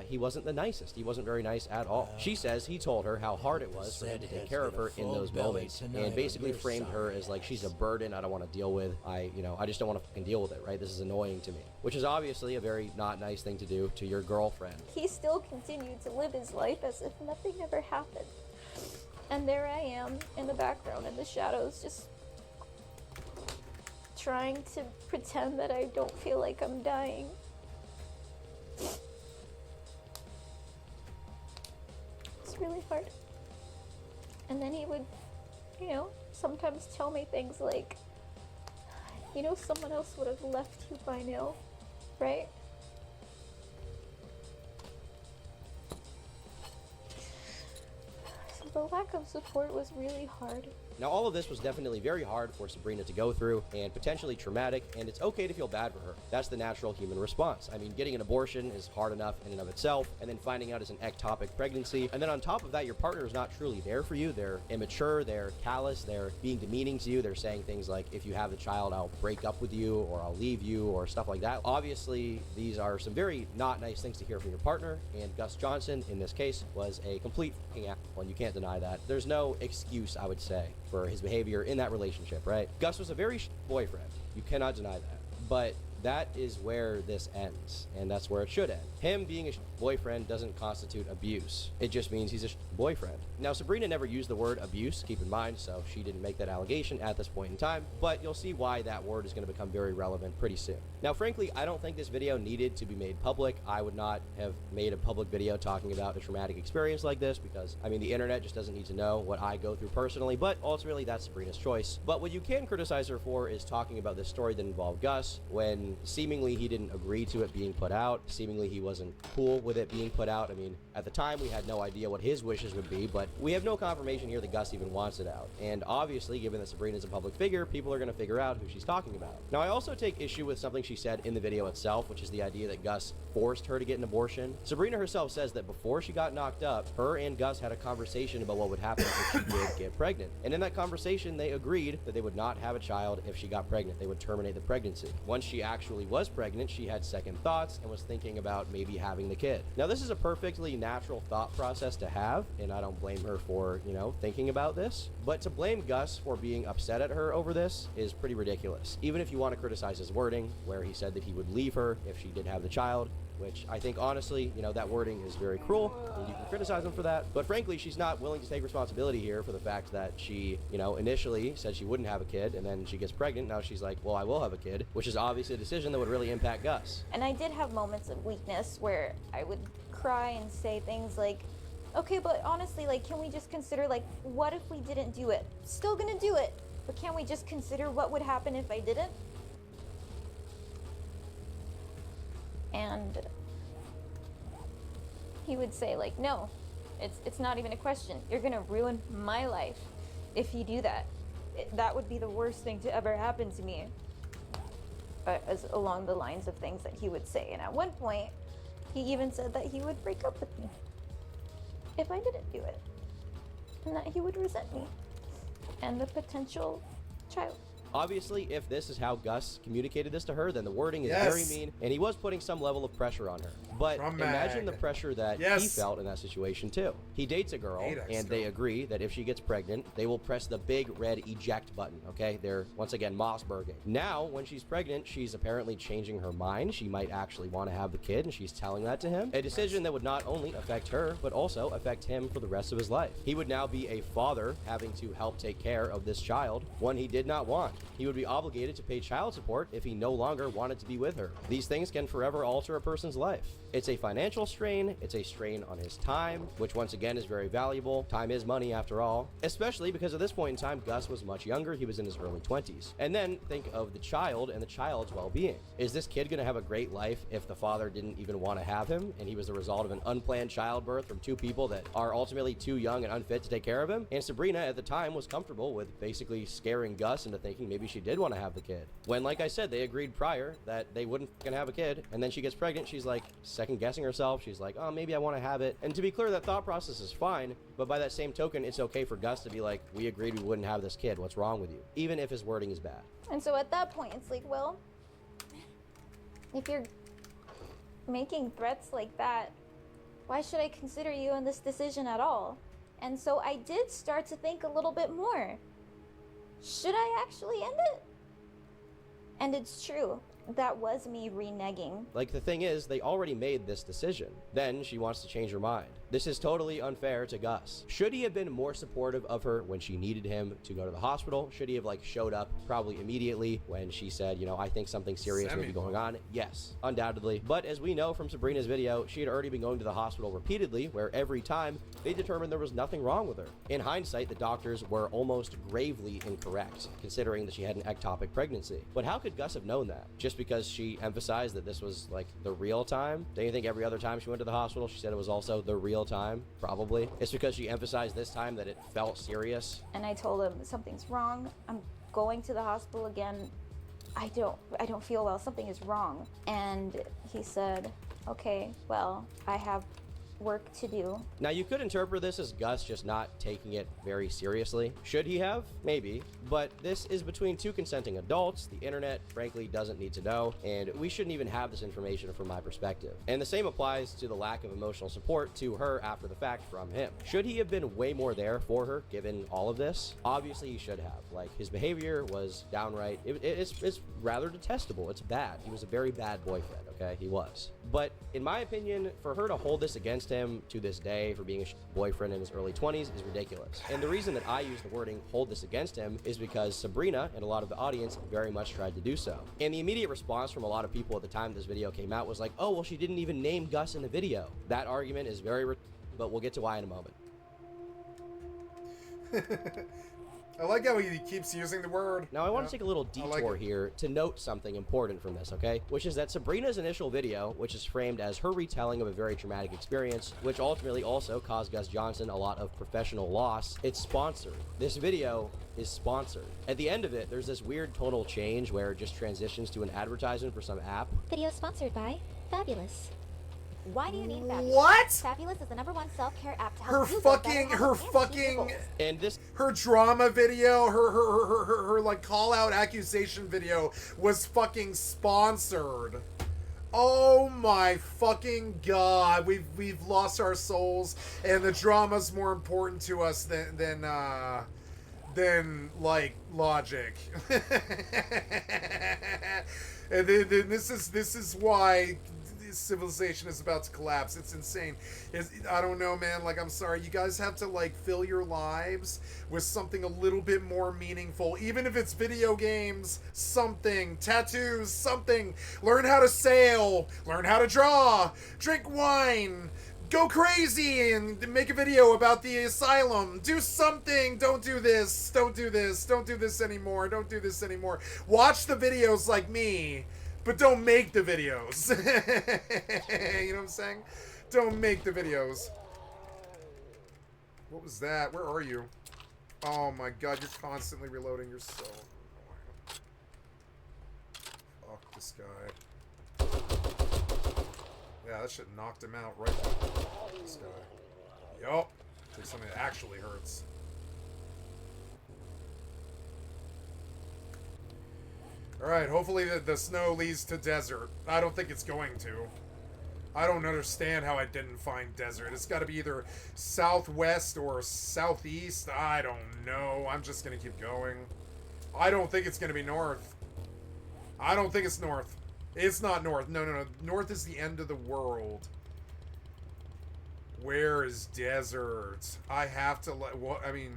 he wasn't the nicest. He wasn't very nice at all. She says he told her how hard it was for him to take care of her in those moments, and basically framed her as like, she's a burden I don't want to deal with. I just don't want to fucking deal with it, right? This is annoying to me. Which is obviously a very not nice thing to do to your girlfriend. He still continued to live his life as if nothing ever happened. And there I am in the background in the shadows, just trying to pretend that I don't feel like I'm dying. It's really hard. And then he would you know, sometimes tell me things like, you know, someone else would have left you by now, right? So the lack of support was really hard. Now, all of this was definitely very hard for Sabrina to go through and potentially traumatic, and it's okay to feel bad for her. That's the natural human response. I mean, getting an abortion is hard enough in and of itself, and then finding out it's an ectopic pregnancy, and then on top of that, your partner is not truly there for you. They're immature, they're callous, they're being demeaning to you. They're saying things like, if you have the child, I'll break up with you, or I'll leave you, or stuff like that. Obviously, these are some very not nice things to hear from your partner, and Gus Johnson, in this case, was a complete f***ing asshole, and you can't deny that. There's no excuse, I would say, for his behavior in that relationship, right? Gus was a very boyfriend. You cannot deny that. But that is where this ends, and that's where it should end. Him being a boyfriend doesn't constitute abuse. It just means he's a boyfriend. Now, Sabrina never used the word abuse, keep in mind, so she didn't make that allegation at this point in time, but you'll see why that word is going to become very relevant pretty soon. Now, frankly, I don't think this video needed to be made public. I would not have made a public video talking about a traumatic experience like this because, I mean, the internet just doesn't need to know what I go through personally, but ultimately that's Sabrina's choice. But what you can criticize her for is talking about this story that involved Gus when seemingly he didn't agree to it being put out. Seemingly he wasn't cool with it being put out. I mean, at the time we had no idea what his wishes would be, but we have no confirmation here that Gus even wants it out. And obviously, given that Sabrina's a public figure, people are going to figure out who she's talking about. Now, I also take issue with something she said in the video itself, which is the idea that Gus forced her to get an abortion. Sabrina herself says that before she got knocked up, her and Gus had a conversation about what would happen if she did get pregnant. And in that conversation, they agreed that they would not have a child if she got pregnant. They would terminate the pregnancy. Once she actually was pregnant, she had second thoughts and was thinking about maybe having the kid. Now, this is a perfectly natural thought process to have, and I don't blame her for, you know, thinking about this. But to blame Gus for being upset at her over this is pretty ridiculous. Even if you want to criticize his wording, where he said that he would leave her if she did have the child, which I think, honestly, you know, that wording is very cruel, and you can criticize him for that. But frankly, she's not willing to take responsibility here for the fact that she, you know, initially said she wouldn't have a kid, and then she gets pregnant. Now she's like, well, I will have a kid, which is obviously a decision that would really impact Gus. And I did have moments of weakness where I would cry and say things like, okay, but honestly, like, can we just consider, like, what if we didn't do it? Still gonna do it, but can we just consider what would happen if I didn't? And he would say, like, no, it's not even a question. You're gonna ruin my life if you do that. That would be the worst thing to ever happen to me. As along the lines of things that he would say. And at one point, he even said that he would break up with me if I didn't do it. And that he would resent me and the potential child. Obviously, if this is how Gus communicated this to her, then the wording is Yes. very mean, and he was putting some level of pressure on her. But imagine the pressure that he felt in that situation, too. He dates a girl, and they agree that if she gets pregnant, they will press the big red eject button, okay? They're, once again, Mossberging. Now, when she's pregnant, she's apparently changing her mind. She might actually want to have the kid, and she's telling that to him. A decision that would not only affect her, but also affect him for the rest of his life. He would now be a father having to help take care of this child, one he did not want. He would be obligated to pay child support if he no longer wanted to be with her. These things can forever alter a person's life. It's a financial strain, it's a strain on his time, which once again is very valuable. Time is money after all, especially because at this point in time, Gus was much younger. He was in his early 20s. And then think of the child and the child's well-being. Is this kid going to have a great life if the father didn't even want to have him and he was the result of an unplanned childbirth from two people that are ultimately too young and unfit to take care of him? And Sabrina at the time was comfortable with basically scaring Gus into thinking maybe she did want to have the kid. When, like I said, they agreed prior that they wouldn't fucking have a kid, and then she gets pregnant, she's like second guessing herself. She's like, oh, maybe I want to have it. And to be clear, that thought process is fine, but by that same token, it's okay for Gus to be like, we agreed we wouldn't have this kid. What's wrong with you? Even if his wording is bad. And so at that point, it's like, well, if you're making threats like that, why should I consider you in this decision at all? And so I did start to think a little bit more. Should I actually end it? And it's true. that was me reneging. Like, the thing is, they already made this decision. Then she wants to change her mind. This is totally unfair to Gus. Should he have been more supportive of her when she needed him to go to the hospital? Should he have, like, showed up probably immediately when she said, you know, I think something serious may be going on? Yes, undoubtedly. But as we know from Sabrina's video, she had already been going to the hospital repeatedly, where every time they determined there was nothing wrong with her. In hindsight, the doctors were almost gravely incorrect, considering that she had an ectopic pregnancy. But how could Gus have known that? Just because she emphasized that this was, like, the real time? Don't you think every other time she went to the hospital, she said it was also the real time? Probably. It's because she emphasized this time that it felt serious. And I told him, something's wrong. I'm going to the hospital again. I don't feel well. Something is wrong. And he said, okay, well, I have work to do. Now, you could interpret this as Gus just not taking it very seriously. Should he have? Maybe. But this is between two consenting adults. The internet, frankly, doesn't need to know, and we shouldn't even have this information from my perspective. And the same applies to the lack of emotional support to her after the fact from him. Should he have been way more there for her, given all of this? Obviously, he should have. Like, his behavior was downright, it's rather detestable. It's bad. He was a very bad boyfriend, okay? He was. But in my opinion, for her to hold this against him to this day for being a boyfriend in his early 20s is ridiculous. And the reason that I use the wording hold this against him is because Sabrina and a lot of the audience very much tried to do so. And the immediate response from a lot of people at the time this video came out was like, oh, well, she didn't even name Gus in the video. That argument is very but we'll get to why in a moment. I like how he keeps using the word. Now, I want to take a little detour here to note something important from this, okay? Which is that Sabrina's initial video, which is framed as her retelling of a very traumatic experience, which ultimately also caused Gus Johnson a lot of professional loss, it's sponsored. This video is sponsored. At the end of it, there's this weird tonal change where it just transitions to an advertisement for some app. Video sponsored by Fabulous. Why do you need Fabulous? What? Fabulous is the #1 self-care app to Her help you fucking, and her drama video, her like call out accusation video was fucking sponsored. Oh my fucking god, we've lost our souls, and the drama's more important to us than like logic. And then this is why civilization is about to collapse. It's insane. I don't know, man. Like, I'm sorry. You guys have to, like, fill your lives with something a little bit more meaningful. Even if it's video games, something. Tattoos, something. Learn how to sail. Learn how to draw. Drink wine. Go crazy and make a video about the asylum. Do something. Don't do this. Don't do this. Don't do this anymore. Don't do this anymore. Watch the videos like me. But don't make the videos. You know what I'm saying? Don't make the videos. What was that? Where are you? Oh my god, you're constantly reloading. You're so annoying. Fuck this guy. Yeah, that shit knocked him out right there. This guy. Yup. Take something that actually hurts. Alright, hopefully the snow leads to desert. I don't think it's going to. I don't understand how I didn't find desert. It's got to be either southwest or southeast. I don't know. I'm just going to keep going. I don't think it's going to be north. I don't think it's north. It's not north. No. North is the end of the world. Where is desert? I have to let... Well, I mean,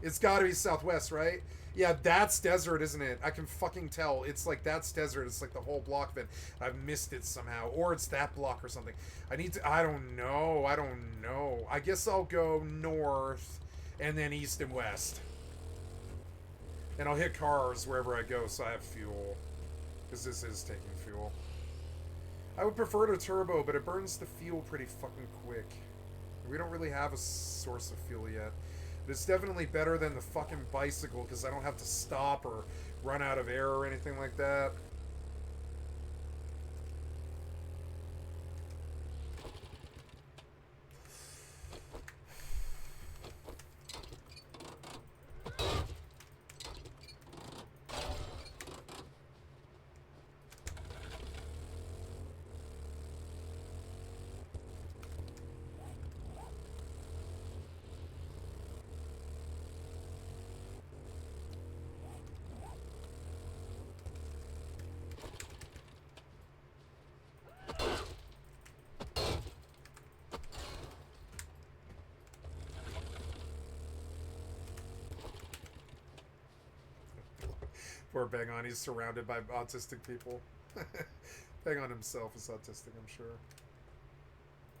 it's got to be southwest, right? Yeah, that's desert, isn't it? I can fucking tell. It's like, that's desert. It's like the whole block of it. I've missed it somehow. Or it's that block or something. I need to... I don't know. I guess I'll go north and then east and west. And I'll hit cars wherever I go so I have fuel. Because this is taking fuel. I would prefer to turbo, but it burns the fuel pretty fucking quick. We don't really have a source of fuel yet. But it's definitely better than the fucking bicycle because I don't have to stop or run out of air or anything like that. Poor Bang-On, he's surrounded by autistic people. Bang-On himself is autistic, I'm sure.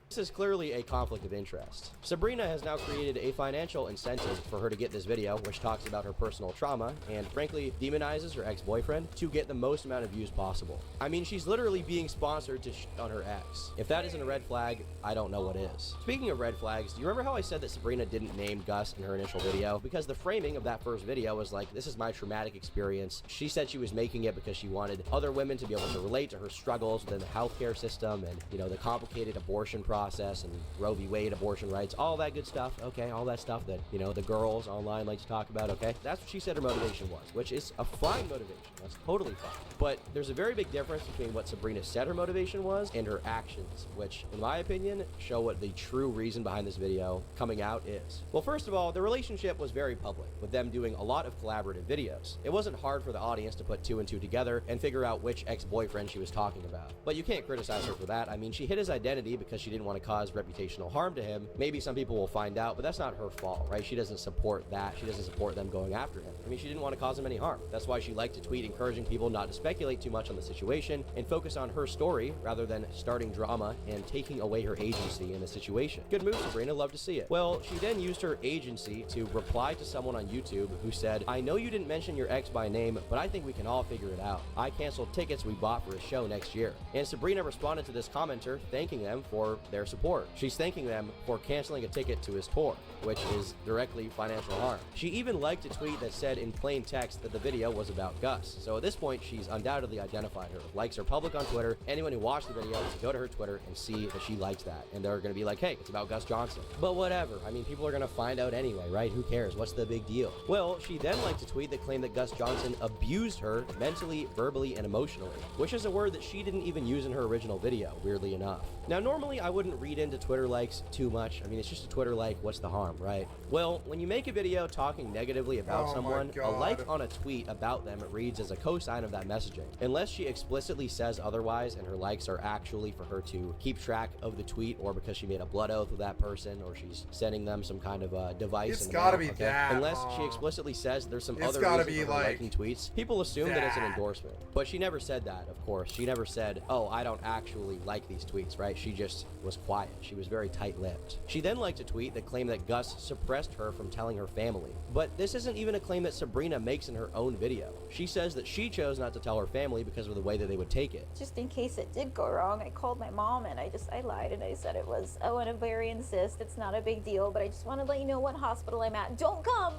This is clearly a conflict of interest. Sabrina has now created a financial incentive for her to get this video, which talks about her personal trauma and frankly demonizes her ex-boyfriend to get the most amount of views possible. I mean, she's literally being sponsored to on her ex. If that isn't a red flag, I don't know what is. Speaking of red flags, do you remember how I said that Sabrina didn't name Gus in her initial video? Because the framing of that first video was like, this is my traumatic experience. She said she was making it because she wanted other women to be able to relate to her struggles within the healthcare system and, you know, the complicated abortion process and Roe v. Wade, abortion rights, all that good stuff, okay, all that stuff that, you know, the girls online like to talk about, okay? That's what she said her motivation was, which is a fine motivation. That's totally fine. But there's a very big difference between what Sabrina said her motivation was and her actions, which, in my opinion, show what the true reason behind this video coming out is. Well, first of all, the relationship was very public, with them doing a lot of collaborative videos. It wasn't hard for the audience to put two and two together and figure out which ex-boyfriend she was talking about. But you can't criticize her for that. I mean, she hid his identity because she didn't want to cause reputational harm to him. Maybe some people will find out, but that's not her fault, right? She doesn't support that. She doesn't support them going after him. I mean, she didn't want to cause him any harm. That's why she liked to tweet encouraging people not to speculate too much on the situation and focus on her story rather than starting drama and taking away her agency in the situation. Good move, Sabrina. Love to see it. Well, she then used her agency to reply to someone on YouTube who said, I know you didn't mention your ex by name, but I think we can all figure it out. I canceled tickets we bought for a show next year. And Sabrina responded to this commenter thanking them for their support. She's thanking them for canceling a ticket to his tour, which is directly financial harm. She even liked a tweet that said in plain text that the video was about Gus. So at this point, she's undoubtedly identified her. Likes are public on Twitter. Anyone who watched the video can go to her Twitter and see that she likes that. And they're going to be like, hey, it's about Gus Johnson. But whatever. I mean, people are going to find out anyway, right? Who cares? What's the big deal? Well, she then liked a tweet that claimed that Gus Johnson abused her mentally, verbally, and emotionally, which is a word that she didn't even use in her original video, weirdly enough. Now, normally I wouldn't read into Twitter likes too much. I mean, it's just a Twitter like, what's the harm, right? Well, when you make a video talking negatively about someone, a like on a tweet about them reads as a cosign of that messaging. Unless she explicitly says otherwise and her likes are actually for her to keep track of the tweet or because she made a blood oath with that person or she's sending them some kind of device. It's gotta be that. Unless she explicitly says there's some It's other gotta reason be for her like liking tweets, people assume that it's an endorsement. But she never said that, of course. She never said, oh, I don't actually like these tweets, right? She just was quiet. She was very tight-lipped. She then liked a tweet that claimed that Gus suppressed her from telling her family. But this isn't even a claim that Sabrina makes in her own video. She says that she chose not to tell her family because of the way that they would take it. Just in case it did go wrong, I called my mom and I lied and I said it was an ovarian cyst. It's not a big deal, but I just want to let you know what hospital I'm at. Don't come!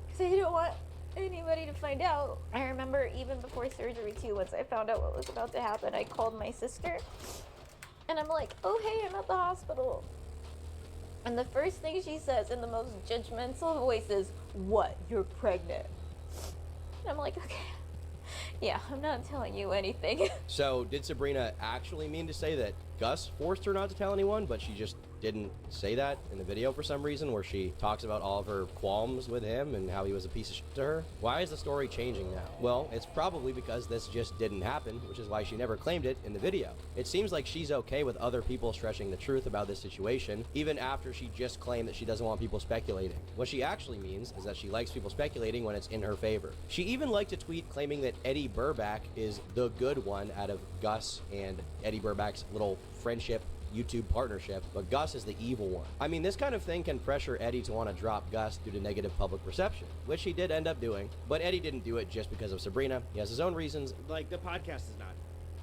Because I don't want anybody to find out. I remember even before surgery too, once I found out what was about to happen, I called my sister and I'm like, oh hey, I'm at the hospital. And the first thing she says in the most judgmental voice is, what, you're pregnant? And I'm like, okay, yeah, I'm not telling you anything. So did Sabrina actually mean to say that Gus forced her not to tell anyone, but she just didn't say that in the video for some reason, where she talks about all of her qualms with him and how he was a piece of shit to her? Why is the story changing now? Well, it's probably because this just didn't happen, which is why she never claimed it in the video. It seems like she's okay with other people stretching the truth about this situation, even after she just claimed that she doesn't want people speculating. What she actually means is that she likes people speculating when it's in her favor. She even liked a tweet claiming that Eddie Burback is the good one out of Gus and Eddie Burback's little friendship YouTube partnership, but Gus is the evil one. I mean, this kind of thing can pressure Eddie to want to drop Gus due to negative public perception, which he did end up doing, but Eddie didn't do it just because of Sabrina. He has his own reasons. Like, the podcast is not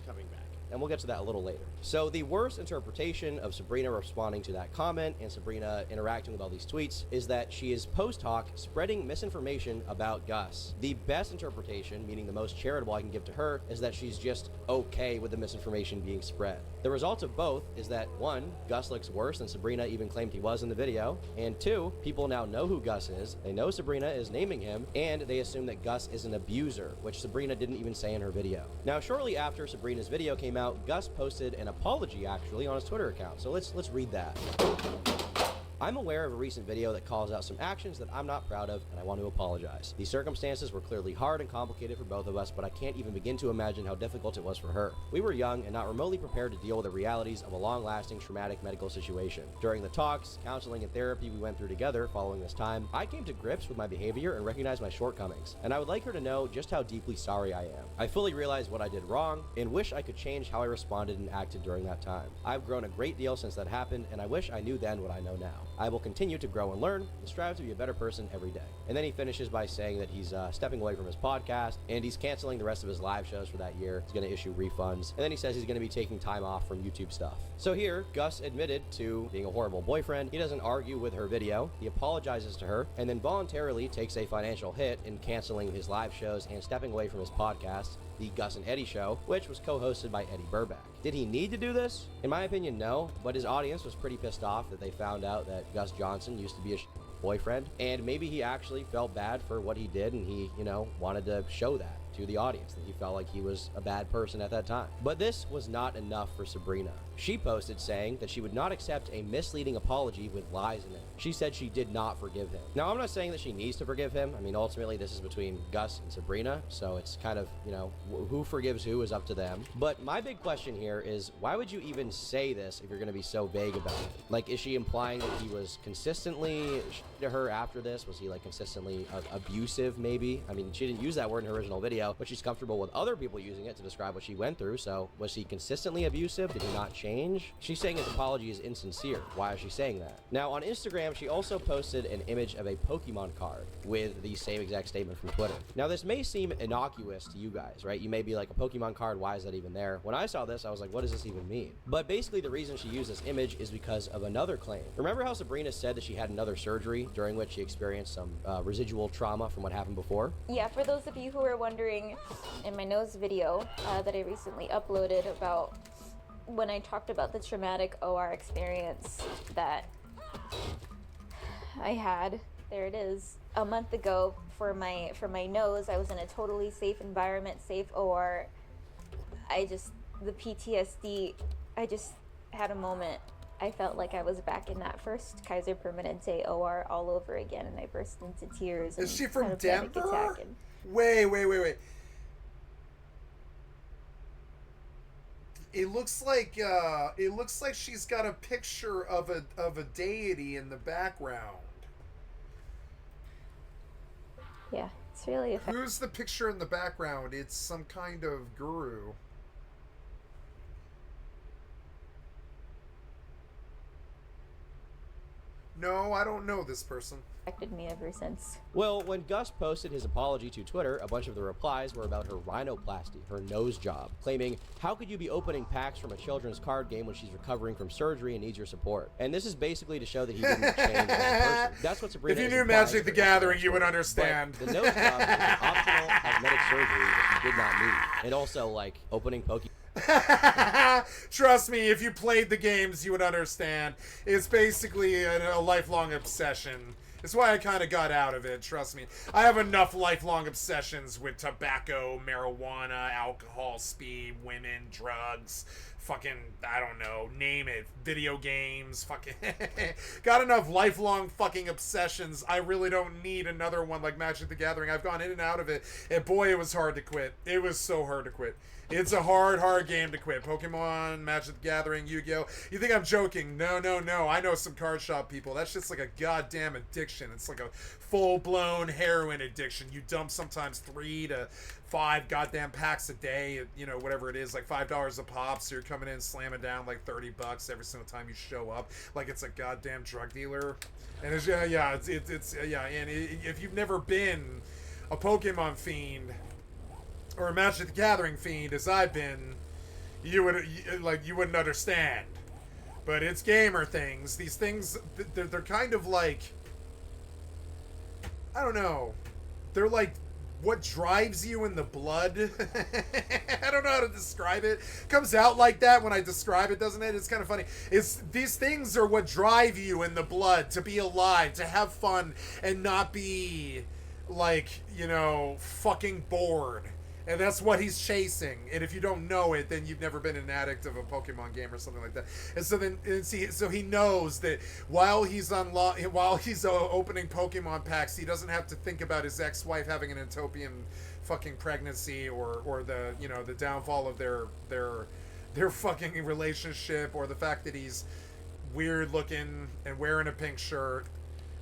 coming back. And we'll get to that a little later. So the worst interpretation of Sabrina responding to that comment and Sabrina interacting with all these tweets is that she is post hoc spreading misinformation about Gus. The best interpretation, meaning the most charitable I can give to her, is that she's just okay with the misinformation being spread. The result of both is that 1, Gus looks worse than Sabrina even claimed he was in the video, and 2, people now know who Gus is, they know Sabrina is naming him, and they assume that Gus is an abuser, which Sabrina didn't even say in her video. Now, shortly after Sabrina's video came out, Gus posted an apology actually on his Twitter account, so let's read that. I'm aware of a recent video that calls out some actions that I'm not proud of, and I want to apologize. These circumstances were clearly hard and complicated for both of us, but I can't even begin to imagine how difficult it was for her. We were young and not remotely prepared to deal with the realities of a long-lasting traumatic medical situation. During the talks, counseling, and therapy we went through together following this time, I came to grips with my behavior and recognized my shortcomings, and I would like her to know just how deeply sorry I am. I fully realize what I did wrong and wish I could change how I responded and acted during that time. I've grown a great deal since that happened, and I wish I knew then what I know now. I will continue to grow and learn and strive to be a better person every day. And then he finishes by saying that he's stepping away from his podcast and he's canceling the rest of his live shows for that year. He's going to issue refunds. And then he says he's going to be taking time off from YouTube stuff. So here, Gus admitted to being a horrible boyfriend. He doesn't argue with her video. He apologizes to her and then voluntarily takes a financial hit in canceling his live shows and stepping away from his podcast, The Gus and Eddie Show, which was co-hosted by Eddie Burback. Did he need to do this? In my opinion, no, but his audience was pretty pissed off that they found out that Gus Johnson used to be a boyfriend, and maybe he actually felt bad for what he did, and he, wanted to show that to the audience, that he felt like he was a bad person at that time. But this was not enough for Sabrina. She posted saying that she would not accept a misleading apology with lies in it. She said she did not forgive him. Now, I'm not saying that she needs to forgive him. I mean, ultimately, this is between Gus and Sabrina, so it's kind of, who forgives who is up to them. But my big question here is, why would you even say this if you're going to be so vague about it? Like, is she implying that he was consistently to her after this? Was he, consistently abusive, maybe? I mean, she didn't use that word in her original video, but she's comfortable with other people using it to describe what she went through, so was he consistently abusive? Did he not change? She's saying his apology is insincere. Why is she saying that? Now, on Instagram, she also posted an image of a Pokemon card with the same exact statement from Twitter. Now, this may seem innocuous to you guys, right? You may be like, a Pokemon card, why is that even there? When I saw this, I was like, what does this even mean? But basically, the reason she used this image is because of another claim. Remember how Sabrina said that she had another surgery during which she experienced some residual trauma from what happened before? Yeah, for those of you who are wondering, in my nose video that I recently uploaded about when I talked about the traumatic OR experience that I had, there it is. A month ago for my nose, I was in a totally safe environment, safe OR. The PTSD, I just had a moment. I felt like I was back in that first Kaiser Permanente OR all over again, and I burst into tears. Is she from had a panic Denver? attack and... Wait. It looks like she's got a picture of a deity in the background. Yeah, it's really effective. Who's the picture in the background? It's some kind of guru. No, I don't know this person. Affected me ever since. Well, when Gus posted his apology to Twitter, a bunch of the replies were about her rhinoplasty, her nose job, claiming, how could you be opening packs from a children's card game when she's recovering from surgery and needs your support? And this is basically to show that he didn't change as a person. That's what Sabrina If you is knew implying Magic the with Gathering, this you would story. understand. But the nose job is an optional cosmetic surgery that he did not need. And also, opening Pokemon. Trust me, if you played the games, you would understand. It's basically a lifelong obsession. It's why I kind of got out of it, trust me. I have enough lifelong obsessions with tobacco, marijuana, alcohol, speed, women, drugs, fucking, I don't know, name it, video games, fucking... got enough lifelong fucking obsessions. I really don't need another one like Magic the Gathering. I've gone in and out of it, and boy, it was hard to quit. It was so hard to quit. It's a hard game to quit. Pokemon, Magic the Gathering, Yu-Gi-Oh! You think I'm joking? No. I know some card shop people. That's just like a goddamn addiction. It's like a full-blown heroin addiction. You dump sometimes 3 to 5 goddamn packs a day, whatever it is, like $5 a pop, so you're coming in slamming down like $30 every single time you show up, like it's a goddamn drug dealer. And it's and if you've never been a Pokemon fiend or a Magic the Gathering fiend, as I've been, you wouldn't understand. But it's gamer things. These things, they're kind of like, I don't know. They're like what drives you in the blood. I don't know how to describe it. Comes out like that when I describe it, doesn't it? It's kind of funny. These things are what drive you in the blood, to be alive, to have fun, and not be, fucking bored. And that's what he's chasing. And if you don't know it, then you've never been an addict of a Pokemon game or something like that. And so then, so he knows that while he's opening Pokemon packs, he doesn't have to think about his ex-wife having an Entopian fucking pregnancy or the the downfall of their fucking relationship, or the fact that he's weird looking and wearing a pink shirt.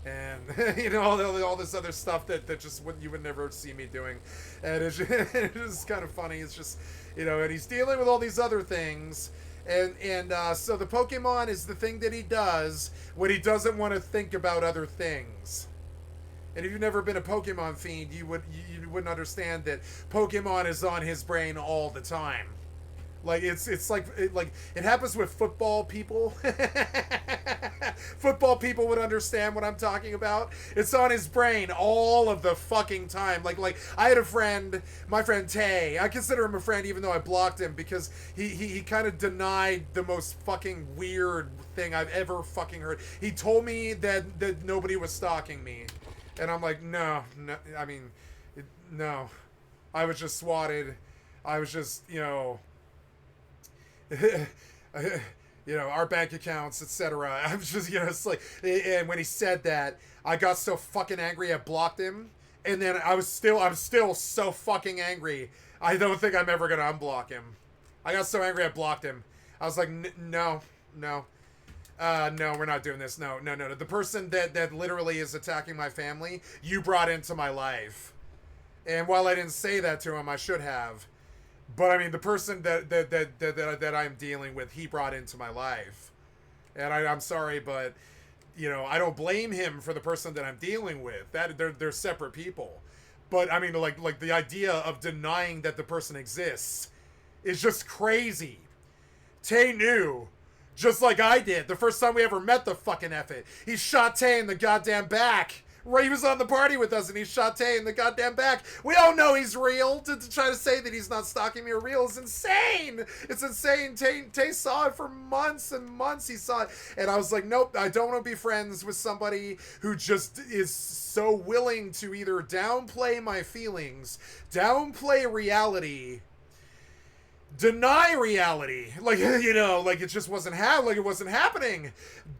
And all this other stuff that just you would never see me doing, and it's just kind of funny. It's just and he's dealing with all these other things, and so the Pokemon is the thing that he does when he doesn't want to think about other things. And if you've never been a Pokemon fiend, you wouldn't understand that Pokemon is on his brain all the time. Like it's like it happens with football people. Football people would understand what I'm talking about. It's on his brain all of the fucking time. Like I had a friend, my friend Tay. I consider him a friend even though I blocked him because he kind of denied the most fucking weird thing I've ever fucking heard. He told me that nobody was stalking me, and I'm like, no. I mean, no. I was just swatted. I was just our bank accounts, etc. I was just, it's like, and when he said that, I got so fucking angry, I blocked him, and then I'm still so fucking angry. I don't think I'm ever gonna unblock him. I got so angry, I blocked him. I was like, no, we're not doing this. No. The person that literally is attacking my family, you brought into my life, and while I didn't say that to him, I should have. But I mean, the person that I'm dealing with, he brought into my life, and I'm sorry, but I don't blame him for the person that I'm dealing with. That they're separate people. But I mean, like the idea of denying that the person exists is just crazy. Tay knew, just like I did, the first time we ever met the fucking effort. He shot Tay in the goddamn back. He was on the party with us and he shot Tay in the goddamn back. We all know he's real. To try to say that he's not stalking me or real is insane. It's insane. Tay saw it for months and months. He saw it. And I was like, nope, I don't want to be friends with somebody who just is so willing to either downplay my feelings, downplay reality, deny reality, like it just wasn't it wasn't happening.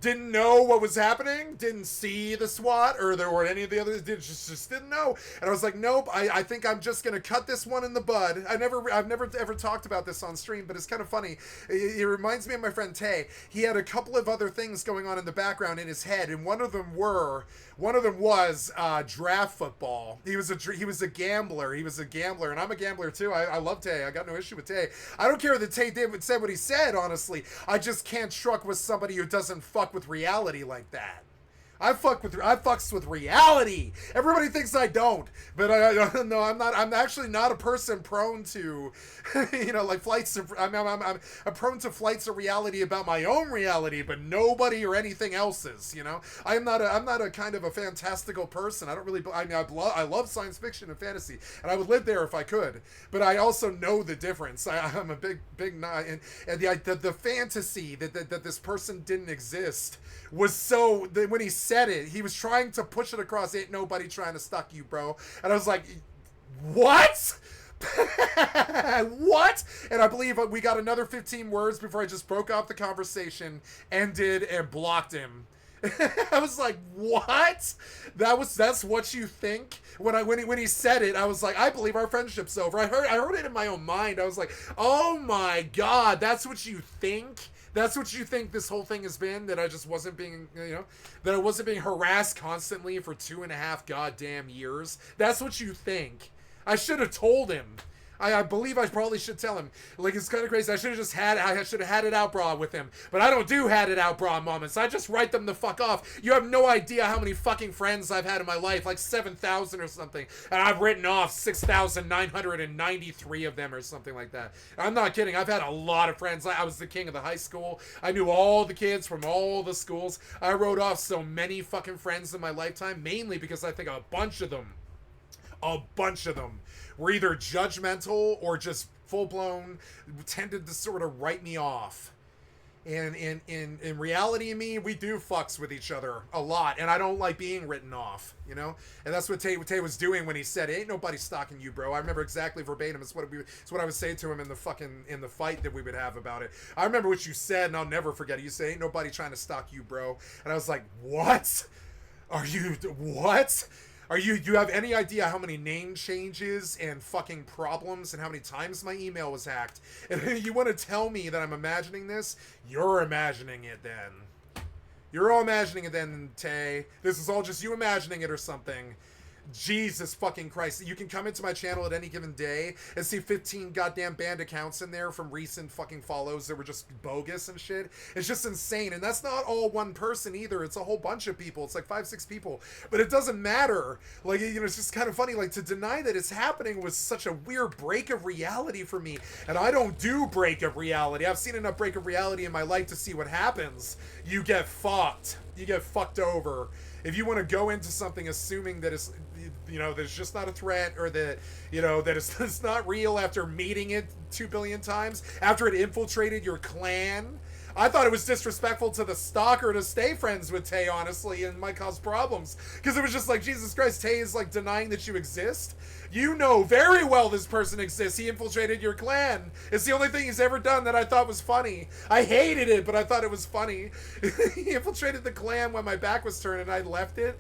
Didn't know what was happening, didn't see the SWAT or any of the others, just didn't know. And I was like, nope, I think I'm just gonna cut this one in the bud. I've never ever talked about this on stream, but it's kind of funny. It reminds me of my friend Tay. He had a couple of other things going on in the background in his head, and one of them was draft football. He was a gambler, and I'm a gambler too. I love Tay. I got no issue with Tay. I don't care that Tay said what he said, honestly. I just can't truck with somebody who doesn't fuck with reality like that. I fucks with reality. Everybody thinks I don't, but no, I'm not. I'm actually not a person prone to, like flights of. I'm prone to flights of reality about my own reality, but nobody or anything else's. I'm not a kind of a fantastical person. I don't really. I love science fiction and fantasy, and I would live there if I could. But I also know the difference. I'm a big and the fantasy that this person didn't exist was so that when he said it, he was trying to push it across. Ain't nobody trying to stalk you, bro. And I was like, what? What? And I believe we got another 15 words before I just broke off the conversation, ended, and blocked him. I was like, what? That's what you think? When he said it, I was like, I believe our friendship's over. I heard it in my own mind. I was like, oh my god, that's what you think? That's what you think this whole thing has been? That I just wasn't being, that I wasn't being harassed constantly for 2.5 goddamn years? That's what you think? I should have told him. I believe I probably should tell him. Like, it's kind of crazy. I should have had it out bra with him. But I don't do had it out bra moments. I just write them the fuck off. You have no idea how many fucking friends I've had in my life. Like 7,000 or something. And I've written off 6,993 of them or something like that. I'm not kidding. I've had a lot of friends. I was the king of the high school. I knew all the kids from all the schools. I wrote off so many fucking friends in my lifetime. Mainly because I think a bunch of them were either judgmental or just full-blown tended to sort of write me off. And in reality, me, we do fucks with each other a lot, and I don't like being written off, you know. And that's what Tay was doing when he said, "Ain't nobody stalking you, bro." I remember exactly verbatim. It's what I would say to him in the fight that we would have about it. I remember what you said, and I'll never forget it. You say, "Ain't nobody trying to stalk you, bro," and I was like, "What? Are you what?" Do you have any idea how many name changes and fucking problems and how many times my email was hacked? And you want to tell me that I'm imagining this? You're imagining it then. You're all imagining it then, Tay. This is all just you imagining it or something. Jesus fucking Christ. You can come into my channel at any given day and see 15 goddamn banned accounts in there from recent fucking follows that were just bogus and shit. It's just insane. And that's not all one person either. It's a whole bunch of people. It's like 5-6 people. But it doesn't matter. Like, you know, it's just kind of funny. Like, to deny that it's happening was such a weird break of reality for me. And I don't do break of reality. I've seen enough break of reality in my life to see what happens. You get fucked. You get fucked over. If you want to go into something assuming that it's, you know, there's just not a threat, or that, you know, that it's not real after meeting it 2 billion times, after it infiltrated your clan, I thought it was disrespectful to the stalker to stay friends with Tay, honestly, and might cause problems. Because it was just like, Jesus Christ, Tay is like denying that you exist. You know very well this person exists. He infiltrated your clan. It's the only thing he's ever done that I thought was funny. I hated it, but I thought it was funny. He infiltrated the clan when my back was turned and I left it.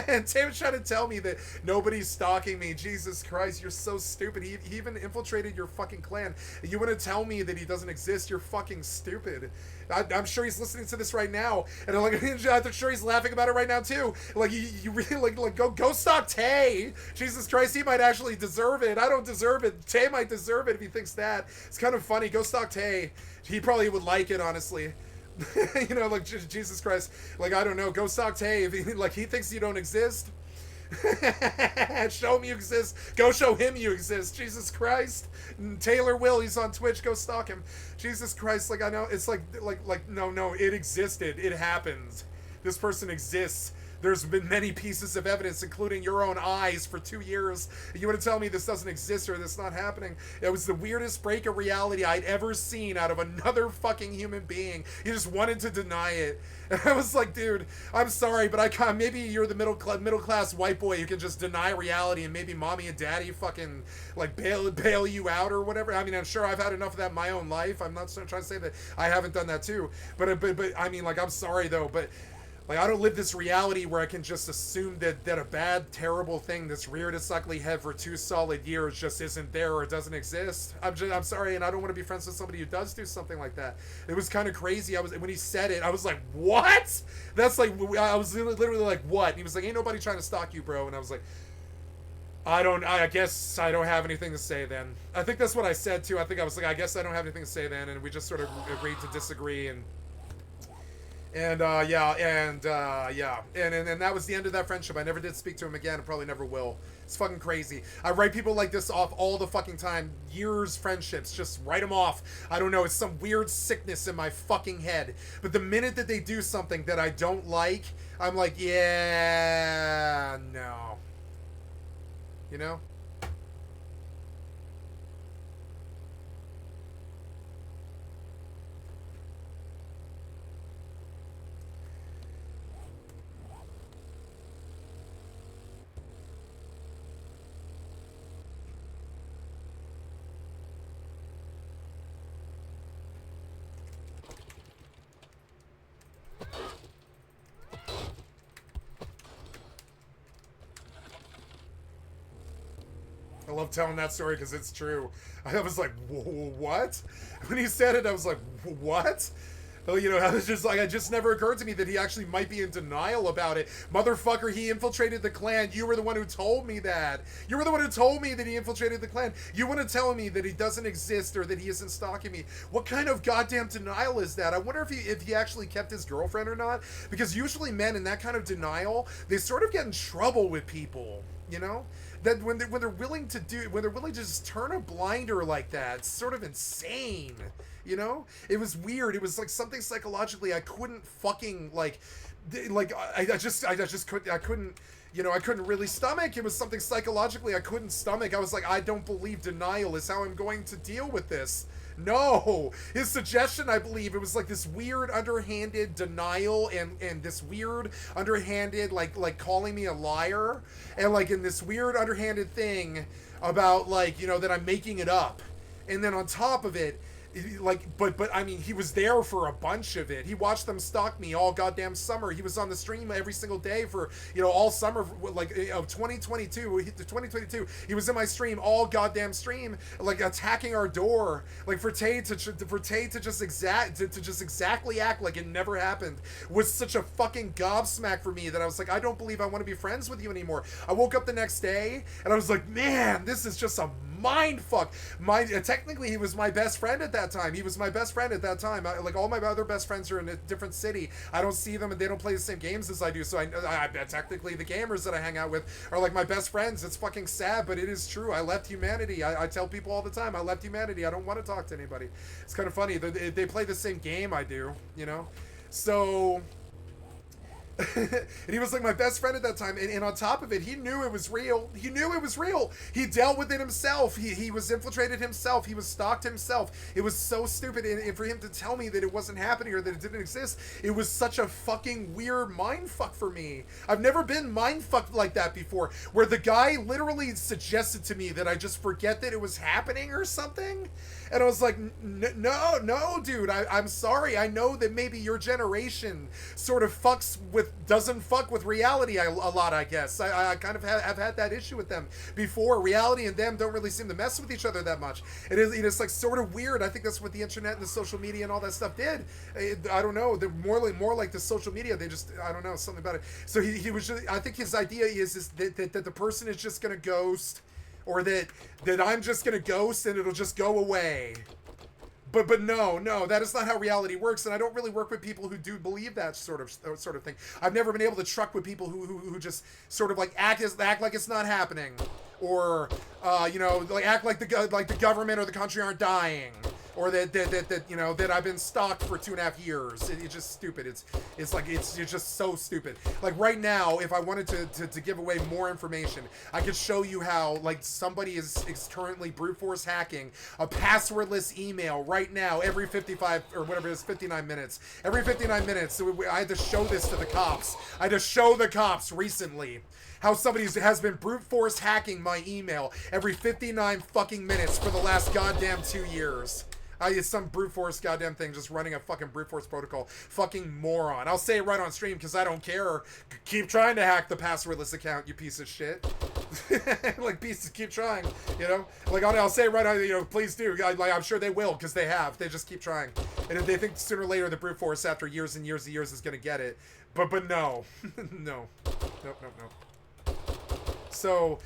And Tay was trying to tell me that nobody's stalking me. Jesus Christ, you're so stupid. He even infiltrated your fucking clan. You want to tell me that he doesn't exist? You're fucking stupid. I'm sure he's listening to this right now, and I'm sure he's laughing about it right now too. Like, you really like go stalk Tay. Jesus Christ, he might actually deserve it. I don't deserve it. Tay might deserve it if he thinks that. It's kind of funny. Go stalk Tay. He probably would like it, honestly. You know, like, Jesus Christ. Like, I don't know. Go stalk Tay if he thinks you don't exist. Show him you exist. Go show him you exist. Jesus Christ. Taylor Will, he's on Twitch. Go stalk him. Jesus Christ. Like, I know it's like no, it existed. It happened. This person exists. There's been many pieces of evidence, including your own eyes, for 2 years. You want to tell me this doesn't exist or this not happening? It was the weirdest break of reality I'd ever seen out of another fucking human being. He just wanted to deny it. And I was like, dude, I'm sorry, but I can't. Maybe you're the middle class white boy who can just deny reality, and maybe mommy and daddy fucking like bail you out or whatever. I mean, I'm sure I've had enough of that in my own life. I'm not trying to say that I haven't done that too. But I mean, like, I'm sorry though, but. Like, I don't live this reality where I can just assume that a bad, terrible thing that's reared its ugly head for 2 solid years just isn't there or doesn't exist. I'm sorry, and I don't want to be friends with somebody who does do something like that. It was kind of crazy. When he said it, I was like, what? That's like, I was literally like, what? And he was like, ain't nobody trying to stalk you, bro. And I was like, I guess I don't have anything to say then. I think that's what I said too. I think I was like, I guess I don't have anything to say then. And we just sort of agreed to disagree, and that was the end of that friendship. I never did speak to him again, and probably never will. It's fucking crazy. I write people like this off all the fucking time. Years friendships, just write them off. I don't know, it's some weird sickness in my fucking head. But the minute that they do something that I don't like, I'm like, yeah, no. You know? I love telling that story because it's true. I was like, what? When he said it, I was like, what? Oh, you know, I was just like, it just never occurred to me that he actually might be in denial about it. Motherfucker, he infiltrated the clan. You were the one who told me that. You were the one who told me that he infiltrated the clan. You want to tell me that he doesn't exist or that he isn't stalking me. What kind of goddamn denial is that? I wonder if he actually kept his girlfriend or not. Because usually men in that kind of denial, they sort of get in trouble with people, you know? That when they're willing to just turn a blinder like that, it's sort of insane. You know, it was weird. It was like something psychologically I couldn't fucking like I just couldn't. You know, I couldn't really stomach. It was something psychologically I couldn't stomach. I was like, I don't believe denial is how I'm going to deal with this. No, his suggestion, I believe, it was like this weird underhanded denial and this weird underhanded like calling me a liar and like in this weird underhanded thing about like, you know, that I'm making it up. And then on top of it, like, but I mean, he was there for a bunch of it. He watched them stalk me all goddamn summer. He was on the stream every single day for, you know, all summer, like, of 2022. He was in my stream all goddamn stream, like, attacking our door, like, for Tay to just exactly act like it never happened was such a fucking gobsmack for me that I was like, I don't believe I want to be friends with you anymore. I woke up the next day and I was like, man, this is just a mind fuck. Technically he was my best friend at that time. He was my best friend at that time. Like all my other best friends are in a different city. I don't see them and they don't play the same games as I do. So I technically the gamers that I hang out with are like my best friends. It's fucking sad, but it is true. I left humanity. I tell people all the time, I left humanity. I don't want to talk to anybody. It's kind of funny. They play the same game I do, you know? So... and he was like my best friend at that time, and on top of it, he knew it was real. He dealt with it himself. He was infiltrated himself. He was stalked himself. It was so stupid, and for him to tell me that it wasn't happening or that it didn't exist, it was such a fucking weird mindfuck for me. I've never been mindfucked like that before, where the guy literally suggested to me that I just forget that it was happening or something. And I was like, no, dude, I'm sorry. I know that maybe your generation sort of doesn't fuck with reality a lot, I guess. I kind of have had that issue with them before. Reality and them don't really seem to mess with each other that much. It's like sort of weird. I think that's what the internet and the social media and all that stuff did. I don't know. They're more like the social media. They just, I don't know, something about it. So he was just, I think his idea is that the person is just going to ghost, or that I'm just gonna ghost and it'll just go away. But no, that is not how reality works, and I don't really work with people who do believe that sort of thing. I've never been able to truck with people who just sort of like act like it's not happening, or you know, like act like the government or the country aren't dying, or that you know, that I've been stalked for 2.5 years. It's just stupid. It's just so stupid. Like right now, if I wanted to give away more information, I could show you how like somebody is currently brute force hacking a passwordless email right now every 55 or whatever it is, 59 minutes. Every 59 minutes. So I had to show this to the cops. I had to show the cops recently how somebody has been brute force hacking my email every 59 fucking minutes for the last goddamn 2 years. It's some brute force goddamn thing, just running a fucking brute force protocol. Fucking moron. I'll say it right on stream because I don't care. Keep trying to hack the passwordless account, you piece of shit. Like, keep trying, you know? Like, I'll say it right on, you know, please do. Like, I'm sure they will because they have. They just keep trying. And if they think sooner or later the brute force after years and years and years is going to get it. But no. No. Nope. So,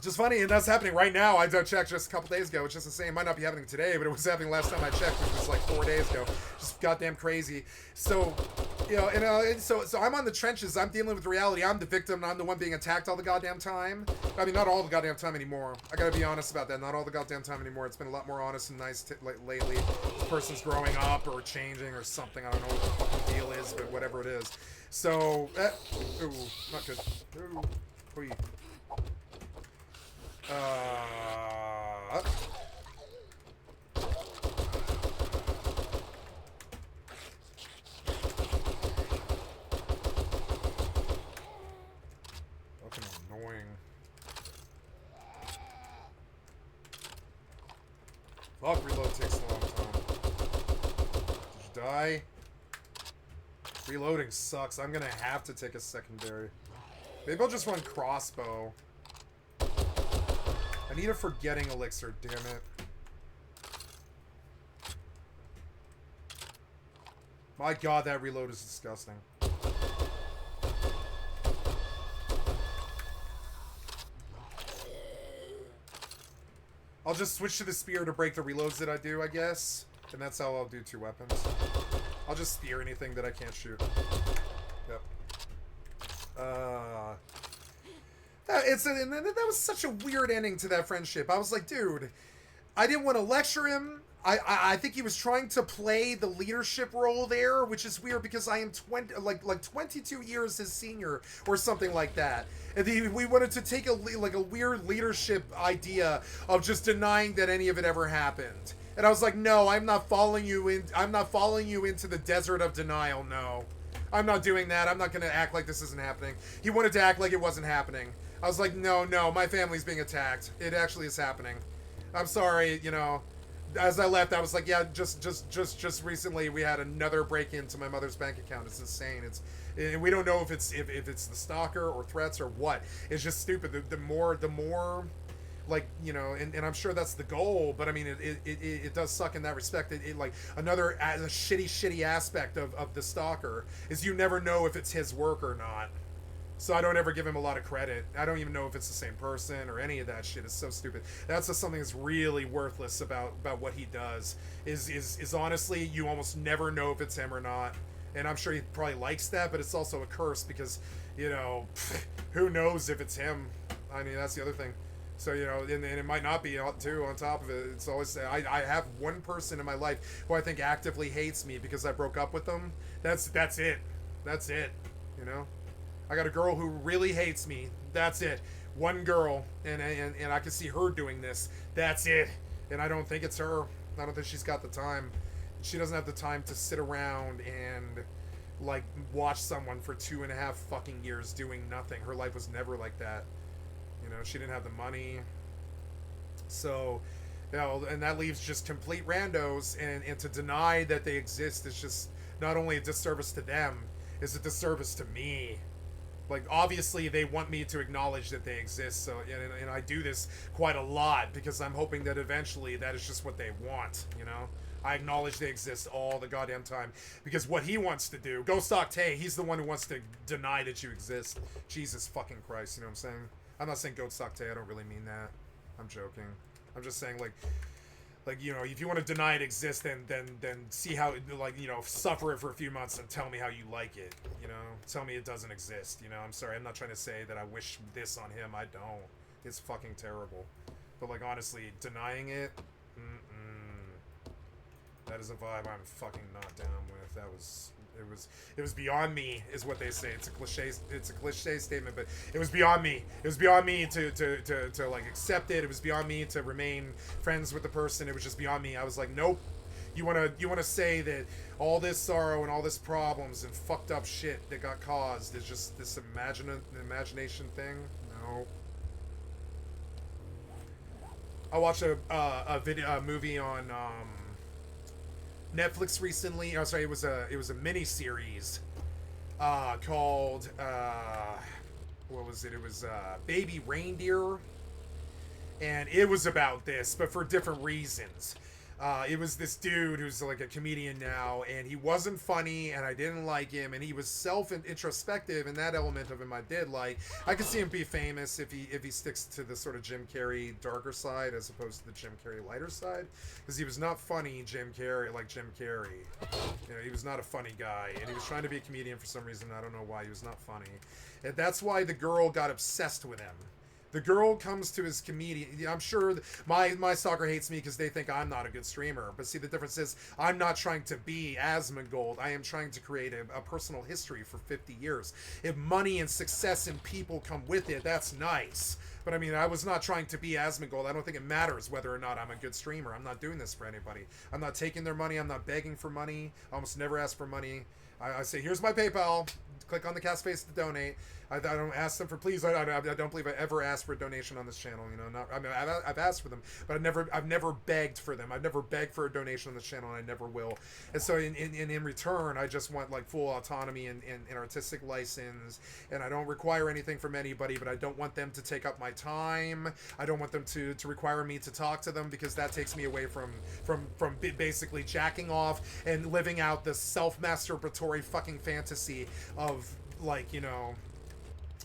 just funny, and that's happening right now. I checked just a couple days ago, which is insane. It might not be happening today, but it was happening last time I checked, which was like 4 days ago. Just goddamn crazy. So, you know, and so I'm on the trenches. I'm dealing with reality. I'm the victim. I'm the one being attacked all the goddamn time. I mean, not all the goddamn time anymore. I gotta be honest about that. Not all the goddamn time anymore. It's been a lot more honest and nice lately. This person's growing up or changing or something. I don't know what the fucking deal is, but whatever it is. So, ooh, not good. Ooh, whee. Fucking annoying. Fuck, reload takes a long time. Did you die? Reloading sucks. I'm gonna have to take a secondary. Maybe I'll just run crossbow. I need a forgetting elixir, damn it. My god, that reload is disgusting. I'll just switch to the spear to break the reloads that I do, I guess. And that's how I'll do 2 weapons. I'll just spear anything that I can't shoot. Yep. That was such a weird ending to that friendship. I was like, dude, I didn't want to lecture him. I think he was trying to play the leadership role there, which is weird because I am 22 years his senior or something like that. And we wanted to take a weird leadership idea of just denying that any of it ever happened. And I was like, no, I'm not following you into the desert of denial. No, I'm not doing that. I'm not going to act like this isn't happening. He wanted to act like it wasn't happening. I was like, no, my family's being attacked. It actually is happening. I'm sorry, you know. As I left, I was like, yeah, just recently we had another break into my mother's bank account. It's insane. We don't know if it's the stalker or threats or what. It's just stupid. The more like, you know, and I'm sure that's the goal, but I mean, it does suck in that respect. It like another shitty aspect of the stalker is you never know if it's his work or not. So I don't ever give him a lot of credit. I don't even know if it's the same person or any of that shit. It's so stupid. That's just something that's really worthless about what he does. Is honestly, you almost never know if it's him or not. And I'm sure he probably likes that, but it's also a curse because, you know, who knows if it's him. I mean, that's the other thing. So, you know, and it might not be too on top of it. It's always, I have one person in my life who I think actively hates me because I broke up with them. That's it. That's it, you know? I got a girl who really hates me. That's it. One girl, and I can see her doing this. That's it. And I don't think it's her. I don't think she's got the time. She doesn't have the time to sit around and like watch someone for 2.5 fucking years doing nothing. Her life was never like that. You know, she didn't have the money. So, you know, and that leaves just complete randos, and to deny that they exist is just not only a disservice to them, it's a disservice to me. Like, obviously, they want me to acknowledge that they exist, so, and I do this quite a lot, because I'm hoping that eventually that is just what they want, you know? I acknowledge they exist all the goddamn time, because what he wants to do, Ghost Octay, he's the one who wants to deny that you exist. Jesus fucking Christ, you know what I'm saying? I'm not saying Ghost Octay, I don't really mean that. I'm joking. I'm just saying, like, you know, if you want to deny it exists, then see how, like, you know, suffer it for a few months and tell me how you like it, you know? Tell me it doesn't exist, you know? I'm sorry, I'm not trying to say that I wish this on him. I don't. It's fucking terrible. But, like, honestly, denying it, that is a vibe I'm fucking not down with. It was beyond me, is what they say. It's a cliche statement, but it was beyond me. It was beyond me to like accept it. It was beyond me to remain friends with the person. It was just beyond me. I was like, nope. You wanna say that all this sorrow and all this problems and fucked up shit that got caused is just this imagination thing? No. I watched a movie on Netflix recently. Oh, sorry, it was a mini series called what was it? It was Baby Reindeer, and it was about this, but for different reasons. It was this dude who's like a comedian now, and he wasn't funny, and I didn't like him, and he was self-introspective, and that element of him I did like. I could see him be famous if he sticks to the sort of Jim Carrey darker side as opposed to the Jim Carrey lighter side, because he was not funny Jim Carrey. You know, he was not a funny guy, and he was trying to be a comedian for some reason. I don't know why. He was not funny, and that's why the girl got obsessed with him. The girl comes to his comedian. I'm sure my stalker hates me because they think I'm not a good streamer. But see, the difference is I'm not trying to be Asmongold. I am trying to create a personal history for 50 years. If money and success and people come with it, that's nice. But I mean, I was not trying to be Asmongold. I don't think it matters whether or not I'm a good streamer. I'm not doing this for anybody. I'm not taking their money. I'm not begging for money. I almost never ask for money. I say, here's my PayPal. Click on the cast face to donate. I don't ask them for please. I don't believe I ever asked for a donation on this channel. You know, I mean, I've asked for them, but I've never begged for them. I've never begged for a donation on this channel, and I never will. And so in return, I just want like full autonomy and artistic license, and I don't require anything from anybody. But I don't want them to take up my time. I don't want them to require me to talk to them, because that takes me away from basically jacking off and living out the self-masturbatory fucking fantasy of, like, you know,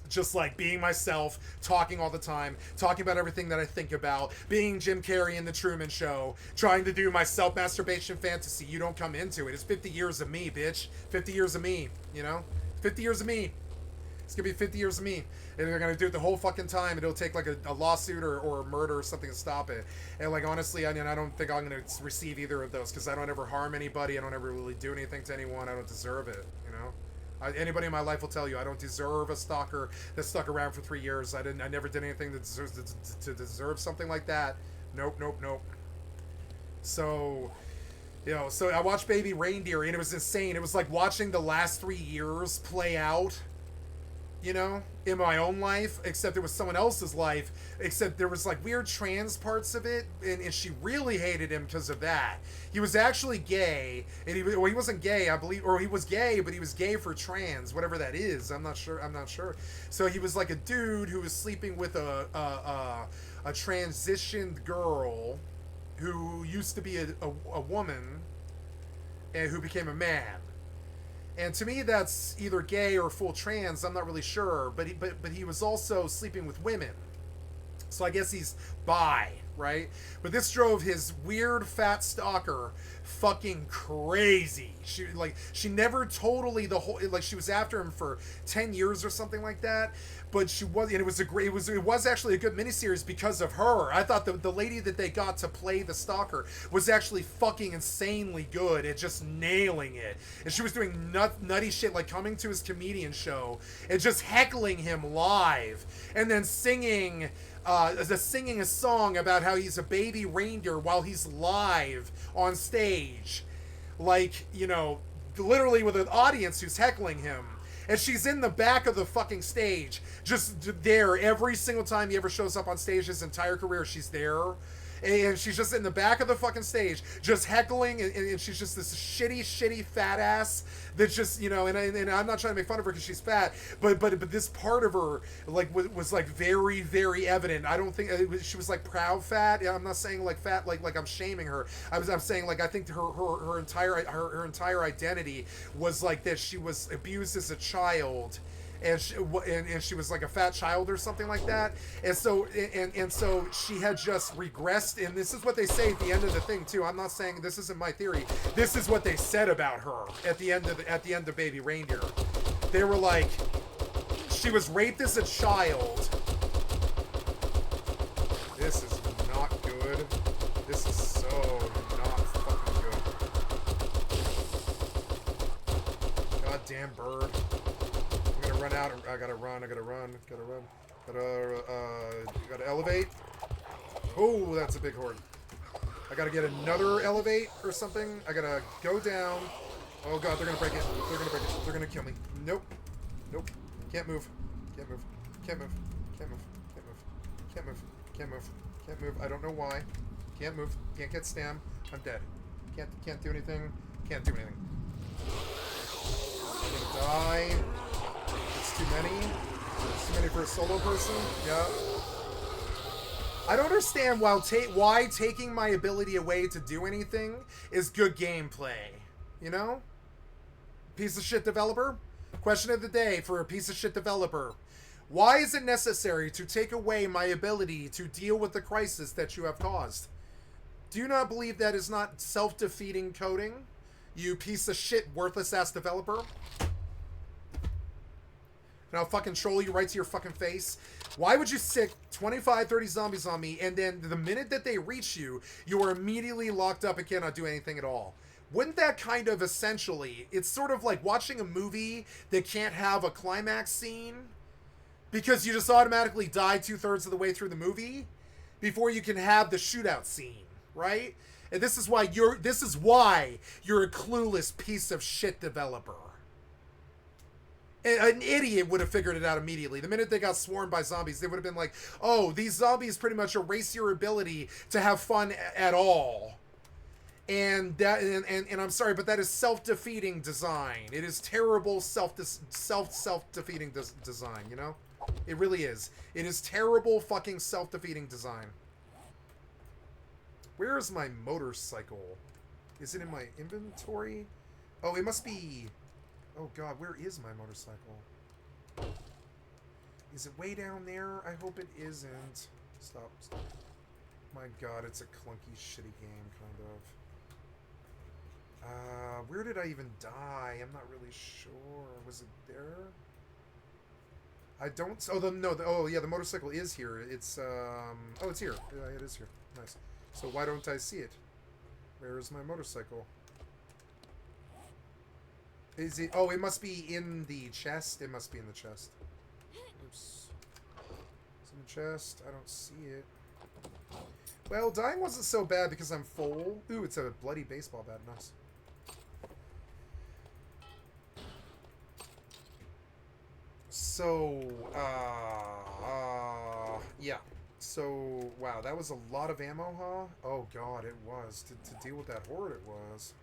just like being myself, talking all the time, talking about everything that I think about, being Jim Carrey in The Truman Show, trying to do my self-masturbation fantasy. You don't come into it. It's 50 years of me, bitch. 50 years of me, you know? 50 years of me. It's gonna be 50 years of me. And they're gonna do it the whole fucking time. It'll take like a lawsuit or murder or something to stop it. And like honestly, I don't think I'm gonna receive either of those because I don't ever harm anybody. I don't ever really do anything to anyone. I don't deserve it. You know. Anybody in my life will tell you I don't deserve a stalker that stuck around for 3 years. I never did anything that deserves to deserve something like that. Nope. So, you know, so I watched Baby Reindeer and it was insane. It was like watching the last 3 years play out, you know, in my own life, except it was someone else's life, except there was like weird trans parts of it, and she really hated him because of that. He was actually gay, and he wasn't gay, I believe, or he was gay, but he was gay for trans, whatever that is. I'm not sure. So he was like a dude who was sleeping with a transitioned girl who used to be a woman and who became a man. And to me, that's either gay or full trans. I'm not really sure. But he was also sleeping with women. So I guess he's bi, right? But this drove his weird fat stalker fucking crazy. She never totally she was after him for 10 years or something like that. But she was, and it was actually a good miniseries because of her. I thought the lady that they got to play the stalker was actually fucking insanely good at just nailing it. And she was doing nutty shit like coming to his comedian show and just heckling him live, and then singing a song about how he's a baby reindeer while he's live on stage, like, you know, literally with an audience who's heckling him. And she's in the back of the fucking stage, just there every single time he ever shows up on stage. His entire career, she's there. And she's just in the back of the fucking stage, just heckling, and she's just this shitty fat ass that just, you know, and I'm not trying to make fun of her because she's fat, but this part of her, like, was like very, very evident. I don't think she was like proud fat. I'm not saying like fat, like I'm shaming her. I'm saying like I think her entire identity was like that she was abused as a child. And she was like a fat child or something like that, and so she had just regressed. And this is what they say at the end of the thing too. I'm not saying this isn't my theory. This is what they said about her at the end of Baby Reindeer. They were like, she was raped as a child. This is not good. This is so not fucking good. Goddamn bird. Run out. I gotta run. Gotta elevate. Oh, that's a big horde. I gotta get another elevate or something. I gotta go down. Oh god, they're gonna break it. They're gonna kill me. Nope. Can't move. I don't know why. Can't move. Can't get stam. I'm dead. Can't do anything. Can't do anything. I'm gonna die. It's too many. It's too many for a solo person. Yeah. I don't understand why taking my ability away to do anything is good gameplay. You know? Piece of shit developer? Question of the day for a piece of shit developer. Why is it necessary to take away my ability to deal with the crisis that you have caused? Do you not believe that is not self-defeating coding? You piece of shit, worthless ass developer? And I'll fucking troll you right to your fucking face. Why would you sick 25, 30 zombies on me, and then the minute that they reach you, you are immediately locked up and cannot do anything at all? Wouldn't that kind of essentially, it's sort of like watching a movie that can't have a climax scene because you just automatically die 2/3 of the way through the movie before you can have the shootout scene, right? And this is why you're a clueless piece of shit developer. An idiot would have figured it out immediately. The minute they got swarmed by zombies, they would have been like, oh, these zombies pretty much erase your ability to have fun at all. And I'm sorry, but that is self-defeating design. It is terrible self-defeating design, you know? It really is. It is terrible fucking self-defeating design. Where is my motorcycle? Is it in my inventory? Oh, it must be... Oh god, where is my motorcycle? Is it way down there? I hope it isn't. Stop. My god, it's a clunky, shitty game, kind of. Where did I even die? I'm not really sure. Was it there? I don't... Oh, oh, yeah, the motorcycle is here. It's, Oh, it's here. Yeah, it is here. Nice. So why don't I see it? Where is my motorcycle? Is it... Oh, it must be in the chest. It must be in the chest. Oops. It's in the chest. I don't see it. Well, dying wasn't so bad because I'm full. Ooh, it's a bloody baseball bat. Nice. So, yeah. So, wow, that was a lot of ammo, huh? Oh, God, it was. To deal with that horde, it was.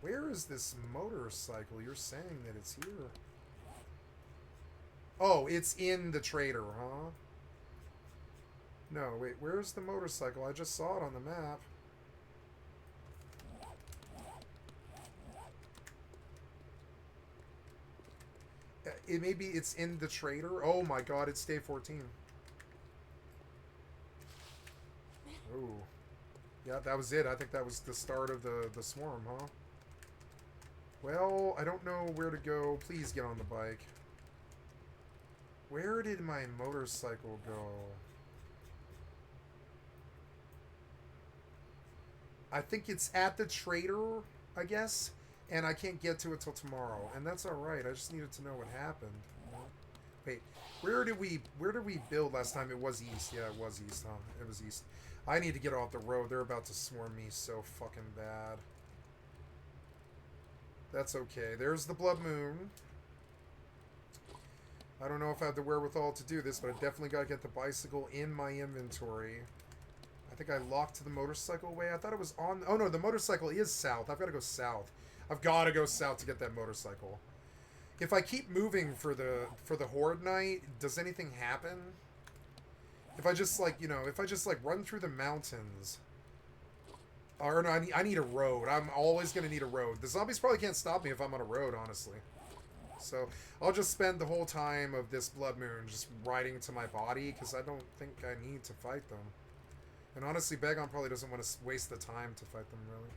Where is this motorcycle? You're saying that it's here. Oh, it's in the trader, huh? No, wait, where's the motorcycle? I just saw it on the map. Maybe it's in the trader. Oh my God, it's day 14. Oh. Yeah, that was it. I think that was the start of the swarm, huh? Well, I don't know where to go. Please get on the bike. Where did my motorcycle go? I think it's at the trader, I guess. And I can't get to it till tomorrow. And that's alright. I just needed to know what happened. You know? Wait, where did we build last time? It was east. Yeah, it was east, huh? It was east. I need to get off the road. They're about to swarm me so fucking bad. That's okay. There's the Blood Moon. I don't know if I have the wherewithal to do this, but I definitely got to get the bicycle in my inventory. I think I locked the motorcycle away. I thought it was on... Oh, no, the motorcycle is south. I've got to go south. I've got to go south to get that motorcycle. If I keep moving for the Horde Night, does anything happen? If I just, like, you know, if I just, like, run through the mountains... Or, no, I need a road. I'm always going to need a road. The zombies probably can't stop me if I'm on a road, honestly. So, I'll just spend the whole time of this Blood Moon just riding to my body, because I don't think I need to fight them. And honestly, Bagon probably doesn't want to waste the time to fight them, really.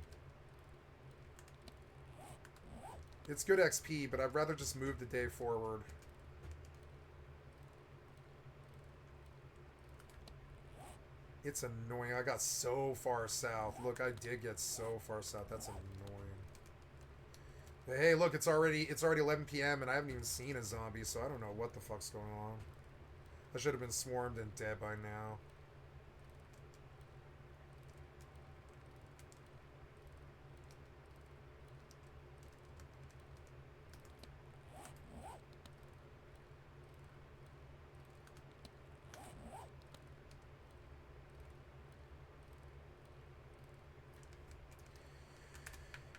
It's good XP, but I'd rather just move the day forward. It's annoying. I got so far south. Look, I did get so far south. That's annoying. But hey, look, it's already 11 p.m. and I haven't even seen a zombie, so I don't know what the fuck's going on. I should have been swarmed and dead by now.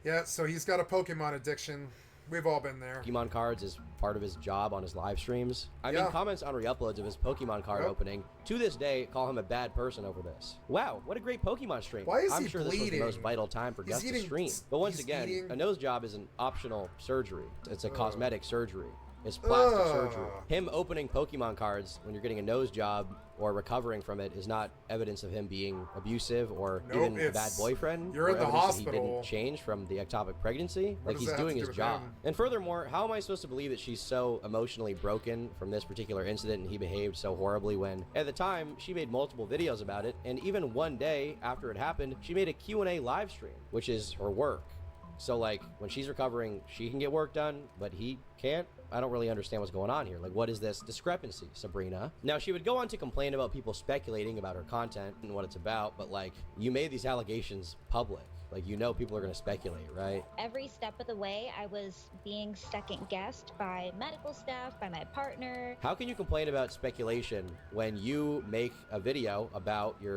Yeah, so he's got a Pokemon addiction. We've all been there. Pokemon cards is part of his job on his live streams. I mean, comments on re-uploads of his Pokemon card opening, to this day, call him a bad person over this. Wow, what a great Pokemon stream. Why is I'm he sure bleeding? This was the most vital time for Gus to stream. But once again, a nose job is an optional surgery. It's a cosmetic surgery. It's plastic surgery. Him opening Pokemon cards when you're getting a nose job or recovering from it is not evidence of him being abusive or even a bad boyfriend. You're in the hospital. That he didn't change from the ectopic pregnancy. What like, he's doing his job. And furthermore, how am I supposed to believe that she's so emotionally broken from this particular incident and he behaved so horribly when, at the time, she made multiple videos about it, and even one day after it happened, she made a Q&A live stream, which is her work. So, like, when she's recovering, she can get work done, but he can't? I don't really understand what's going on here. Like, what is this discrepancy, Sabrina? Now, she would go on to complain about people speculating about her content and what it's about, but, like, you made these allegations public. Like, you know people are going to speculate, right? Every step of the way, I was being second-guessed by medical staff, by my partner. How can you complain about speculation when you make a video about your